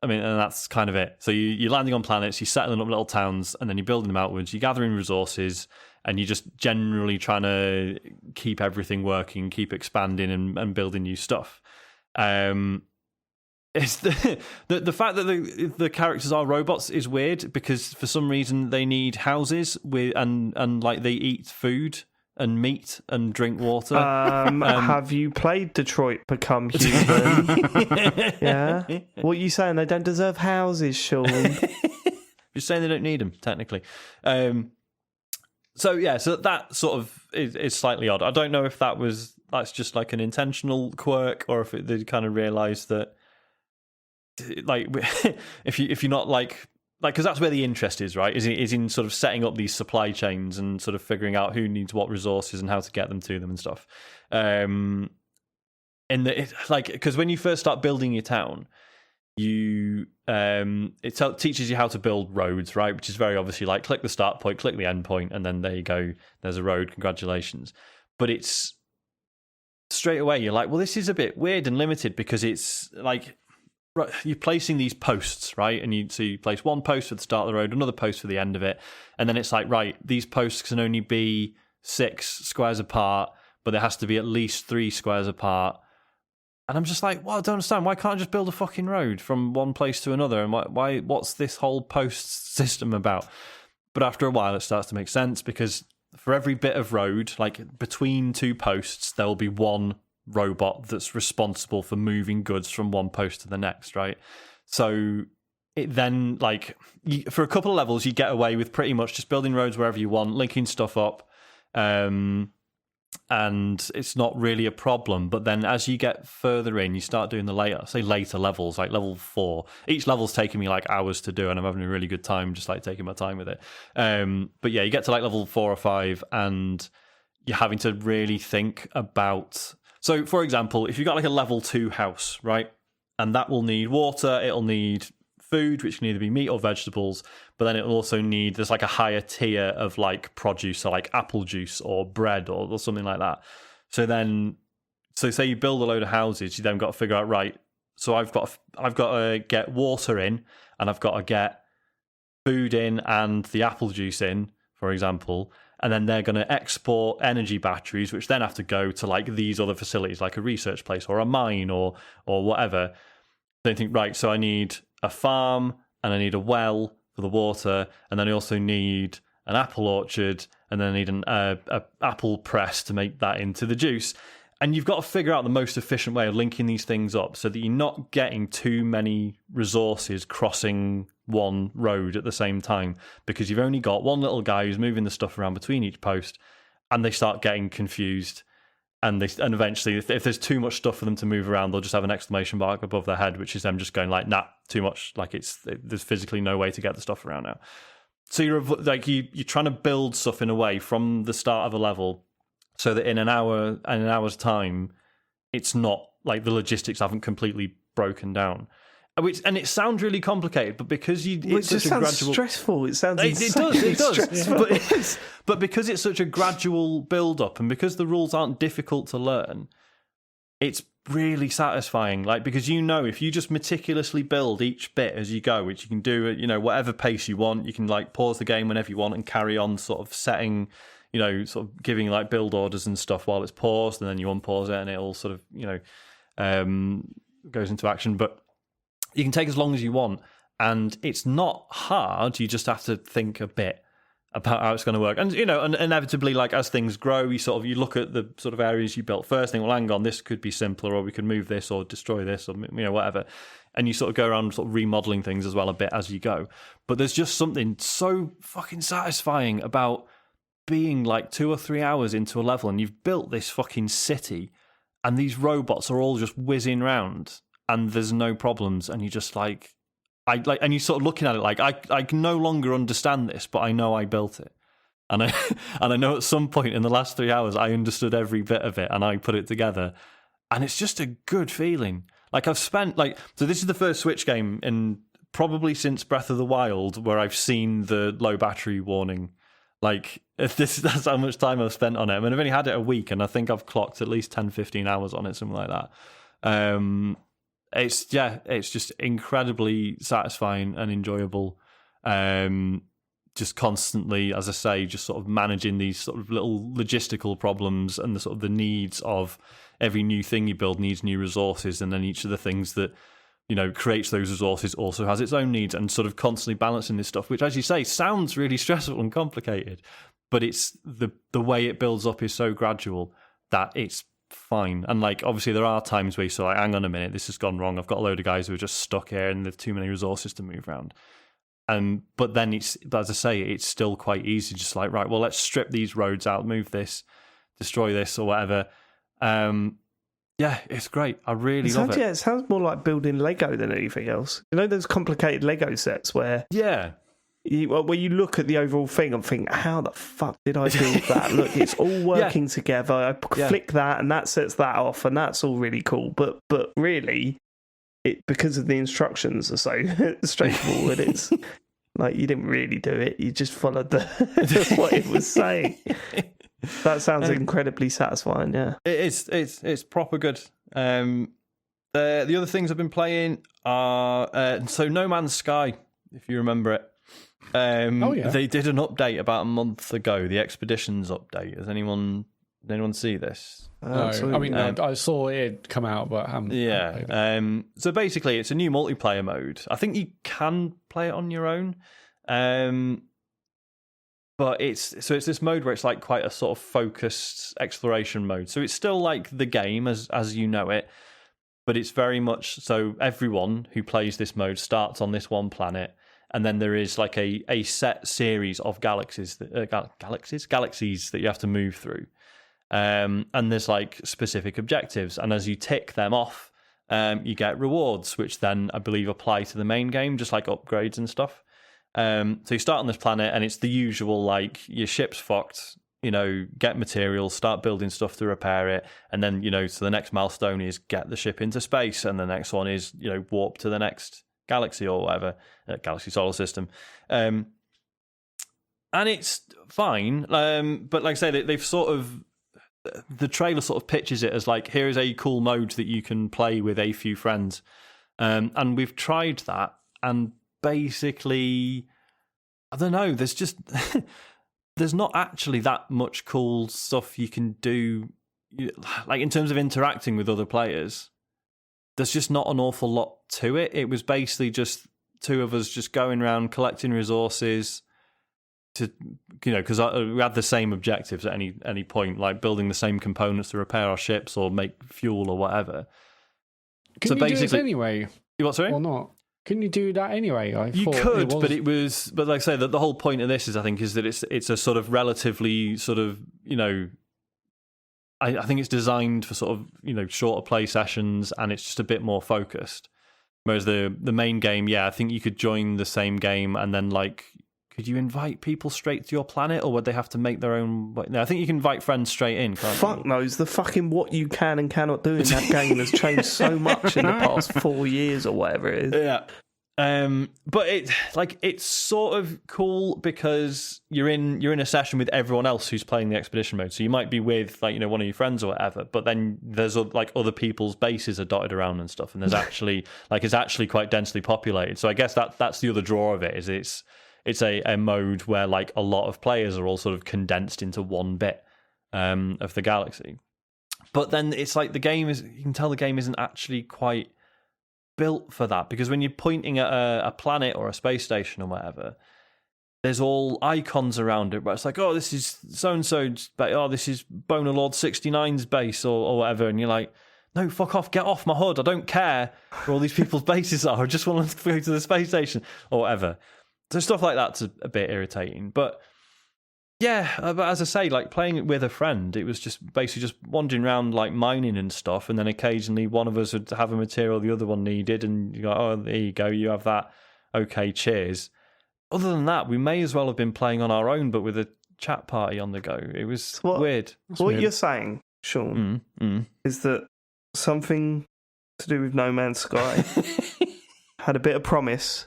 S4: I mean, and that's kind of it. So you're landing on planets, you're settling up little towns, and then you're building them outwards, you're gathering resources, and you're just generally trying to keep everything working, keep expanding and building new stuff. It's the fact that the characters are robots is weird, because for some reason they need houses and like they eat food and meat and drink water.
S1: Have you played Detroit Become Human? Yeah. What are you saying? They don't deserve houses, Sean?
S4: Just saying they don't need them, technically. So that sort of is slightly odd. I don't know if that's just like an intentional quirk, or if they kind of realised that, like, if you're not like because that's where the interest is, right? Is in sort of setting up these supply chains and sort of figuring out who needs what resources and how to get them to them and stuff. Because when you first start building your town, it teaches you how to build roads, right? Which is very obviously like click the start point, click the end point, and then there you go. There's a road. Congratulations. But it's straight away you're like, well, this is a bit weird and limited, because it's like, right, you're placing these posts, right? And you place one post for the start of the road, another post for the end of it, and then it's like, right, these posts can only be 6 squares apart, but there has to be at least 3 squares apart. And I'm just like, well, I don't understand. Why can't I just build a fucking road from one place to another? And what's this whole post system about? But after a while, it starts to make sense, because for every bit of road, like between two posts, there will be one robot that's responsible for moving goods from one post to the next, right? So it then, like, for a couple of levels, you get away with pretty much just building roads wherever you want, linking stuff up, and it's not really a problem. But then as you get further in, you start doing the later levels, like level 4. Each level's taking me like hours to do, and I'm having a really good time just like taking my time with it. But yeah, you get to like level 4 or 5, and you're having to really think about... So, for example, if you've got like a level 2 house, right, and that will need water, it'll need food, which can either be meat or vegetables, but then it'll also need, there's like a higher tier of like produce, so like apple juice or bread or something like that. So say you build a load of houses, you then got to figure out, right, so I've got to get water in, and I've got to get food in and the apple juice in, for example, and then they're going to export energy batteries, which then have to go to like these other facilities, like a research place or a mine or whatever. They think, right, so I need a farm and I need a well for the water, and then I also need an apple orchard, and then I need an apple press to make that into the juice. And you've got to figure out the most efficient way of linking these things up so that you're not getting too many resources crossing one road at the same time, because you've only got one little guy who's moving the stuff around between each post, and they start getting confused. And eventually, if there's too much stuff for them to move around, they'll just have an exclamation mark above their head, which is them just going like, nah, too much. Like there's physically no way to get the stuff around now. So you're trying to build stuff in a way from the start of a level so that in an hour's time, it's not like the logistics haven't completely broken down. And it sounds really complicated, but because
S1: it sounds stressful. It sounds
S4: it does.
S1: Stressful.
S4: But because it's such a gradual build-up, and because the rules aren't difficult to learn, it's really satisfying. Like, because if you just meticulously build each bit as you go, which you can do at whatever pace you want, you can like pause the game whenever you want and carry on, sort of setting, sort of giving like build orders and stuff while it's paused, and then you unpause it and it all sort of goes into action. But you can take as long as you want, and it's not hard. You just have to think a bit about how it's going to work. And, and inevitably, like, as things grow, you look at the sort of areas you built first, think, well, hang on, this could be simpler, or we could move this or destroy this, or, whatever. And you sort of go around sort of remodeling things as well a bit as you go. But there's just something so fucking satisfying about being like 2 or 3 hours into a level, and you've built this fucking city, and these robots are all just whizzing around, and there's no problems, and you just and you're sort of looking at it like, I can no longer understand this, but I know I built it. And I know at some point in the last 3 hours, I understood every bit of it, and I put it together. And it's just a good feeling. Like, I've spent, so this is the first Switch game in probably since Breath of the Wild where I've seen the low battery warning. Like, that's how much time I've spent on it. I mean, I've only had it a week, and I think I've clocked at least 10, 15 hours on it, something like that. It's just incredibly satisfying and enjoyable. Just constantly, as I say, just sort of managing these sort of little logistical problems and the sort of the needs of every new thing you build needs new resources, and then each of the things that creates those resources also has its own needs, and sort of constantly balancing this stuff, which, as you say, sounds really stressful and complicated, but it's the way it builds up is so gradual that it's fine. And like, obviously there are times where you're like, hang on a minute, this has gone wrong, I've got a load of guys who are just stuck here and there's too many resources to move around. But then as I say, it's still quite easy, just like, right, well, let's strip these roads out, move this, destroy this or whatever. Yeah, it's great. I really love it.
S1: Yeah, it sounds more like building Lego than anything else. Those complicated Lego sets where when you look at the overall thing and think, how the fuck did I build that? Look, it's all working together. I flick that and that sets that off, and that's all really cool. But really, because of the instructions are so straightforward, it's like you didn't really do it. You just followed what it was saying. That sounds incredibly satisfying. Yeah, it is.
S4: It's proper good. The other things I've been playing are so No Man's Sky, if you remember it. They did an update about a month ago, the Expeditions update. Does anyone see this?
S3: No, I mean, I saw it come out, but I haven't.
S4: Yeah. So basically, it's a new multiplayer mode. I think you can play it on your own, but it's this mode where it's like quite a sort of focused exploration mode. So it's still like the game as you know it, but it's very much so everyone who plays this mode starts on this one planet, and then there is like a set series of galaxies that you have to move through. And there's like specific objectives, and as you tick them off, you get rewards, which then I believe apply to the main game, just like upgrades and stuff. So you start on this planet, and it's the usual, like, your ship's fucked, get materials, start building stuff to repair it, and then, so the next milestone is get the ship into space, and the next one is, warp to the next galaxy or whatever, galaxy solar system. And it's fine, but like I say, they've sort of, the trailer sort of pitches it as like, here is a cool mode that you can play with a few friends. And we've tried that, and basically, I don't know, there's just there's not actually that much cool stuff you can do, like in terms of interacting with other players. There's just not an awful lot to it. It was basically just two of us just going around collecting resources to, because we had the same objectives at any point, like building the same components to repair our ships or make fuel or whatever.
S3: Can you do this anyway?
S4: You what, sorry?
S3: Or not? Can you do that anyway?
S4: You could, but like I say, that the whole point of this is, I think, is that it's a sort of relatively sort of, I think it's designed for sort of, shorter play sessions, and it's just a bit more focused. Whereas the main game, I think you could join the same game and then like, could you invite people straight to your planet, or would they have to make their own? No, I think you can invite friends straight in.
S1: Fuck knows. The fucking what you can and cannot do in that game has changed so much in the past 4 years or whatever it is.
S4: Yeah. But it's sort of cool because you're in a session with everyone else who's playing the expedition mode. So you might be with one of your friends or whatever, but then there's like other people's bases are dotted around and stuff, and there's actually it's actually quite densely populated. So I guess that's the other draw of it, is it's a mode where like a lot of players are all sort of condensed into one bit of the galaxy. But then it's like you can tell the game isn't actually quite built for that, because when you're pointing at a planet or a space station or whatever, there's all icons around it, but it's like, oh, this is so-and-so's base, oh, this is Boner Lord 69's base or whatever, and you're like, no, fuck off, get off my HUD, I don't care where all these people's bases are, I just want to go to the space station or whatever. So stuff like that's a bit irritating. But yeah, but as I say, like playing it with a friend, it was just basically just wandering around like mining and stuff, and then occasionally one of us would have a material the other one needed, and you go, oh, there you go, you have that. Okay, cheers. Other than that, we may as well have been playing on our own, but with a chat party on the go. It was weird.
S1: What you're saying, Sean, is that something to do with No Man's Sky had a bit of promise.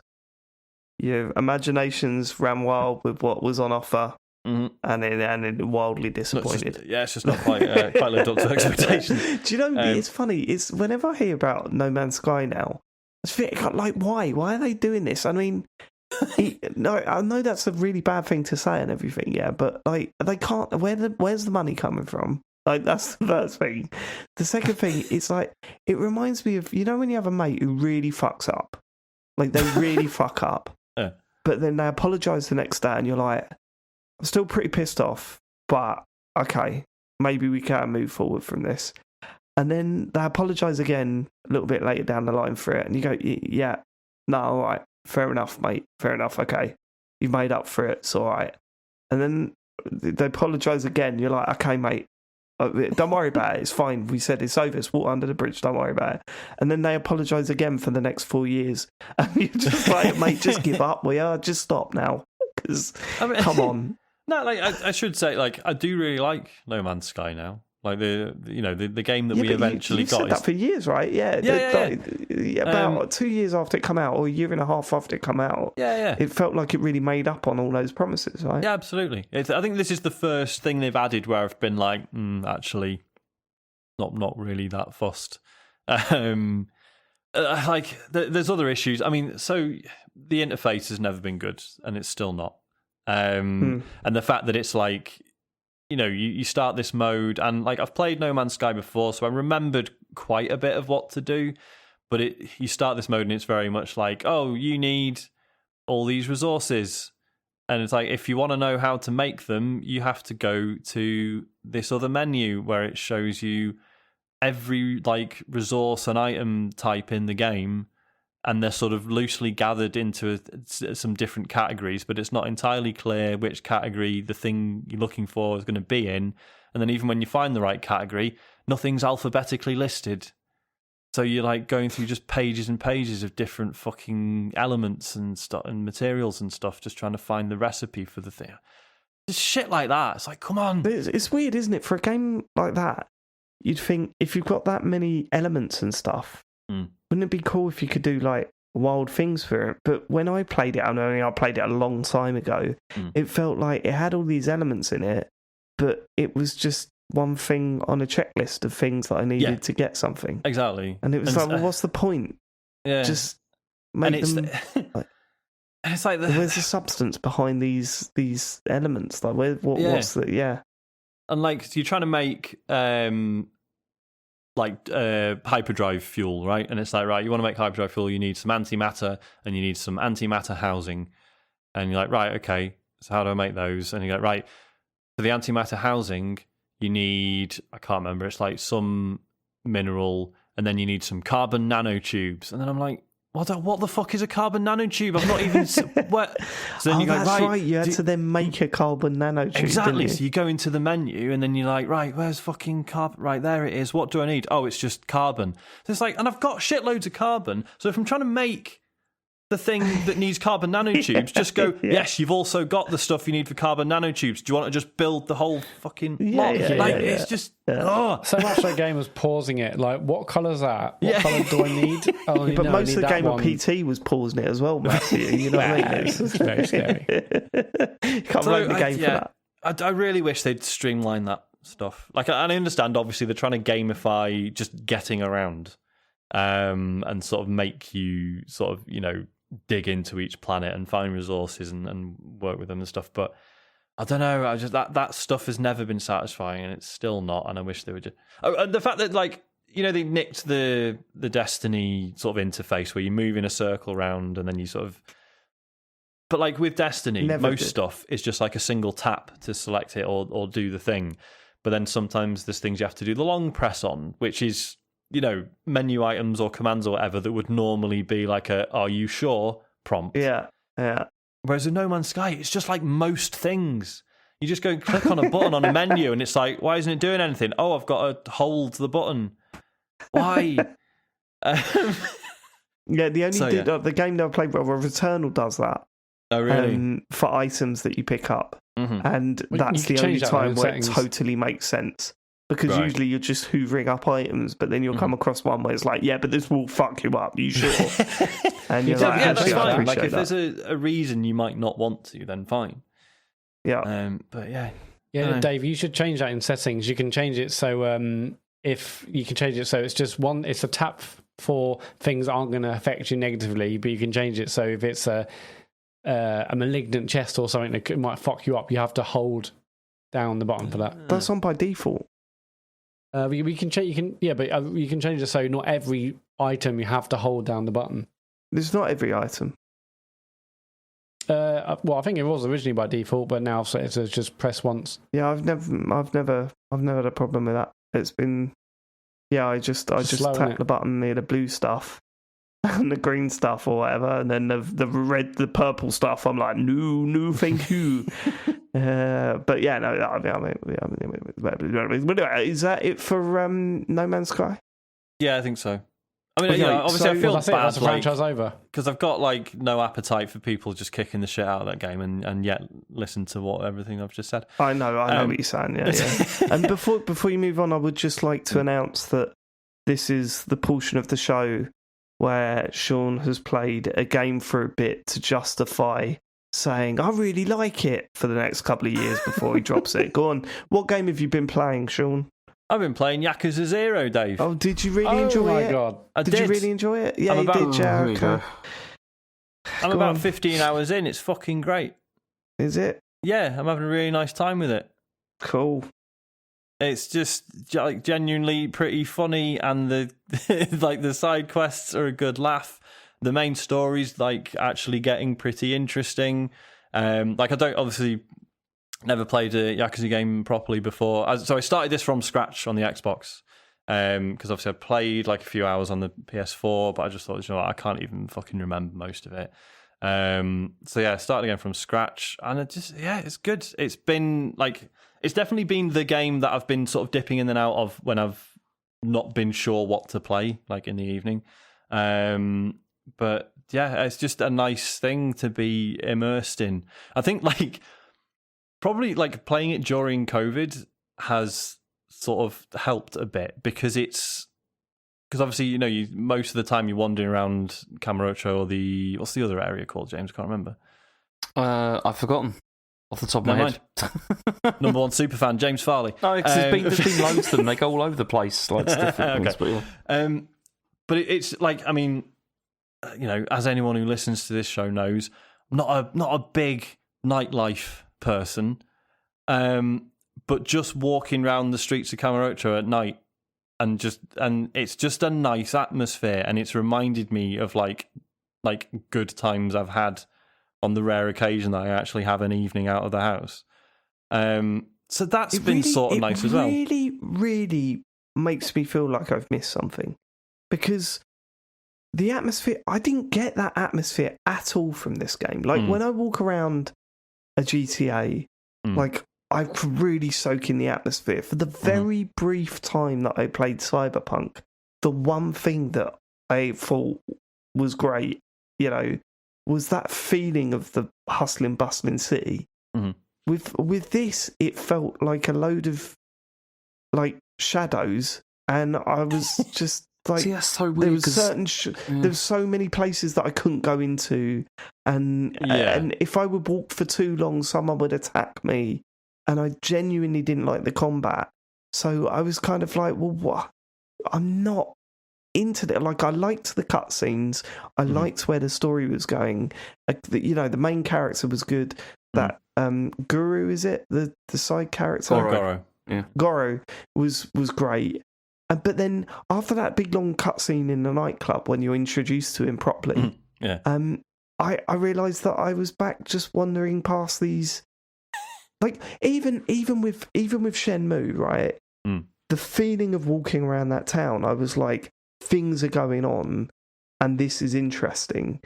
S1: Your imaginations ran wild with what was on offer, and then wildly disappointed.
S4: It's just not quite lived up to expectations.
S1: Do you know, it's funny, it's whenever I hear about No Man's Sky now, I think, like, why are they doing this? I mean, no, I know that's a really bad thing to say and everything, but like, they can't, where's the money coming from? Like, that's the first thing. The second thing, it's like, it reminds me of, when you have a mate who really fucks up, like they really fuck up, but then they apologise the next day, and you're like, I'm still pretty pissed off, but okay, maybe we can move forward from this. And then they apologise again a little bit later down the line for it, and you go, yeah, no, all right, fair enough, mate, fair enough, okay, you've made up for it, it's all right. And then they apologise again, you're like, okay, mate, don't worry about it, it's fine, we said it's over, it's water under the bridge, don't worry about it. And then they apologise again for the next 4 years, and you're just like, mate, just give up, just stop now, because come on.
S4: No, like I should say, like I do really like No Man's Sky now. Like the game that we eventually got.
S1: Said that for years, right? Yeah. About 2 years after it come out, or a year and a half after it come out.
S4: Yeah.
S1: It felt like it really made up on all those promises, right?
S4: Yeah, absolutely. I think this is the first thing they've added where I've been like, actually, not really that fussed. Like there's other issues. I mean, so the interface has never been good, and it's still not. And the fact that it's like, you start this mode, and like I've played No Man's Sky before, so I remembered quite a bit of what to do, but you start this mode and it's very much like, oh, you need all these resources, And it's like, if you want to know how to make them, you have to go to this other menu where it shows you every like resource and item type in the game, and they're sort of loosely gathered into some different categories, but it's not entirely clear which category the thing you're looking for is going to be in. And then even when you find the right category, nothing's alphabetically listed. So you're like going through just pages and pages of different fucking elements and stuff and materials and stuff, just trying to find the recipe for the thing. Just shit like that. It's like, come on.
S1: It's weird, isn't it? For a game like that, you'd think if you've got that many elements and stuff, wouldn't it be cool if you could do like wild things for it? But when I played it, I played it a long time ago, it felt like it had all these elements in it, but it was just one thing on a checklist of things that I needed to get something.
S4: Exactly.
S1: And it was like, well, what's the point? Yeah. Just make them...
S4: it's like
S1: where's the substance behind these elements? Like, what's the... Yeah.
S4: And like, you're trying to make... hyperdrive fuel, right? And it's like, right, you want to make hyperdrive fuel, you need some antimatter and you need some antimatter housing. And you're like, right, okay, so how do I make those? And you're like, right, for the antimatter housing, you need, I can't remember, it's like some mineral, and then you need some carbon nanotubes. And then I'm like, what the fuck is a carbon nanotube? I'm not even... What? So then you go,
S1: right. You had to then make a carbon nanotube.
S4: Exactly. So you go into the menu and then you're like, right, where's fucking carbon? Right, there it is. What do I need? Oh, it's just carbon. So it's like, and I've got shitloads of carbon. So if I'm trying to make the thing that needs carbon nanotubes, just go, yes, you've also got the stuff you need for carbon nanotubes. Do you want to just build the whole fucking lot? It's just... Oh.
S3: So much that game was pausing it. Like, what colour's that? What colour do I need? Oh,
S1: but most of the game of PT was pausing it as well, Matthew. You know what I mean? It's very scary. You can't blame the game for that.
S4: I really wish they'd streamline that stuff. Like, I understand, obviously, they're trying to gamify just getting around and sort of make you sort of, dig into each planet and find resources and work with them and stuff. But I don't know. I just that stuff has never been satisfying, and it's still not. And I wish they would just. Oh, and the fact that they nicked the Destiny sort of interface where you move in a circle around and then you sort of. But like with Destiny, most stuff is just like a single tap to select it or do the thing. But then sometimes there's things you have to do the long press on, which is. Menu items or commands or whatever that would normally be like a "Are you sure?" prompt.
S1: Yeah.
S4: Whereas in No Man's Sky, it's just like most things. You just go and click on a button on a menu, and it's like, why isn't it doing anything? Oh, I've got to hold the button. Why?
S1: The game that I played, Returnal does that.
S4: Oh, really?
S1: For items that you pick up, and that's the only time where it totally makes sense. Because usually you're just hoovering up items, but then you'll come across one where it's like, yeah, but this will fuck you up, you sure? And you're like,
S4: that's fine. Like, if there's a reason you might not want to, then fine.
S1: Yeah.
S4: But yeah.
S3: Yeah, Dave, you should change that in settings. You can change it so it's just it's a tap for things that aren't going to affect you negatively, but you can change it so if it's a malignant chest or something that might fuck you up, you have to hold down the button for that.
S1: That's on by default.
S3: We can change. You can change it so not every item you have to hold down the button.
S1: It's not every item.
S3: Well, I think it was originally by default, but now it's just press once.
S1: Yeah, I've never had a problem with that. It's been, I just tap the button near the blue stuff and the green stuff or whatever, and then the purple stuff. I'm like, no, thank you. But yeah, no. Is that it for No Man's Sky?
S4: Yeah, I think so. I mean, obviously, I feel bad.
S3: That's a franchise over
S4: because I've got no appetite for people just kicking the shit out of that game, and yet listen to everything I've just said.
S1: I know what you're saying. Yeah. And before you move on, I would just like to announce that this is the portion of the show where Sean has played a game for a bit to justify saying, I really like it for the next couple of years before he drops it. Go on. What game have you been playing, Sean?
S4: I've been playing Yakuza 0, Dave.
S1: Oh, did you really enjoy it?
S3: Oh, my God.
S1: Did you really enjoy it? Yeah, you did, Jack.
S4: I'm about 15 hours in. It's fucking great.
S1: Is it?
S4: Yeah, I'm having a really nice time with it.
S1: Cool.
S4: It's just genuinely pretty funny, and the side quests are a good laugh. The main story's actually getting pretty interesting. Like, I don't obviously never played a Yakuza game properly before. So I started this from scratch on the Xbox. Because obviously I played like a few hours on the PS4, but I just thought, I can't even fucking remember most of it. So yeah, I started again from scratch, and it's good. It's been like, it's definitely been the game that I've been sort of dipping in and out of when I've not been sure what to play, like in the evening. But yeah, it's just a nice thing to be immersed in. I think like probably like playing it during COVID has sort of helped a bit, because obviously, most of the time you're wandering around Kamurocho or what's the other area called, James? I can't remember.
S2: I've forgotten off the top of my head.
S4: Number one superfan, James Farley.
S2: No, because there's been loads of them. They go all over the place. Like, it's different
S4: okay.
S2: Things,
S4: but it's like, I mean, as anyone who listens to this show knows, I'm not a big nightlife person. But just walking around the streets of Kamurocho at night, and it's just a nice atmosphere, and it's reminded me of like good times I've had on the rare occasion that I actually have an evening out of the house. So that's been sort of nice as well.
S1: It really, really makes me feel like I've missed something, because the atmosphere, I didn't get that atmosphere at all from this game. Like when I walk around a GTA, like, I could really soak in the atmosphere. For the very brief time that I played Cyberpunk, the one thing that I thought was great, was that feeling of the hustling, bustling city. With this, it felt like a load of like shadows, and I was just like,
S2: see, that's so weird,
S1: there was there was so many places that I couldn't go into, and if I would walk for too long, someone would attack me. And I genuinely didn't like the combat. So I was kind of like, well, what? I'm not into it. Like, I liked the cutscenes. I liked where the story was going. The main character was good. That Guru, is it? The side character?
S4: Goro. Yeah.
S1: Goro was great. But then after that big long cutscene in the nightclub, when you're introduced to him properly, I realised that I was back just wandering past these. Like, even with Shenmue, right? The feeling of walking around that town, I was like, things are going on, and this is interesting.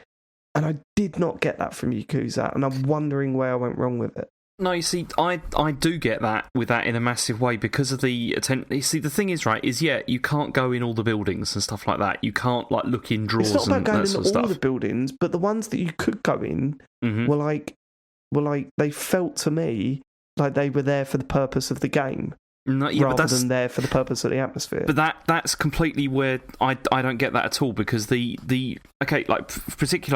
S1: And I did not get that from Yakuza, and I'm wondering where I went wrong with it.
S2: No, you see, I do get that with that in a massive way, because of the attention. You see, the thing is, right, you can't go in all the buildings and stuff like that. You can't, like, look in drawers and that sort of stuff.
S1: It's not about going in all the buildings, but the ones that you could go in were like, they felt to me like they were there for the purpose of the game, rather than there for the purpose of the atmosphere.
S2: But that's completely where I don't get that at all, because particularly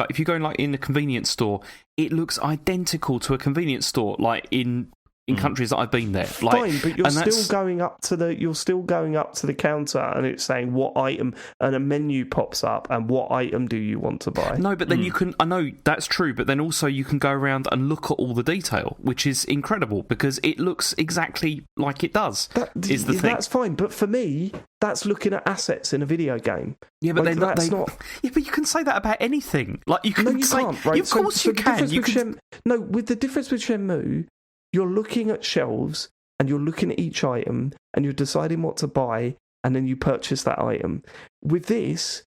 S2: if you go in a convenience store, it looks identical to a convenience store, like in countries that I've been there.
S1: Fine, but you're still going up to the counter, and it's saying what item, and a menu pops up, and what item do you want to buy?
S2: No, but then you can. I know that's true, but then also you can go around and look at all the detail, which is incredible, because it looks exactly like it does. Is the thing.
S1: That's fine, but for me, that's looking at assets in a video game.
S2: Yeah, but that's not. Yeah, but you can say that about anything. Like, you can.
S1: No, you can't. Right?
S2: Of course you can.
S1: With the difference with Shenmue, you're looking at shelves, and you're looking at each item, and you're deciding what to buy, and then you purchase that item. With this,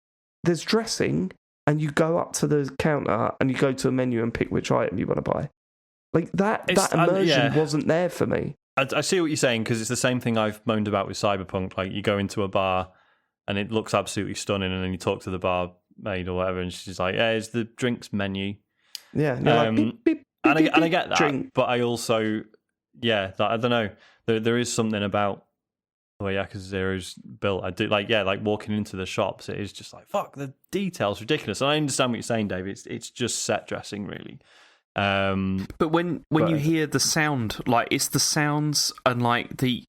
S1: there's dressing, and you go up to the counter, and you go to a menu and pick which item you want to buy. Like, that immersion wasn't there for me.
S4: I see what you're saying, because it's the same thing I've moaned about with Cyberpunk. Like, you go into a bar, and it looks absolutely stunning, and then you talk to the barmaid or whatever, and she's like, "Here's the drinks menu."
S1: Yeah, and you're like, beep, beep.
S4: And I get that, drink. But I also, I don't know. There is something about the way Yakuza Series is built. I do like walking into the shops. It is just like, fuck, the details ridiculous. And I understand what you're saying, Dave. It's just set dressing, really.
S2: But when you hear the sound, like, it's the sounds and like the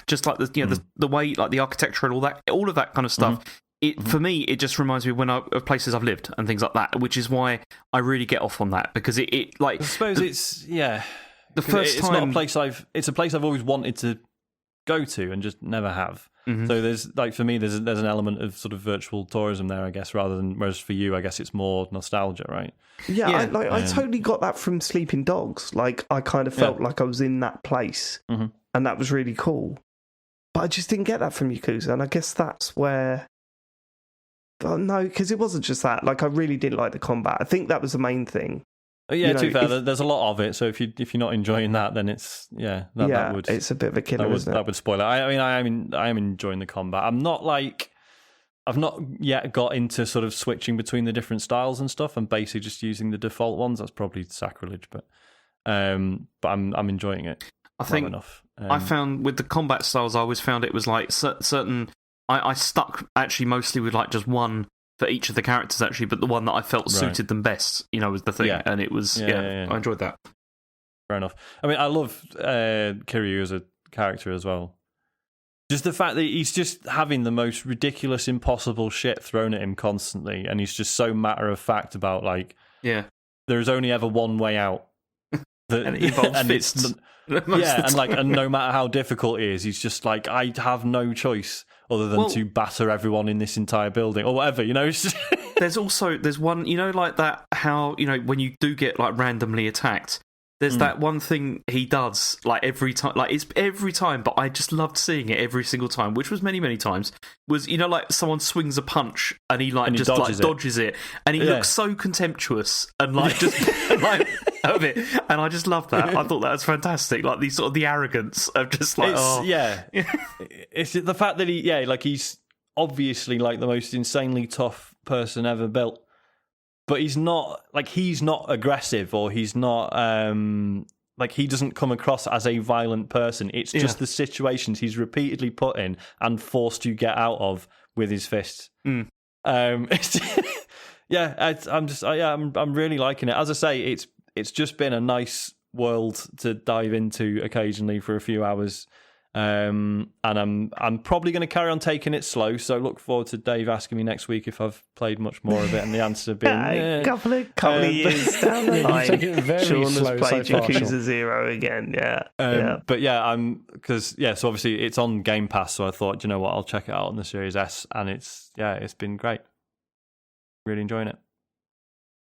S2: the way, like, the architecture and all of that kind of stuff. For me, it just reminds me of places I've lived and things like that, which is why I really get off on that, because it like,
S4: I suppose it's
S2: the first time.
S4: It's not a place it's a place I've always wanted to go to and just never have. Mm-hmm. So there's like for me, there's an element of sort of virtual tourism there, I guess, whereas for you, I guess it's more nostalgia, right?
S1: Yeah, I totally got that from Sleeping Dogs. Like I kind of felt like I was in that place, and that was really cool. But I just didn't get that from Yakuza, and I guess that's where. Oh, no, because it wasn't just that. Like I really did like the combat. I think that was the main thing.
S4: Yeah, to be fair, there's a lot of it. So if you're not enjoying that, then it's that would,
S1: it's a bit of a killer, isn't it?
S4: That would spoil it. I am enjoying the combat. I've not yet got into sort of switching between the different styles and stuff. I'm basically just using the default ones. That's probably sacrilege, but I'm enjoying it.
S2: I think enough. I found with the combat styles, I always found it was like certain. I stuck actually mostly with like just one for each of the characters actually, but the one that I felt suited them best, was the thing, and it was I enjoyed that.
S4: Fair enough. I mean, I love Kiryu as a character as well. Just the fact that he's just having the most ridiculous, impossible shit thrown at him constantly, and he's just so matter of fact about like, there's only ever one way out.
S2: And it involves fists.
S4: And no matter how difficult it is, he's just like, I have no choice other than to batter everyone in this entire building or whatever,
S2: There's one, like that, how, when you do get like randomly attacked, there's that one thing he does like every time, like it's every time, but I just loved seeing it every single time, which was many, many times, was, like someone swings a punch and he dodges it and he looks so contemptuous and like just like of it, and I just love that. I thought that was fantastic, like the arrogance of just like
S4: it's the fact that he's obviously like the most insanely tough person ever built, but he's not aggressive, or he's not he doesn't come across as a violent person. It's just the situations he's repeatedly put in and forced to get out of with his fists. I'm really liking it. As I say, it's just been a nice world to dive into occasionally for a few hours. And I'm probably going to carry on taking it slow, so look forward to Dave asking me next week if I've played much more of it, and the answer being
S1: a couple of years down the line. Sean has played Yakuza 0 again,
S4: but so obviously it's on Game Pass, so I thought, you know what, I'll check it out on the Series S, and it's been great. Really enjoying it.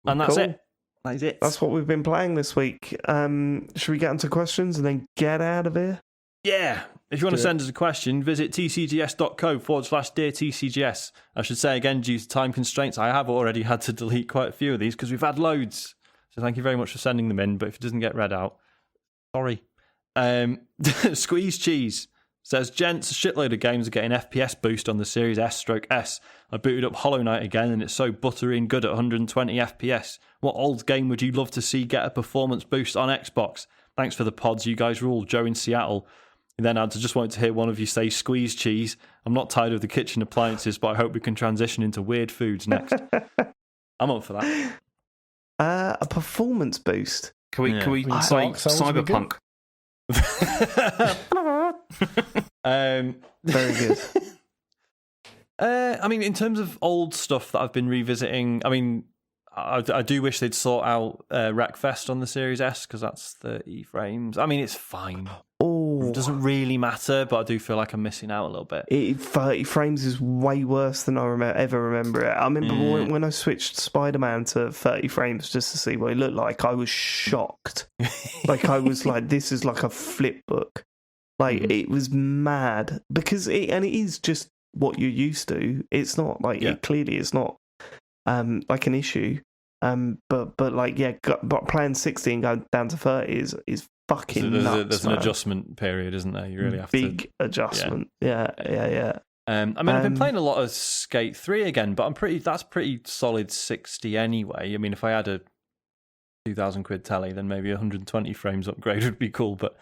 S4: And that's it. That is it.
S1: That's what we've been playing this week. Should we get into questions and then get out of here?
S4: Yeah. If you want to send us a question, visit tcgs.co/deartcgs. I should say again, due to time constraints, I have already had to delete quite a few of these because we've had loads. So thank you very much for sending them in. But if it doesn't get read out, sorry. Squeeze Cheese says, gents, a shitload of games are getting FPS boost on the Series S/S. I booted up Hollow Knight again, and it's so buttery and good at 120 FPS. What old game would you love to see get a performance boost on Xbox? Thanks for the pods, you guys rule. Joe in Seattle. And then I just wanted to hear one of you say Squeeze Cheese. I'm not tired of the kitchen appliances, but I hope we can transition into weird foods next. I'm up for that.
S1: A performance boost.
S2: Can we say Cyberpunk?
S1: Very good.
S4: I mean, in terms of old stuff that I've been revisiting, I mean, I do wish they'd sort out Wreckfest on the Series S, because that's 30 frames. I mean, it's fine. It doesn't really matter, but I do feel like I'm missing out a little bit.
S1: 30 frames is way worse than I ever remember it. I remember when I switched Spider-Man to 30 frames just to see what it looked like, I was shocked. Like, I was like, this is like a flip book. Like, it was mad. Because it is just what you're used to. It's not like, it clearly is not like an issue. But playing 60 and going down to 30 is fucking nuts.
S4: There's an adjustment period, isn't there? You really have
S1: big adjustment. Yeah.
S4: I mean, I've been playing a lot of Skate 3 again, but that's pretty solid 60 anyway. I mean, if I had a £2,000 telly, then maybe 120 frames upgrade would be cool. But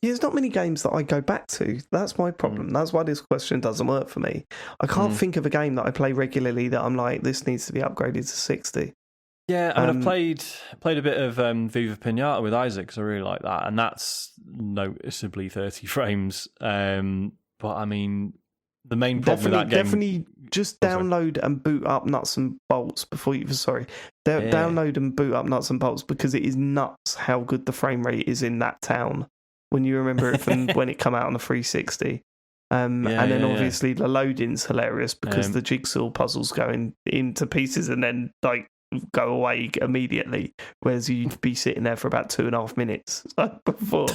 S1: there's not many games that I go back to. That's my problem. That's why this question doesn't work for me. I can't think of a game that I play regularly that I'm like, this needs to be upgraded to 60.
S4: Yeah, I mean, I've played a bit of Viva Pinata with Isaac, because I really like that, and that's noticeably 30 frames. But I mean, the main problem with that game...
S1: Definitely just download and boot up Nuts and Bolts before you... Sorry. Download and boot up Nuts and Bolts, because it is nuts how good the frame rate is in that town. when you remember it from when it came out on the 360. And then obviously the loading's hilarious because the jigsaw puzzles go into pieces and then like go away immediately, whereas you'd be sitting there for about 2.5 minutes before,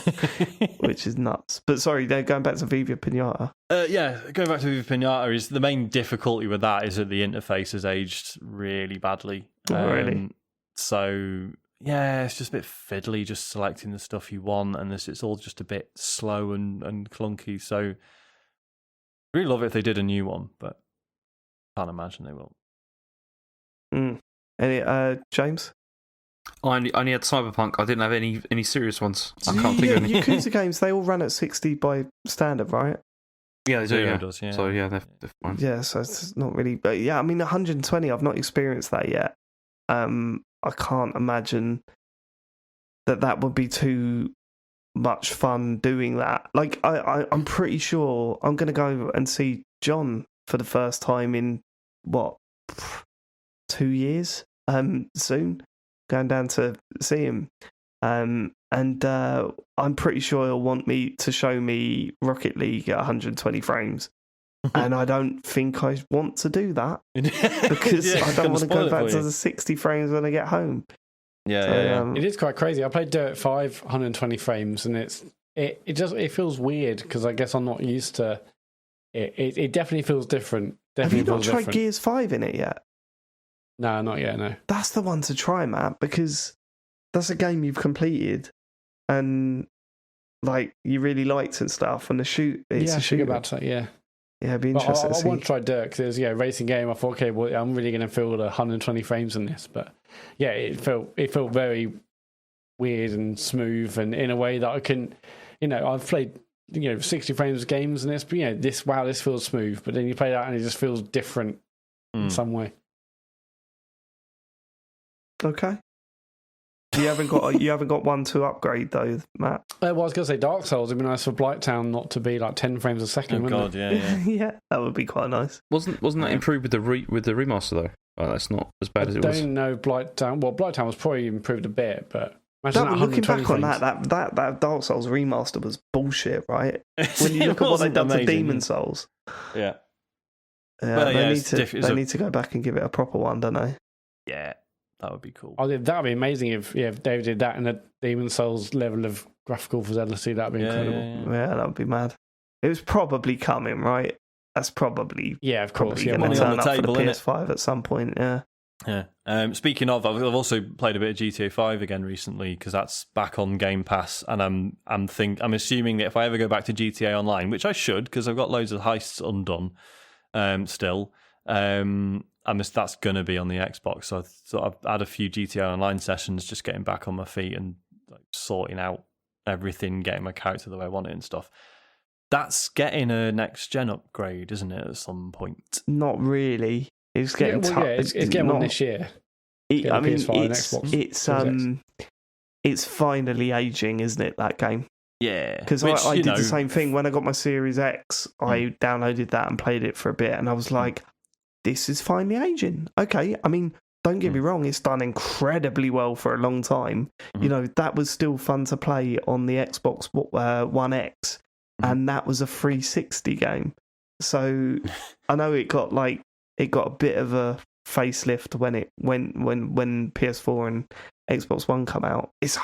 S1: which is nuts. But sorry, they're going back to Viva Pinata.
S4: Going back to Viva Pinata is the main difficulty with that is that the interface has aged really badly.
S1: Really?
S4: So yeah, it's just a bit fiddly, just selecting the stuff you want, and it's all just a bit slow and clunky. So really love it if they did a new one, but can't imagine they will.
S1: Any James?
S2: I only had Cyberpunk. I didn't have any serious ones. I can't think of any.
S1: Yakuza games, they all run at 60 by standard, right?
S2: Yeah, they do.
S4: Zero
S2: Yeah.
S4: does, yeah.
S2: So yeah, they're fine.
S1: Yeah, so it's not really. But yeah, I mean, 120. I've not experienced that yet. I can't imagine that would be too much fun doing that. Like, I'm pretty sure I'm going to go and see John for the first time in, 2 years? Soon. Going down to see him. And I'm pretty sure he'll want me to show me Rocket League at 120 frames. And I don't think I want to do that because I don't want to go back to the 60 frames when I get home.
S3: It is quite crazy. I played Dirt 5 120 frames, and it feels weird because I guess I'm not used to it. It definitely feels different.
S1: Have you not tried Gears 5 in it yet?
S3: No, not yet. No,
S1: that's the one to try, Matt, because that's a game you've completed and like you really liked and stuff. And the shoot, it's a shooter.
S3: About that, yeah.
S1: Yeah, it'd be interesting.
S3: I want to try Dirt because it was a racing game. I thought, okay, well, I'm really going to feel the 120 frames in this, but yeah, it felt very weird and smooth, and in a way that I couldn't. I've played 60 frames games and this, but this feels smooth, but then you play that and it just feels different in some way.
S1: Okay. You haven't got one to upgrade though, Matt.
S3: Well, I was going to say Dark Souls. It'd be nice for Blighttown not to be like 10 frames a second.
S4: Oh God, yeah.
S1: Yeah, that would be quite nice.
S2: Wasn't that improved with the remaster though? Oh, that's not as bad as it was.
S3: I don't know Blighttown. Well, Blighttown was probably improved a bit, but
S1: looking back on that Dark Souls remaster was bullshit, right? When you look at what they've done to Demon Souls.
S4: Yeah.
S1: They need to go back and give it a proper one, don't they?
S4: Yeah. That would be cool.
S3: That would be amazing if they did that in a Demon Souls level of graphical fidelity. That would be incredible.
S1: Yeah, that would be mad. It was probably coming, right? That's probably
S3: of course.
S1: Going to turn up for the PS5 at some point.
S4: Yeah. Speaking of, I've also played a bit of GTA 5 again recently because that's back on Game Pass, and I'm assuming that if I ever go back to GTA Online, which I should because I've got loads of heists undone, still. That's going to be on the Xbox. So I've had a few GTA Online sessions just getting back on my feet and like sorting out everything, getting my character the way I want it and stuff. That's getting a next-gen upgrade, isn't it, at some point?
S1: Not really. It's getting
S3: it's getting one this year.
S1: It's finally aging, isn't it, that game?
S4: Yeah.
S1: Because I did the same thing. When I got my Series X, I downloaded that and played it for a bit, and I was like, this is finally aging. Okay, I mean, don't get me wrong, it's done incredibly well for a long time. That was still fun to play on the Xbox One X, and that was a 360 game. So I know it got a bit of a facelift when PS4 and Xbox One come out. It's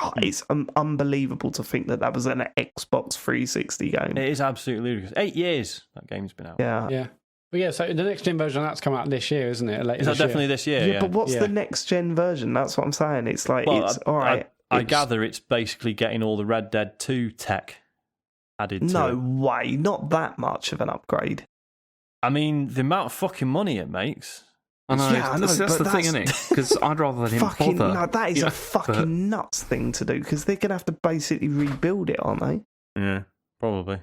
S1: unbelievable to think that was an Xbox 360 game.
S4: It is absolutely ludicrous. 8 years that game's been out.
S1: Yeah.
S3: But yeah, so the next gen version of that's come out this year, isn't it?
S4: Is that definitely this year?
S1: Yeah, but what's the next gen version? That's what I'm saying. It's like, it's all right.
S4: I gather it's basically getting all the Red Dead 2 tech added to it.
S1: No way, not that much of an upgrade.
S4: I mean, the amount of fucking money it makes.
S2: I know, that's the thing, isn't it? Because I'd rather than him bother.
S1: No, that is a fucking nuts thing to do, because they're going to have to basically rebuild it, aren't they?
S4: Yeah, probably.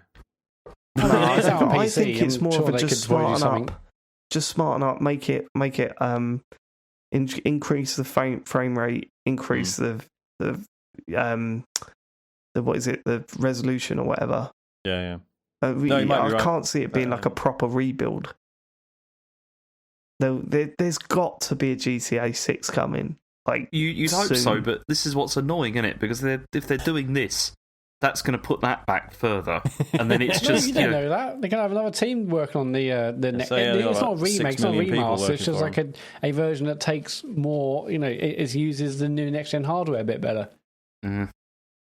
S1: I think it's more of a just smarten up, make it increase the frame rate, increase the what is it, the resolution or whatever.
S4: Yeah.
S1: I can't see it being like a proper rebuild. There's got to be a GTA 6 coming. Like,
S2: you'd hope so, but this is what's annoying, isn't it? Because if they're doing this, that's going to put that back further, and then it's just
S3: you don't know that they can have another team working on the next.
S4: So,
S3: it's not a remake, it's not a remaster. It's just like a version that takes more. It uses the new next gen hardware a bit better.
S2: Mm.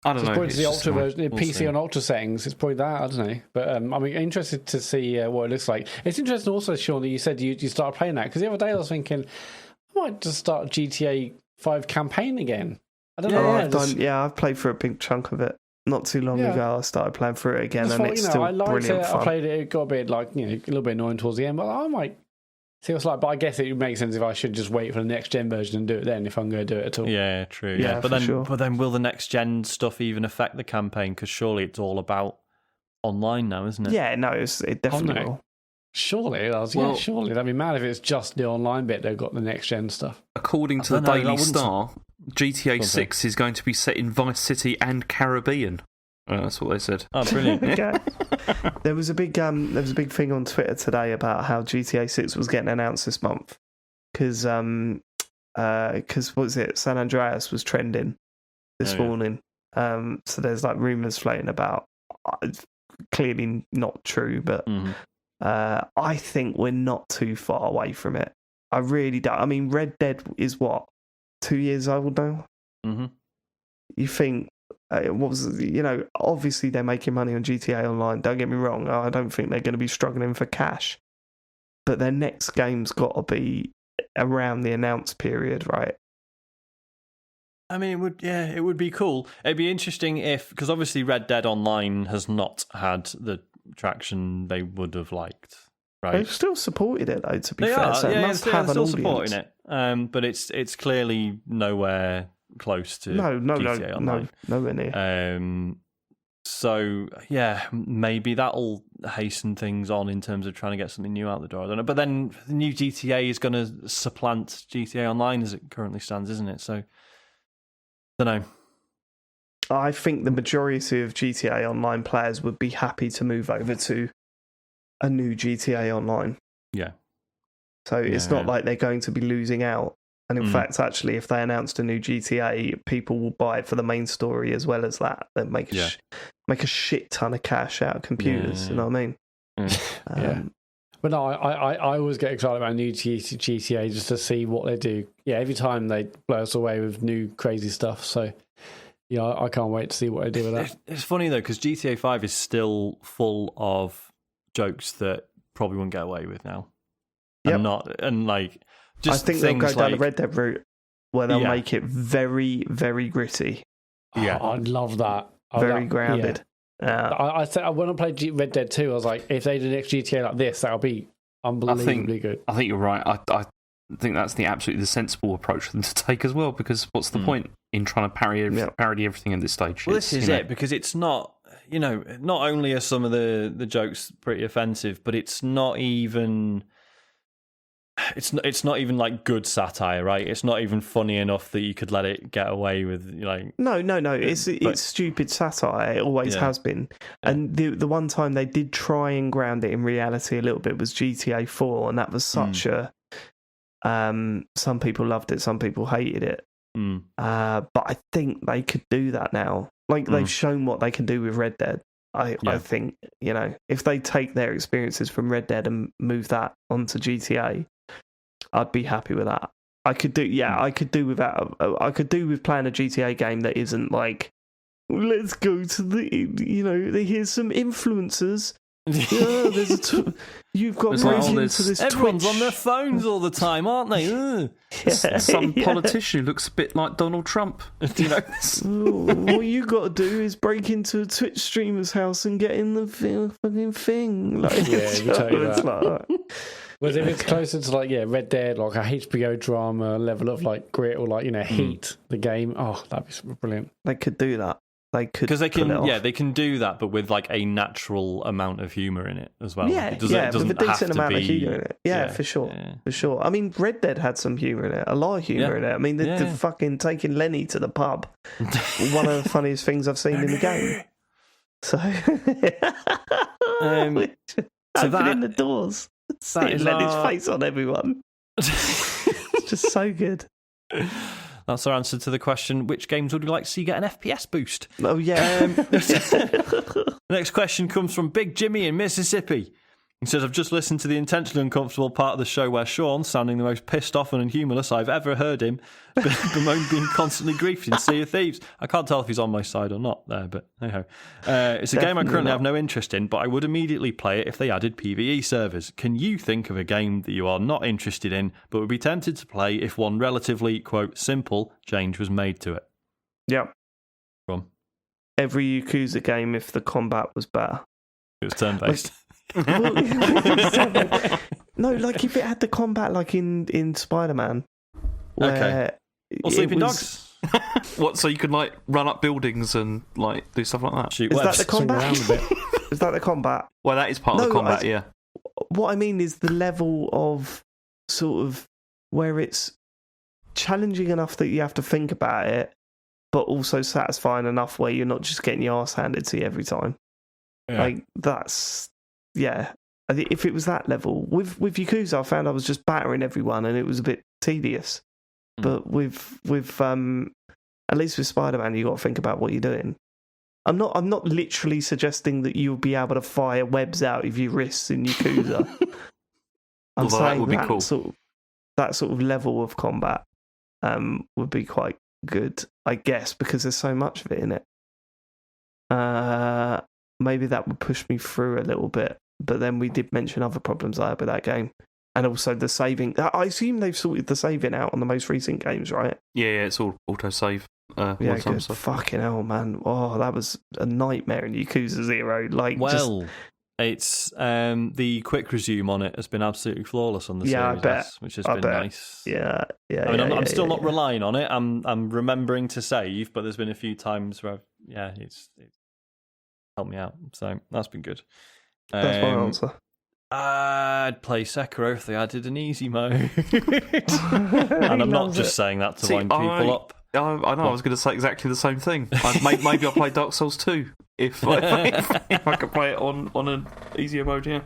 S2: I don't know.
S3: It's probably the Ultra version, the PC
S2: see.
S3: on Ultra settings. It's probably that. I don't know, but I'm interested to see what it looks like. It's interesting also, Sean, that you said you started playing that because the other day I was thinking I might just start GTA 5 campaign again. I don't know.
S1: I've played for a big chunk of it. Not too long ago, I started playing through it again, and it's still brilliant fun.
S3: I played it. It got a bit a little bit annoying towards the end, but I might see what's like. But I guess it makes sense if I should just wait for the next gen version and do it then if I'm going to do it at all.
S4: Yeah, true. Yeah, but then will the next gen stuff even affect the campaign? Because surely it's all about online now, isn't it?
S1: Yeah, no, it definitely will.
S3: Surely it does. Surely that'd be mad if it's just the online bit they've got the next gen stuff.
S2: According to the Daily Star, GTA 6 is going to be set in Vice City and Caribbean. That's what they said.
S4: Oh, brilliant!
S1: Okay. There was a big thing on Twitter today about how GTA 6 was getting announced this month because what was it? San Andreas was trending this morning. So there's like rumors floating about. It's clearly not true, but I think we're not too far away from it. I really don't. I mean, Red Dead is what 2 years old now.
S4: Mm-hmm.
S1: You think? Obviously they're making money on GTA Online. Don't get me wrong. I don't think they're going to be struggling for cash. But their next game's got to be around the announced period, right?
S4: I mean, it would be cool. It'd be interesting because obviously Red Dead Online has not had the traction they would have liked. Right?
S1: They've still supported it, though, to be fair.
S4: Are.
S1: So it must have an
S4: still
S1: audience.
S4: Supporting it. But it's clearly nowhere close to GTA Online.
S1: Nowhere near.
S4: So yeah, maybe that'll hasten things on in terms of trying to get something new out the door. I don't know. But then the new GTA is going to supplant GTA Online as it currently stands, isn't it? So I don't know.
S1: I think the majority of GTA Online players would be happy to move over to a new GTA Online.
S4: Yeah.
S1: So it's not like they're going to be losing out. And in fact, actually, if they announced a new GTA, people will buy it for the main story as well as that. They make a shit ton of cash out of computers. You know what I mean?
S3: Yeah. But no, I always get excited about new GTA just to see what they do. Yeah, every time they blow us away with new crazy stuff. So yeah, I can't wait to see what they do with that.
S4: It's funny though because GTA 5 is still full of jokes that probably wouldn't get away with now.
S1: I think they'll go down the Red Dead route where they'll make it very, very gritty.
S3: Yeah, I'd love that.
S1: Very grounded. Yeah.
S3: I said when I played Red Dead 2, I was like, if they did an next GTA like this, that'll be unbelievably good.
S2: I think you're right. I think that's the sensible approach for them to take as well. Because what's the point in trying to parody everything at this stage?
S4: Well, this is it because it's not. Not only are some of the jokes pretty offensive, but it's not even. It's not even like good satire, right? It's not even funny enough that you could let it get away with like.
S1: No. It's stupid satire. It always has been. And the one time they did try and ground it in reality a little bit was GTA 4, and that was such a. Some people loved it, some people hated it. But I think they could do that now. Like they've shown what they can do with Red Dead. I think if they take their experiences from Red Dead and move that onto GTA. I'd be happy with that. I could do with that. I could do with playing a GTA game that isn't like, let's go to here's some influencers. You've got into this.
S4: Everyone's on their phones all the time, aren't they?
S2: Some politician who looks a bit like Donald Trump.
S1: What you got to do is break into a Twitch streamer's house and get in the fucking thing. Like,
S3: Whereas if it's closer to Red Dead, like a HBO drama level of grit or Heat, the game, that'd be brilliant.
S1: They could do that.
S4: Because they can do that, but with a natural amount of humour in it as well.
S1: Yeah, with a decent amount of humour in it. Yeah, for sure. I mean, Red Dead had some humour in it, a lot of humour in it. I mean, the fucking taking Lenny to the pub, one of the funniest things I've seen in the game. So, opening the doors, seeing Lenny's face on everyone. It's just so good.
S4: That's our answer to the question, which games would we like to see get an FPS boost?
S1: Oh, yeah.
S4: Next question comes from Big Jimmy in Mississippi. He says, I've just listened to the intentionally uncomfortable part of the show where Sean, sounding the most pissed off and humorless I've ever heard him, bemoaned being constantly griefed in Sea of Thieves. I can't tell if he's on my side or not there, but anyhow. It's a game I currently have no interest in, but I would immediately play it if they added PvE servers. Can you think of a game that you are not interested in, but would be tempted to play if one relatively, quote, simple change was made to it?
S1: Yeah.
S4: Go on.
S1: Every Yakuza game if the combat was better.
S4: It was turn-based.
S1: No, like if it had the combat like in Spider-Man.
S4: Okay. Or Sleeping Dogs.
S2: What? So you could like run up buildings and like do stuff like that.
S1: Shoot webs. That the combat? Is that the combat?
S2: Well, that is part of the combat. Yeah.
S1: What I mean is the level of sort of where it's challenging enough that you have to think about it, but also satisfying enough where you're not just getting your ass handed to you every time. Yeah. Like that's. Yeah, I think if it was that level with Yakuza, I found I was just battering everyone, and it was a bit tedious. But with at least with Spider-Man, you got to think about what you're doing. I'm not literally suggesting that you'll be able to fire webs out of your wrists in Yakuza. I'm saying that would be cool. That sort of level of combat would be quite good, I guess, because there's so much of it in it. Maybe that would push me through a little bit. But then we did mention other problems I had with that game. And also the saving. I assume they've sorted the saving out on the most recent games, right?
S2: Yeah, it's all auto-save.
S1: Yeah, good. So. Fucking hell, man. Oh, that was a nightmare in Yakuza 0.
S4: It's the quick resume on it has been absolutely flawless on the series,
S1: I bet.
S4: Which has been nice.
S1: Yeah.
S4: I'm still not relying on it. I'm remembering to save, but there's been a few times where it's helped me out. So that's been good.
S1: That's my answer.
S4: I'd play Sekiro if they added an easy mode. And I'm not just saying that to wind people up.
S2: I know, I was going to say exactly the same thing. Maybe I'll play Dark Souls 2 if I could play it on an easier mode, yeah.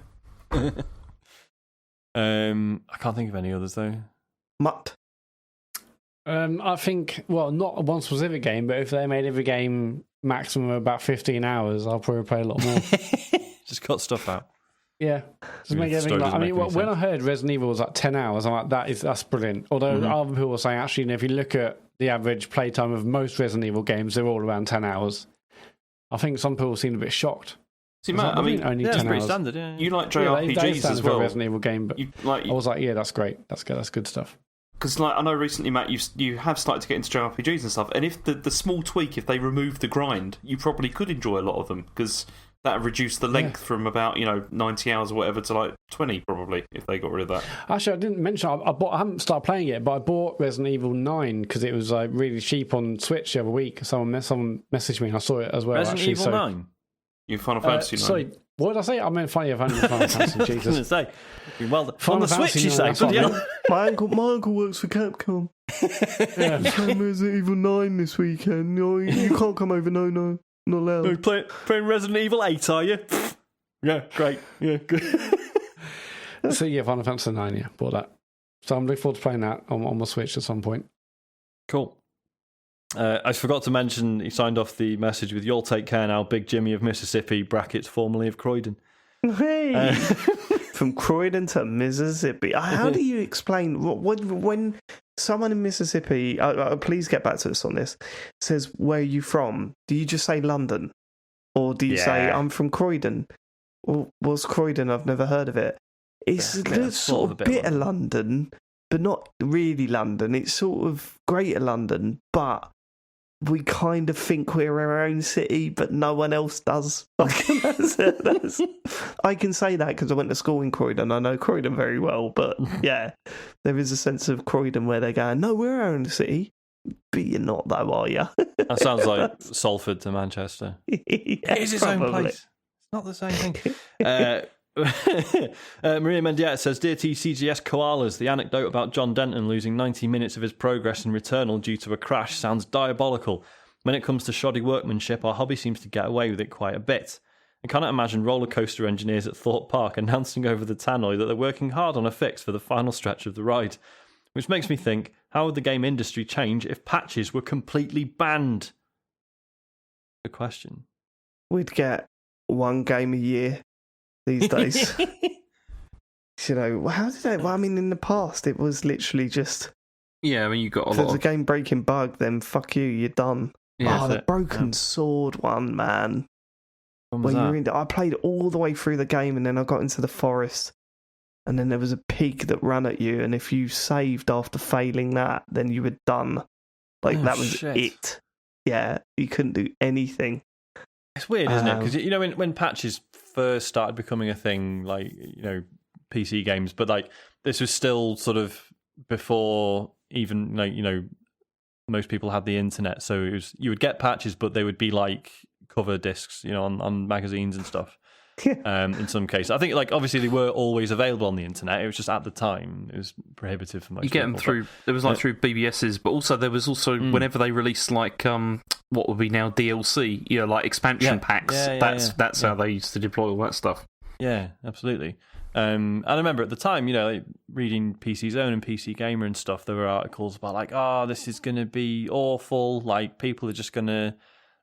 S4: I can't think of any others, though.
S1: Mutt.
S3: I think, well, not one specific game, but if they made every game maximum about 15 hours, I'll probably play a lot more.
S4: Just cut stuff out.
S3: Yeah, just make everything. When I heard Resident Evil was like 10 hours, I'm like, that's brilliant. Although other people were saying, actually, if you look at the average playtime of most Resident Evil games, they're all around 10 hours. I think some people seemed a bit shocked.
S2: See, Matt, only 10
S4: it's pretty
S3: hours.
S4: Standard. Yeah.
S2: You like JRPGs as well.
S3: For a Resident Evil game, but I was like, yeah, that's great. That's good. That's good stuff.
S2: Because I know recently, Matt, you have started to get into JRPGs and stuff, and if the small tweak, if they remove the grind, you probably could enjoy a lot of them, because that would reduce the length from about 90 hours or whatever to like 20 probably, if they got rid of that.
S3: Actually, I didn't mention I haven't started playing it, but I bought Resident Evil 9 because it was really cheap on Switch the other week. Someone messaged me and I saw it as well.
S4: Resident Evil 9?
S2: You Final Fantasy 9?
S3: Sorry, what did I say? I meant Final Fantasy. Jesus.
S4: I was going to say, well, on the Switch, you say.
S1: My uncle works for Capcom. He's playing Resident Evil 9 this weekend. No, you can't come over. No, not allowed.
S4: Playing Resident Evil 8, are you? Yeah, great. Yeah, good.
S3: So yeah, Final Fantasy 9, yeah, bought that. So I'm looking forward to playing that on my Switch at some point.
S4: Cool. I forgot to mention he signed off the message with "You'll take care now, Big Jimmy of Mississippi," brackets formerly of Croydon.
S1: Hey, from Croydon to Mississippi. How do you explain when someone in Mississippi? Please get back to us on this. Says, "Where are you from?" Do you just say London, or do you say I'm from Croydon? Well, what's Croydon? I've never heard of it. It's sort of a bit of London, but not really London. It's sort of Greater London, but we kind of think we're our own city, but no one else does. I can say that because I went to school in Croydon. I know Croydon very well, but yeah, there is a sense of Croydon where they're going, no, we're our own city. But you're not, though, are you?
S4: That sounds like Salford to Manchester.
S1: Yeah,
S4: it is its own place. It's not the same thing. Maria Mendieta says, "Dear TCGS koalas, the anecdote about John Denton losing 90 minutes of his progress in Returnal due to a crash sounds diabolical. When it comes to shoddy workmanship, our hobby seems to get away with it quite a bit. I cannot imagine roller coaster engineers at Thorpe Park announcing over the tannoy that they're working hard on a fix for the final stretch of the ride. which makes me think, how would the game industry change if patches were completely banned? Good question.
S1: We'd get one game a year these days. You know, how did they? Well, I mean, in the past, it was literally just.
S2: Yeah, I mean, you got a lot.
S1: If there's a game-breaking bug, then fuck you, you're done.
S2: Yeah,
S1: the Broken Sword one, man.
S4: When was that?
S1: I played all the way through the game, and then I got into the forest, and then there was a pig that ran at you, and if you saved after failing that, then you were done. Like, that was it. Yeah, you couldn't do anything.
S4: It's weird, isn't it? Because, you know, when patches first started becoming a thing, like, you know, PC games, but like this was still sort of before even, like, you know, most people had the internet, so it was, you would get patches, but they would be like cover discs, you know, on magazines and stuff. In some cases, I think, like, obviously they were always available on the internet. It was just at the time it was prohibitive for most.
S2: You get
S4: people,
S2: them through. There was like through BBSs, but also there was also whenever they released like what would be now DLC, you know, like expansion packs. That's how they used to deploy all that stuff.
S4: Yeah, absolutely. And I remember at the time, you know, like reading PC Zone and PC Gamer and stuff, there were articles about like, oh, this is going to be awful. Like, people are just going to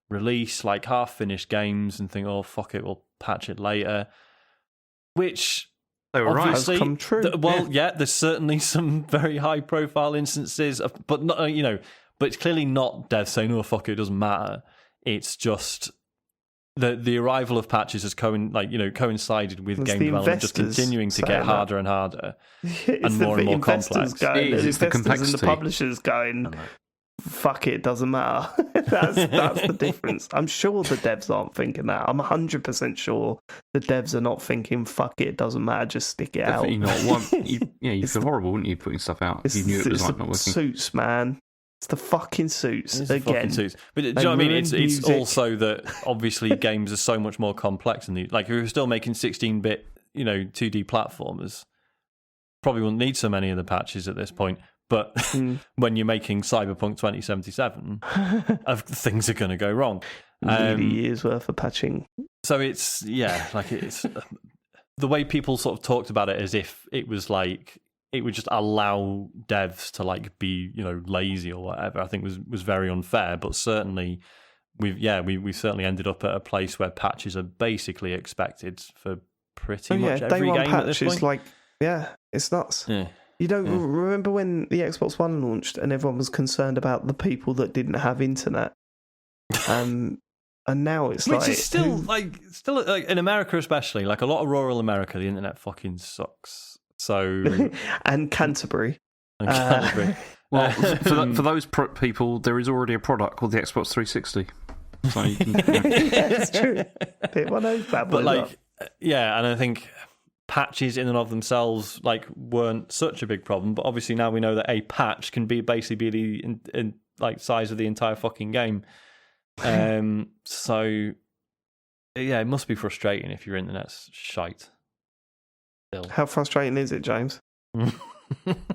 S4: release like half-finished games and think, oh, fuck it, we'll patch it later. Which
S2: they were
S4: obviously,
S1: right. Come true.
S4: There's certainly some very high-profile instances, but not, you know, but it's clearly not devs saying, oh, fuck it, doesn't matter. It's just the arrival of patches has coincided with game development just continuing to get harder and harder and more complex.
S1: It's the investors and the publishers going, fuck it, doesn't matter. that's the difference. I'm sure the devs aren't thinking that. I'm 100% sure the devs are not thinking, fuck it, doesn't matter, just stick it
S2: Definitely
S1: out.
S2: Not. You'd feel horrible, wouldn't you, putting stuff out if you knew it was like not working?
S1: Suits, man. It's the fucking suits again.
S4: But do you know what I mean? It's also that obviously games are so much more complex, and like if we were still making 16-bit, you know, 2D platformers, probably wouldn't need so many of the patches at this point. But when you're making Cyberpunk 2077, things are going to go wrong.
S1: Nearly years worth of patching.
S4: So it's the way people sort of talked about it as if it was like, it would just allow devs to like be, you know, lazy or whatever, I think was very unfair. But certainly we've certainly ended up at a place where patches are basically expected for pretty much every game at this point.
S1: Like, it's nuts.
S4: Yeah.
S1: You don't remember when the Xbox One launched and everyone was concerned about the people that didn't have internet? And now it's
S4: which is still like in America especially, like a lot of rural America, the internet fucking sucks. So
S1: and Canterbury.
S2: Well, for those people, there is already a product called the Xbox 360. So you can,
S1: it's true. One of those bad boys.
S4: But like, and I think patches in and of themselves like weren't such a big problem. But obviously now we know that a patch can basically be the in like size of the entire fucking game. So yeah, it must be frustrating if your internet's shite. Still.
S1: How frustrating is it, James?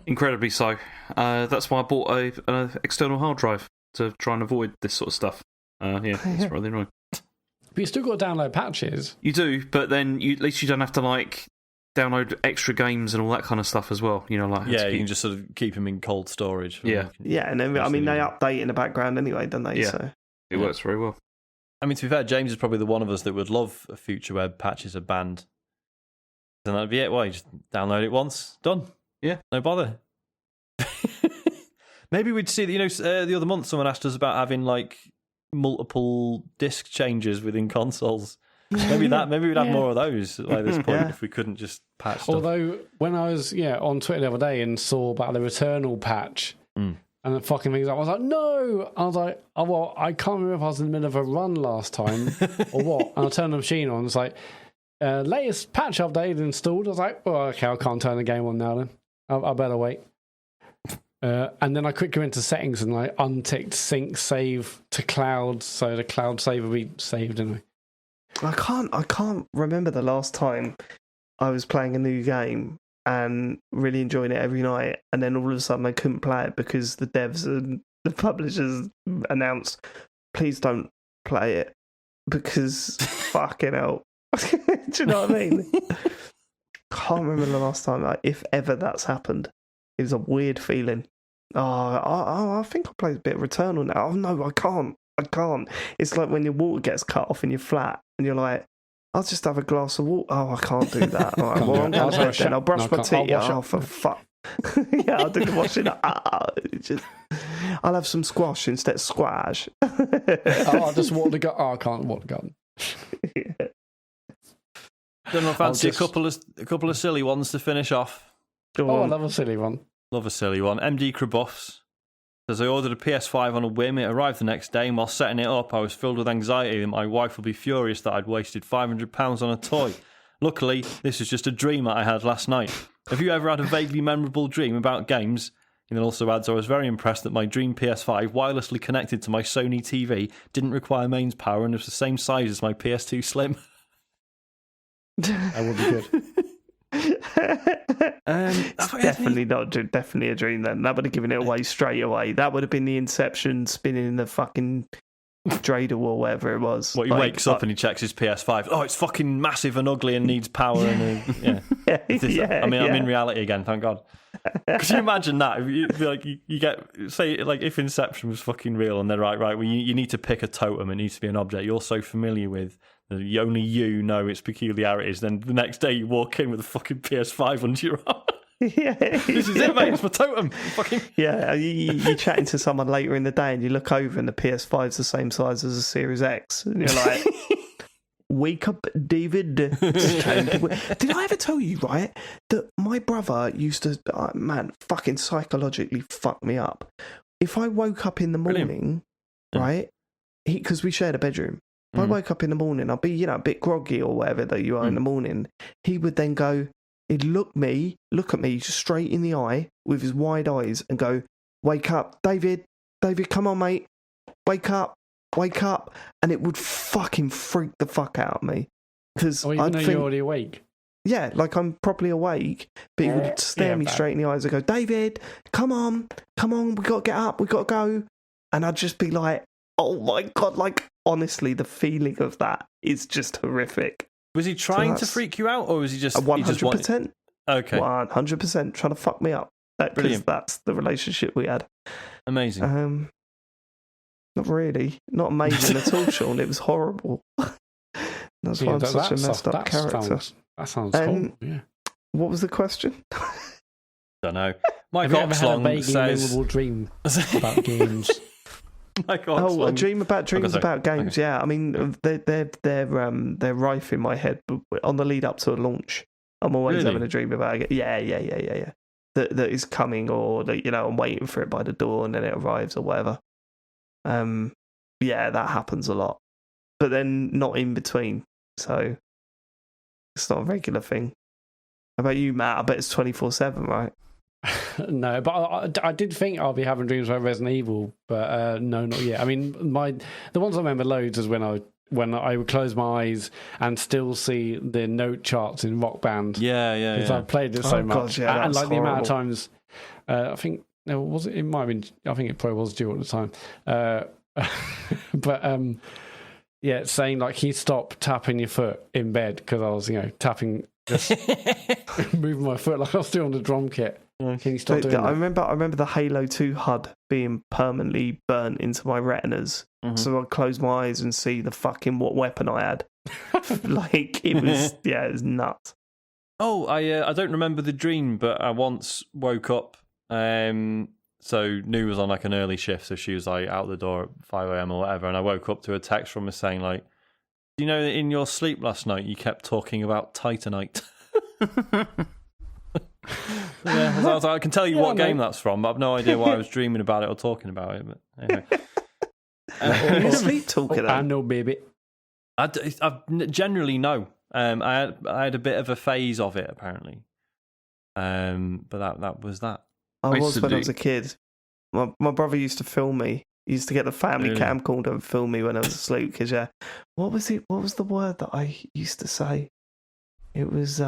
S2: Incredibly so. That's why I bought an external hard drive to try and avoid this sort of stuff. It's really annoying.
S3: But you still got to download patches.
S2: You do, but then at least you don't have to like download extra games and all that kind of stuff as well. You know, like
S4: you can just sort of keep them in cold storage.
S1: And then I mean they update in the background anyway, don't they?
S2: Yeah,
S1: so
S2: it works very well.
S4: I mean, to be fair, James is probably the one of us that would love a future where patches are banned. Then that'd be it. Well, you just download it once, done.
S2: Yeah,
S4: no bother. Maybe we'd see that. You know, the other month someone asked us about having like multiple disc changes within consoles. Maybe we'd have more of those at this point if we couldn't just patch stuff.
S3: Although when I was on Twitter the other day and saw about the Returnal patch and the fucking things, I was like, no. I was like, oh well, I can't remember if I was in the middle of a run last time or what. And I turned the machine on. It's like latest patch update installed. I was like, well, okay, I can't turn the game on now. Then I better wait. And then I quickly went to settings and I unticked sync save to cloud, so the cloud save will be saved anyway.
S1: I can't remember the last time I was playing a new game and really enjoying it every night, and then all of a sudden I couldn't play it because the devs and the publishers announced, please don't play it because fucking hell. Do you know what I mean? Can't remember the last time, if ever, that's happened. It was a weird feeling. I think I'll play a bit of Returnal now. Oh, no, I can't. It's like when your water gets cut off in your flat and you're like, I'll just have a glass of water. Oh, I can't do that. All right, well, I'm going to bed then. I'll brush my teeth. Oh, for fuck. Yeah, I'll do the washing. I'll have some squash instead of squash.
S3: I'll just water the garden. I can't water the garden.
S1: Yeah.
S4: Don't know, fancy a couple of silly ones to finish off.
S3: I love a silly one.
S4: Love a silly one. MD Krabuffs says, I ordered a PS5 on a whim. It arrived the next day, and while setting it up, I was filled with anxiety that my wife would be furious that I'd wasted £500 on a toy. Luckily, this is just a dream that I had last night. Have you ever had a vaguely memorable dream about games? And it also adds, I was very impressed that my dream PS5, wirelessly connected to my Sony TV, didn't require mains power and was the same size as my PS2 Slim.
S3: That would be good.
S1: Definitely a dream then. That would have given it away straight away. That would have been the Inception spinning in the fucking dreidel or whatever it was.
S4: He wakes up and he checks his PS5. Oh, it's fucking massive and ugly and needs power. And I'm in reality again, thank God. Could you imagine that? You get, say, like, if Inception was fucking real and they're right, well, you need to pick a totem. It needs to be an object you're so familiar with that only you know its peculiarities. Then the next day you walk in with a fucking PS5 under your arm.
S1: Yeah,
S4: this is it, mate. It's my totem. Fucking
S1: yeah. You're chatting to someone later in the day, and you look over, and the PS5's the same size as a Series X, and you're like, "Wake up, David." Did I ever tell you, right, that my brother used to, fucking psychologically fuck me up? If I woke up in the morning, right, because we shared a bedroom. If I woke up in the morning, I'd be, a bit groggy or whatever that you are in the morning. He would then go. He'd look at me straight in the eye with his wide eyes and go, "Wake up, David, come on, mate, wake up," and it would fucking freak the fuck out of me because
S3: even though you're already awake.
S1: Yeah, like I'm properly awake, but he would stare me straight in the eyes and go, "David, come on, we got to get up, we got to go," and I'd just be like, "Oh my God," like honestly, the feeling of that is just horrific.
S4: Was he trying to freak you out, or was he just
S1: 100%?
S4: Okay,
S1: 100% trying to fuck me up. Brilliant. That's the relationship we had.
S4: Amazing.
S1: Not really, not amazing at all, Sean. It was horrible. That's why I'm such a messed up character.
S3: That sounds horrible. Yeah.
S1: What was the question?
S4: Don't know. Mike
S3: Have you
S4: Oxlong
S3: ever had a vaguely memorable dream about games?
S1: A dream about dreams about games. Okay. Yeah, I mean they're rife in my head. But on the lead up to a launch, I'm always having a dream about it. Yeah. That is coming, or that I'm waiting for it by the door and then it arrives or whatever. Yeah, that happens a lot, but then not in between. So it's not a regular thing. How about you, Matt? I bet it's 24/7, right?
S3: No, but I did think I'll be having dreams about Resident Evil, but no, not yet. I mean, the ones I remember loads is when I would close my eyes and still see the note charts in Rock Band.
S4: Yeah.
S3: Because I played it so much,
S1: God,
S3: and like
S1: horrible.
S3: the amount of times, I think was it? It might have been. I think it probably was due at the time. But yeah, saying like he stopped tapping your foot in bed because I was tapping, just moving my foot like I was still on the drum kit. Can you stop doing that?
S1: I remember the Halo 2 HUD being permanently burnt into my retinas. So I'd close my eyes and see the fucking what weapon I had. Like it was nuts.
S4: Oh, I don't remember the dream, but I once woke up. So New was on like an early shift, so she was like out the door at 5 a.m. or whatever, and I woke up to a text from her saying like, "Do you know that in your sleep last night you kept talking about Titanite?" Yeah, I was like, I can tell you what game that's from, but I've no idea why I was dreaming about it or talking about it. But anyway,
S1: you sleep talking.
S3: I know, baby.
S4: I generally no. I had a bit of a phase of it apparently, but that was that.
S1: I was when I was a kid. My brother used to film me. He used to get the family camcorder and film me when I was asleep. Because what was it? What was the word that I used to say? It was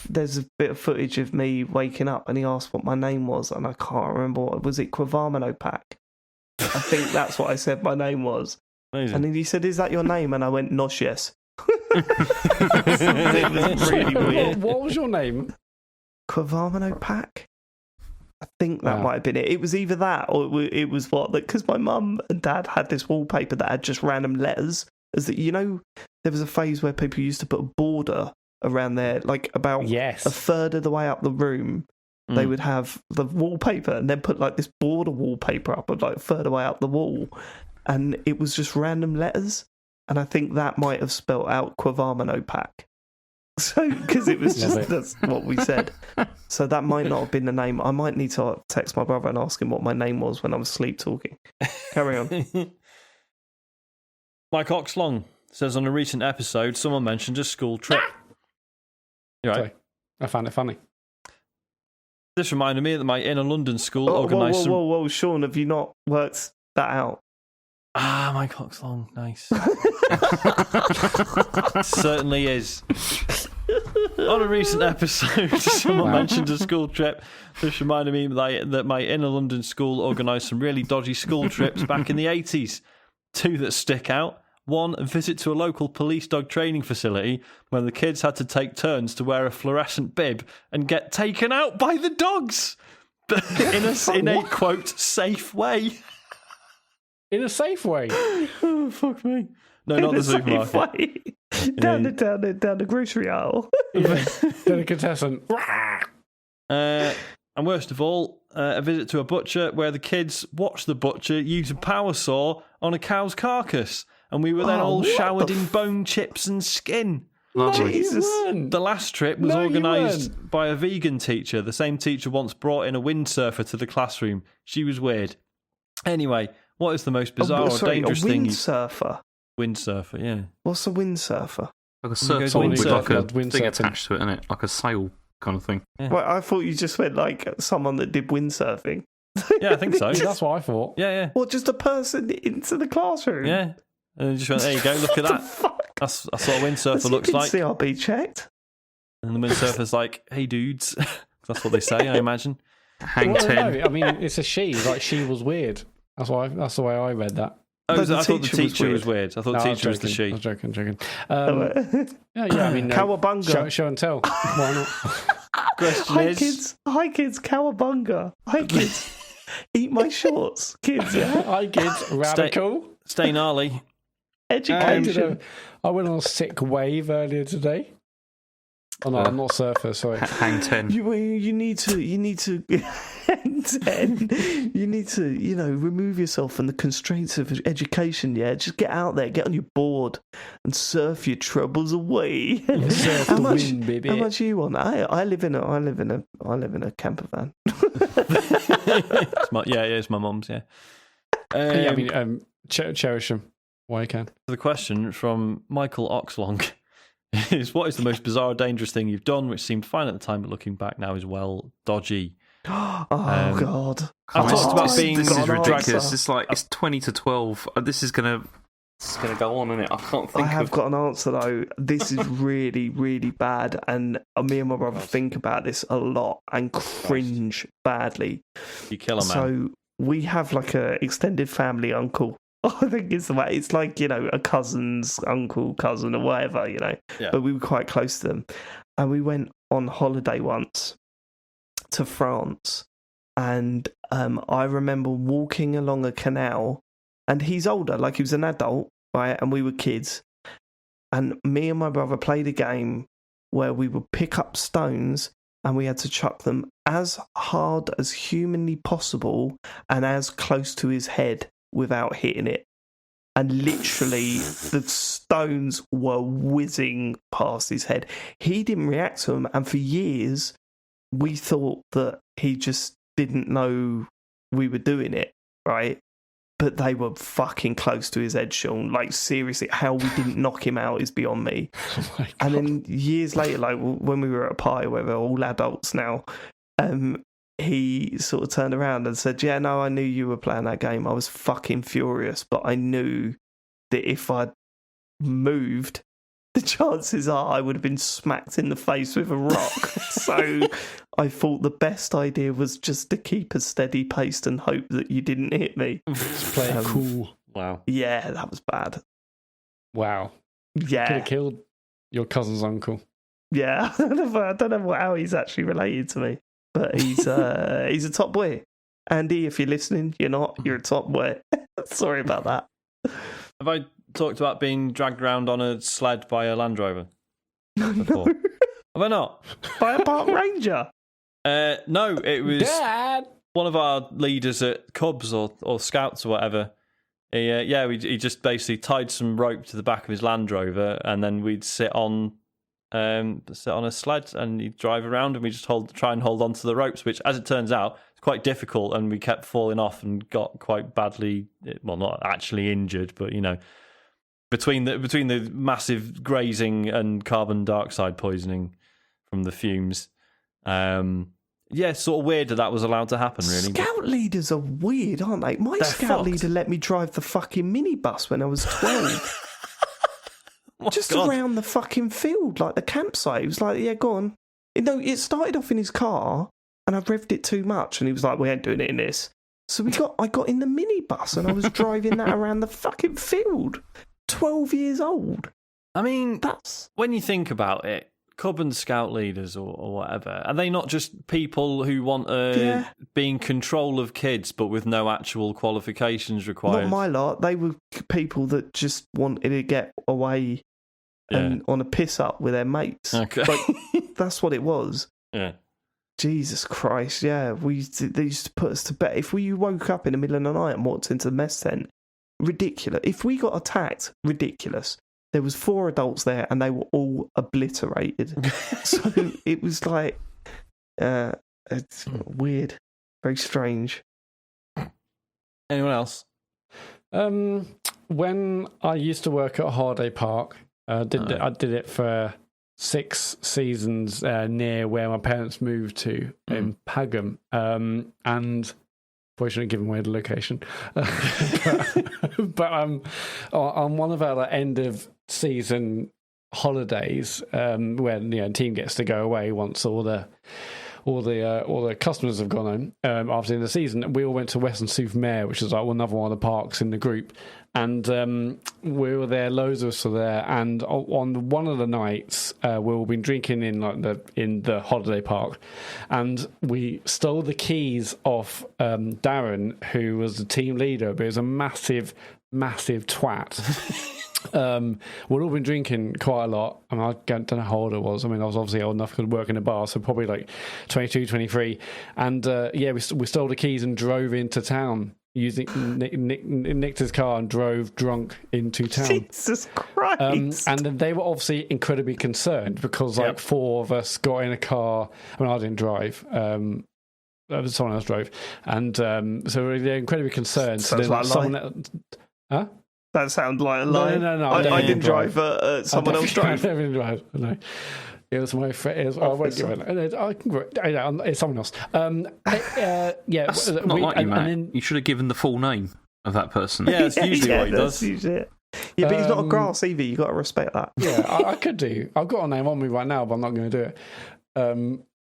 S1: there's a bit of footage of me waking up, and he asked what my name was, and I can't remember. Was it Quavamino Pack? I think that's what I said my name was.
S4: Amazing.
S1: And then he said, "Is that your name?" And I went, "Nosh, yes." It was really weird.
S3: What was your name?
S1: Quavamino pack. I think that might have been it. It was either that or it was what? Because my mum and dad had this wallpaper that had just random letters. As that, there was a phase where people used to put a border around there, like about a third of the way up the room. They would have the wallpaper and then put like this border wallpaper up, like a third of the way up the wall, and it was just random letters. And I think that might have spelt out Quavamino pack. So, because it was just that's what we said. So that might not have been the name. I might need to text my brother and ask him what my name was when I was sleep talking. Carry on.
S4: Mike Oxlong says on a recent episode, someone mentioned a school trip. You're right.
S3: Sorry. I found it funny.
S4: This reminded me that my inner London school organised some...
S1: Whoa, Sean, have you not worked that out?
S4: Mike Oxlong, nice. Certainly is. On a recent episode, someone mentioned a school trip. This reminded me that my inner London school organised some really dodgy school trips back in the 80s. 2 that stick out. 1, a visit to a local police dog training facility where the kids had to take turns to wear a fluorescent bib and get taken out by the dogs in a quote, safe way.
S3: In a safe way?
S4: Oh, fuck me. No, not the supermarket.
S1: Down the grocery aisle.
S3: Delicatessen.
S4: And worst of all, a visit to a butcher where the kids watched the butcher use a power saw on a cow's carcass. And we were then all showered in bone chips and skin.
S2: Lovely.
S1: Jesus.
S4: The last trip was organised by a vegan teacher. The same teacher once brought in a windsurfer to the classroom. She was weird. Anyway, what is the most bizarre or dangerous thing?
S1: Windsurfer?
S4: Windsurfer, yeah.
S1: What's a windsurfer?
S2: Like a surfboard with like a thing attached to it, isn't it? Like a sail kind of thing.
S4: Yeah.
S1: Well, I thought you just meant like someone that did windsurfing.
S4: Yeah, I think so.
S3: That's what I thought.
S4: Yeah.
S1: Or just a person into the classroom.
S4: Yeah. And just went, there you go, look at that.
S1: Fuck?
S4: That's what a windsurfer looks like.
S1: CRB checked.
S4: And the windsurfer's like, hey dudes. That's what they say, I imagine.
S2: Hang 10.
S3: No, I mean, it's a she. Like, she was weird. That's the way I read that.
S4: I thought the teacher was weird. I thought the teacher was the she.
S3: I was joking. Yeah, I mean...
S1: Cowabunga.
S3: Show and tell. Why not?
S1: Hi kids, cowabunga. Hi kids, eat my shorts. Kids, yeah?
S3: Hi kids, radical.
S4: Stay gnarly.
S1: Education.
S3: I went on a sick wave earlier today. Oh no, I'm not surfer, sorry.
S2: Hang 10.
S1: You need to hang 10. You need to, remove yourself from the constraints of education, yeah? Just get out there, get on your board and surf your troubles away.
S3: Surf the wind, baby.
S1: How much you want? I live in a camper van.
S4: It's my mum's, yeah.
S3: I mean, cherish them while you can.
S4: The question from Michael Oxlong is, what is the most bizarre or dangerous thing you've done, which seemed fine at the time, but looking back now is, well, dodgy?
S1: God.
S4: I've talked about being...
S2: This is ridiculous. It's like, it's 20 to 12. This is going to go on, isn't it? I can't think
S1: I have got an answer, though. This is really, really bad. And me and my brother think about this a lot and cringe badly.
S4: You kill a man.
S1: So we have like a extended family uncle. I think it's the way. It's like, a cousin's uncle, cousin, or whatever, Yeah. But we were quite close to them. And we went on holiday once to France. And I remember walking along a canal. And he's older, like he was an adult, right? And we were kids. And me and my brother played a game where we would pick up stones and we had to chuck them as hard as humanly possible and as close to his head without hitting it. And literally, the stones were whizzing past his head. He didn't react to them, and for years, we thought that he just didn't know we were doing it, right? But they were fucking close to his head, Sean. Like, seriously, how we didn't knock him out is beyond me.
S3: Oh my God.
S1: And then years later, like when we were at a party where we're all adults now, he sort of turned around and said, yeah, no, I knew you were playing that game. I was fucking furious, but I knew that if I'd moved, the chances are I would have been smacked in the face with a rock. So I thought the best idea was just to keep a steady pace and hope that you didn't hit me.
S3: Just play it cool.
S4: Wow.
S1: Yeah, that was bad.
S3: Wow.
S1: Yeah.
S3: Could have killed your cousin's uncle.
S1: Yeah, I don't know how he's actually related to me, but he's a top boy. Andy, if you're listening, you're not. You're a top boy. Sorry about that.
S4: Have I talked about being dragged around on a sled by a Land Rover before?
S1: No.
S4: Have I not?
S1: By a park ranger?
S4: No, it was
S3: Dad!
S4: one of our leaders at Cubs or Scouts or whatever. He just basically tied some rope to the back of his Land Rover, and then we'd sit on a sled and he'd drive around, and we just try and hold on to the ropes, which, as it turns out, is quite difficult, and we kept falling off and got quite badly, well, not actually injured, but between the massive grazing and carbon dioxide poisoning from the fumes. Sort of weird that was allowed to happen, really.
S1: Scout leaders are weird, aren't they? They're scout leader let me drive the fucking minibus when I was 12. Just around the fucking field, like the campsite. He was like, yeah, go on. It started off in his car, and I revved it too much, and he was like, we ain't doing it in this. So I got in the minibus, and I was driving that around the fucking field. 12 years old.
S4: I mean, when you think about it, Cub and Scout leaders or whatever, are they not just people who want to be in control of kids but with no actual qualifications required?
S1: Not my lot. They were people that just wanted to get away and on a piss up with their mates.
S4: Okay.
S1: Like, that's what it was.
S4: Yeah.
S1: Jesus Christ, yeah. They used to put us to bed. If we woke up in the middle of the night and walked into the mess tent, ridiculous. If we got attacked, ridiculous. There was 4 adults there, and they were all obliterated. So it was like, it's weird, very strange.
S4: Anyone else?
S3: When I used to work at Harday Park, I did it for 6 seasons near where my parents moved to in Pagham, and probably shouldn't give away the location. but on one of our end of season holidays, when the team gets to go away once all the customers have gone home after the end of the season, we all went to Weston-super-Mare, which is like another one of the parks in the group. And we were there, loads of us were there, and on one of the nights we all been drinking in the holiday park, and we stole the keys off Darren, who was the team leader, but he was a massive twat. We'd all been drinking quite a lot. I mean, I don't know how old I was. I mean, I was obviously old enough to work in a bar, so probably like 22, 23. And we stole the keys and drove into town. Nicked his car and drove drunk into town.
S1: Jesus Christ!
S3: And then they were obviously incredibly concerned because 4 of us got in a car. I mean, I didn't drive. Someone else drove, and so they're incredibly concerned.
S1: Sounds
S3: so
S1: like
S3: someone else, huh?
S1: That sounds like a lie.
S3: No.
S1: I didn't drive. Someone else drove.
S3: I didn't drive. No. It was my friend. I won't give it. It's someone else.
S2: That's not like you, Matt. You should have given the full name of that person.
S4: Yeah, that's usually what he does.
S1: Yeah, but he's not a grass either. You got to respect that.
S3: Yeah, I could do. I've got a name on me right now, but I'm not going to do it.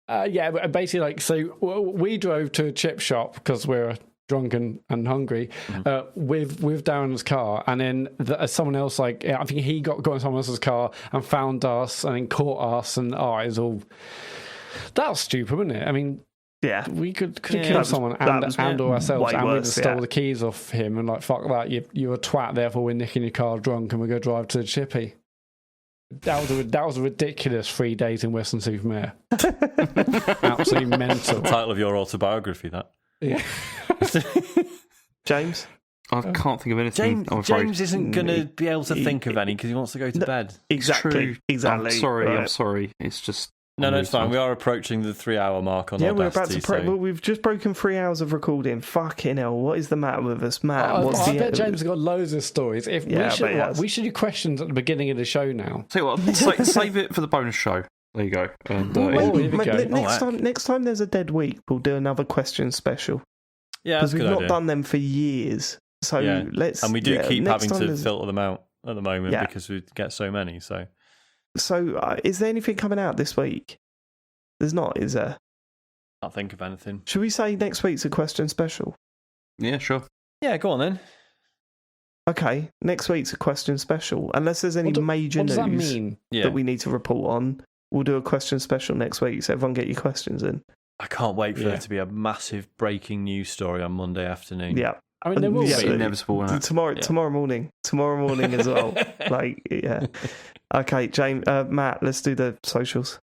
S3: But basically, so we drove to a chip shop because we're drunk and hungry with Darren's car, and then someone else, I think he got in someone else's car and found us and then caught us, and it was all that was stupid, wasn't it? I mean,
S1: yeah,
S3: we could have killed someone and or ourselves, and we just stole the keys off him and fuck that, you're a twat, therefore we're nicking your car drunk and we're going to drive to the chippy. That was a ridiculous 3 days in Weston-super-Mare. Absolutely mental.
S4: The title of your autobiography, that.
S3: Yeah.
S1: James?
S2: I can't think of anything.
S4: James isn't going to be able to think of any because he wants to go to bed.
S1: Exactly.
S2: I'm sorry. It's just...
S4: No, it's fine. We are approaching the 3-hour mark on
S1: we're about to we've just broken 3 hours of recording. Fucking hell, what is the matter with us, Matt?
S3: I bet James has got loads of stories. We should do questions at the beginning of the show now.
S2: Tell you what, save it for the bonus show. There you go. And,
S1: next time there's a dead week, we'll do another question special.
S4: Yeah,
S1: because we've not done them for years. So let's.
S4: And we do keep having to filter them out at the moment because we get so many. So
S1: is there anything coming out this week? There's not, is there?
S4: Can't think of anything.
S1: Should we say next week's a question special?
S2: Yeah, sure.
S4: Yeah, go on then.
S1: Okay, next week's a question special. Unless there's any major news
S3: that mean?
S1: That we need to report on. we'll do a question special next week. So everyone get your questions in.
S4: I can't wait for there to be a massive breaking news story on Monday afternoon.
S1: Yeah.
S3: I mean, there will be
S2: inevitable.
S1: Tomorrow morning as well. Okay, James, Matt, let's do the socials.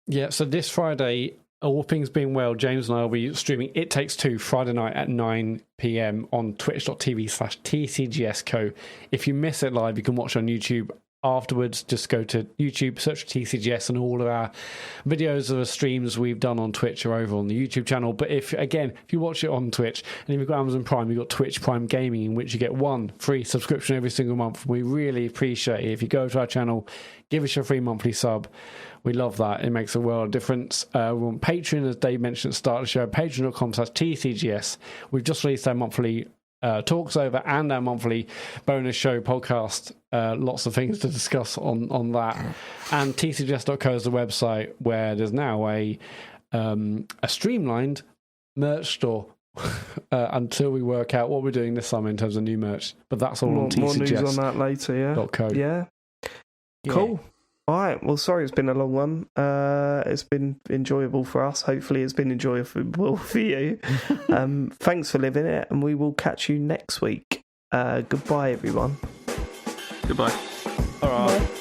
S3: Yeah, so this Friday, all things being well, James and I will be streaming It Takes Two Friday night at 9 p.m. on twitch.tv/TCGSco. If you miss it live, you can watch on YouTube afterwards. Just go to YouTube, search for TCGS, and all of our videos of the streams we've done on Twitch are over on the YouTube channel. But if you watch it on Twitch, and if you've got Amazon Prime, you've got Twitch Prime Gaming, in which you get one free subscription every single month. We really appreciate it if you go to our channel, give us your free monthly sub. We love that. It makes a world of difference. We're on Patreon, as Dave mentioned at the start of the show, patreon.com/TCGS. We've just released our monthly Talks Over and our monthly bonus show podcast. Lots of things to discuss on that. And tcgs.co is the website where there's now a streamlined merch store until we work out what we're doing this summer in terms of new merch. But that's all on TCGS.
S1: More news on that later, yeah. Cool. All right. Well, sorry it's been a long one. It's been enjoyable for us. Hopefully it's been enjoyable for you. Thanks for living it, and we will catch you next week. Goodbye, everyone.
S2: Goodbye.
S4: All right. Bye.